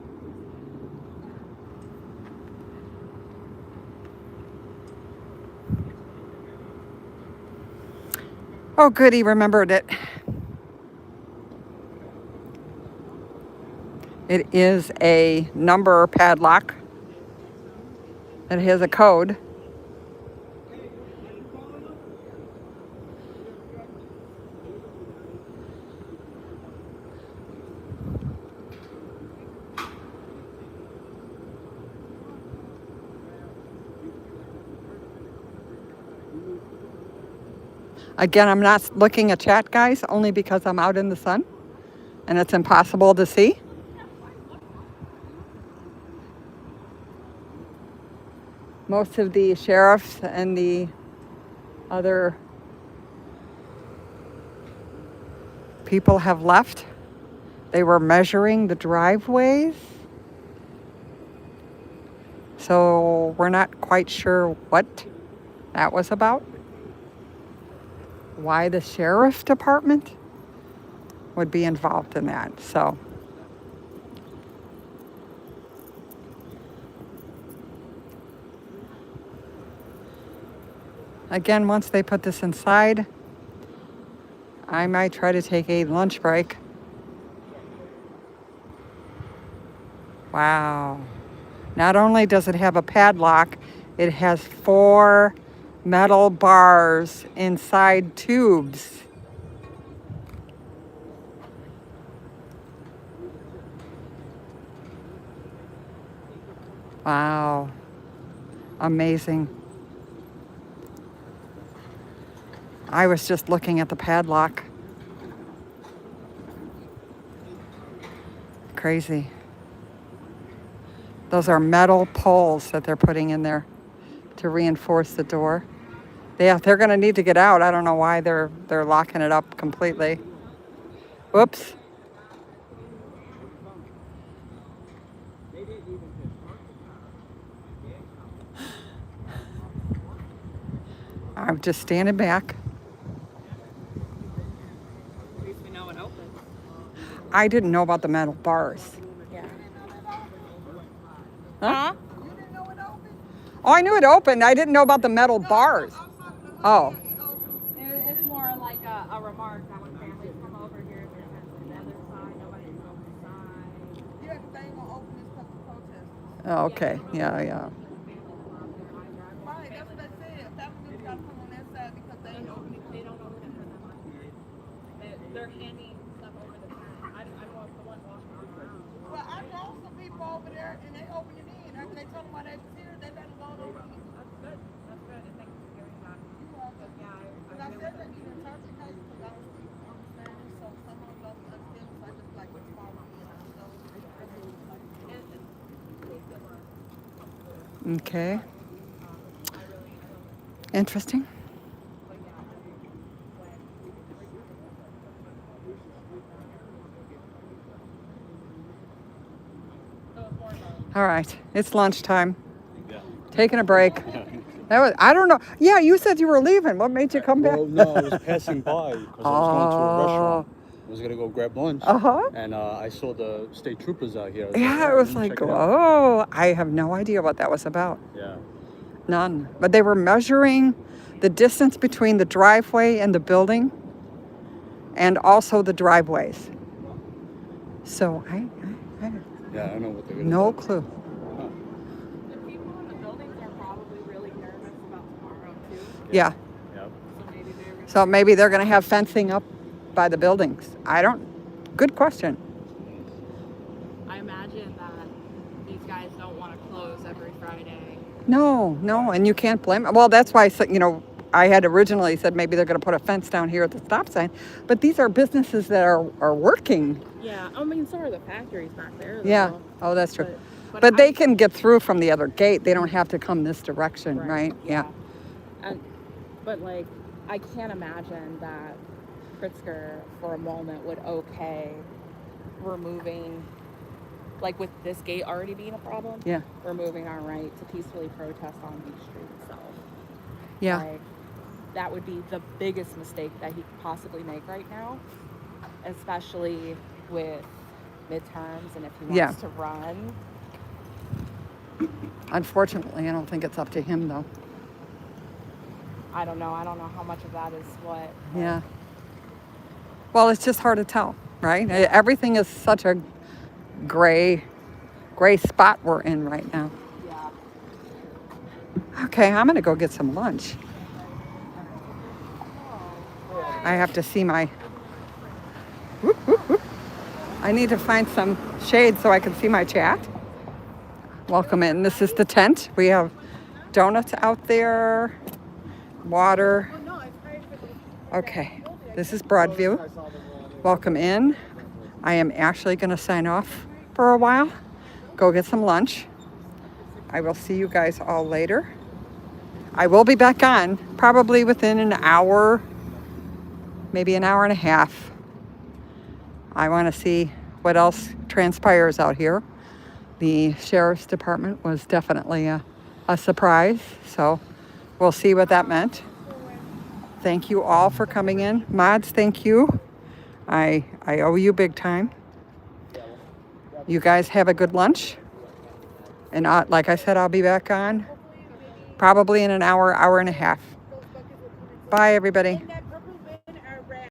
Oh, good, he remembered it. It is a number padlock that has a code. Again, I'm not looking at chat, guys, only because I'm out in the sun and it's impossible to see. Most of the sheriffs and the Other people have left. They were measuring the driveways. So we're not quite sure what that was about. Why the sheriff's department would be involved in that. So again, once they put this inside, I might try to take a lunch break. Wow. Not only does it have a padlock, it has 4 metal bars inside tubes. Wow. Amazing. I was just looking at the padlock. Crazy. Those are metal poles that they're putting in there to reinforce the door. Yeah, they're going to need to get out. I don't know why they're locking it up completely. Whoops. I'm just standing back. At least we know it opened. I didn't know about the metal bars. Yeah. Huh? Oh, I knew it opened. I didn't know about the metal bars. Oh. It's more like a remark that when families come over here, they're on the other side, nobody can go inside. Yeah, they ain't gonna open this because of protesters. Oh, okay. Yeah. Right, that's what they said. Families gotta come on that side because they don't open it for them. They're handing stuff over the fence. I don't know if the one walking around. Well, I know some people over there and they open it in. After they told them why they was here, they better go over it. That's good. That's good. And thank you for giving that. You're welcome. Yeah, I said they need interpretation because I was understanding, so some of them don't understand, so I just like what's following, Okay. Interesting. All right, it's lunchtime. Yeah. Taking a break. That was, I don't know. Yeah, you said you were leaving. What made you come back? Well, no, I was passing by because I was going to a restaurant. I was going to go grab lunch. And I saw the state troopers out here. Yeah, it was like, oh, I have no idea what that was about. Yeah. None. But they were measuring the distance between the driveway and the building and also the driveways. So Yeah, I don't know what they're going to do. No clue. The people in the buildings are probably really nervous about tomorrow too. Yeah. Yep. So maybe they're going to have fencing up by the buildings. Good question. I imagine that these guys don't want to close every Friday. No, and you can't blame them. Well, that's why, I had originally said maybe they're going to put a fence down here at the stop sign. But these are businesses that are working. Yeah, I mean, so are the factories back there. Though. Yeah. Oh, that's true. But they can get through from the other gate. They don't have to come this direction, right? Yeah. But I can't imagine that Pritzker for a moment would okay removing, with this gate already being a problem. Yeah. Removing our right to peacefully protest on Beach Street itself. Yeah. That would be the biggest mistake that he could possibly make right now, especially with midterms and if he wants to run. Unfortunately, I don't think it's up to him, though. I don't know. I don't know how much of that is what. Yeah. Well, it's just hard to tell, right? Everything is such a gray spot we're in right now. Yeah. Okay, I'm going to go get some lunch. I have to see my... I need to find some shade so I can see my chat. Welcome in. This is the tent. We have donuts out there, water. Okay, this is Broadview. Welcome in. I am actually going to sign off for a while, go get some lunch. I will see you guys all later. I will be back on probably within an hour, maybe an hour and a half. I want to see what else transpires out here. The sheriff's department was definitely a surprise, so we'll see what that meant. Thank you all for coming in. Mods, thank you. I owe you big time. You guys have a good lunch. And like I said, I'll be back on probably in an hour, hour and a half. Bye, everybody.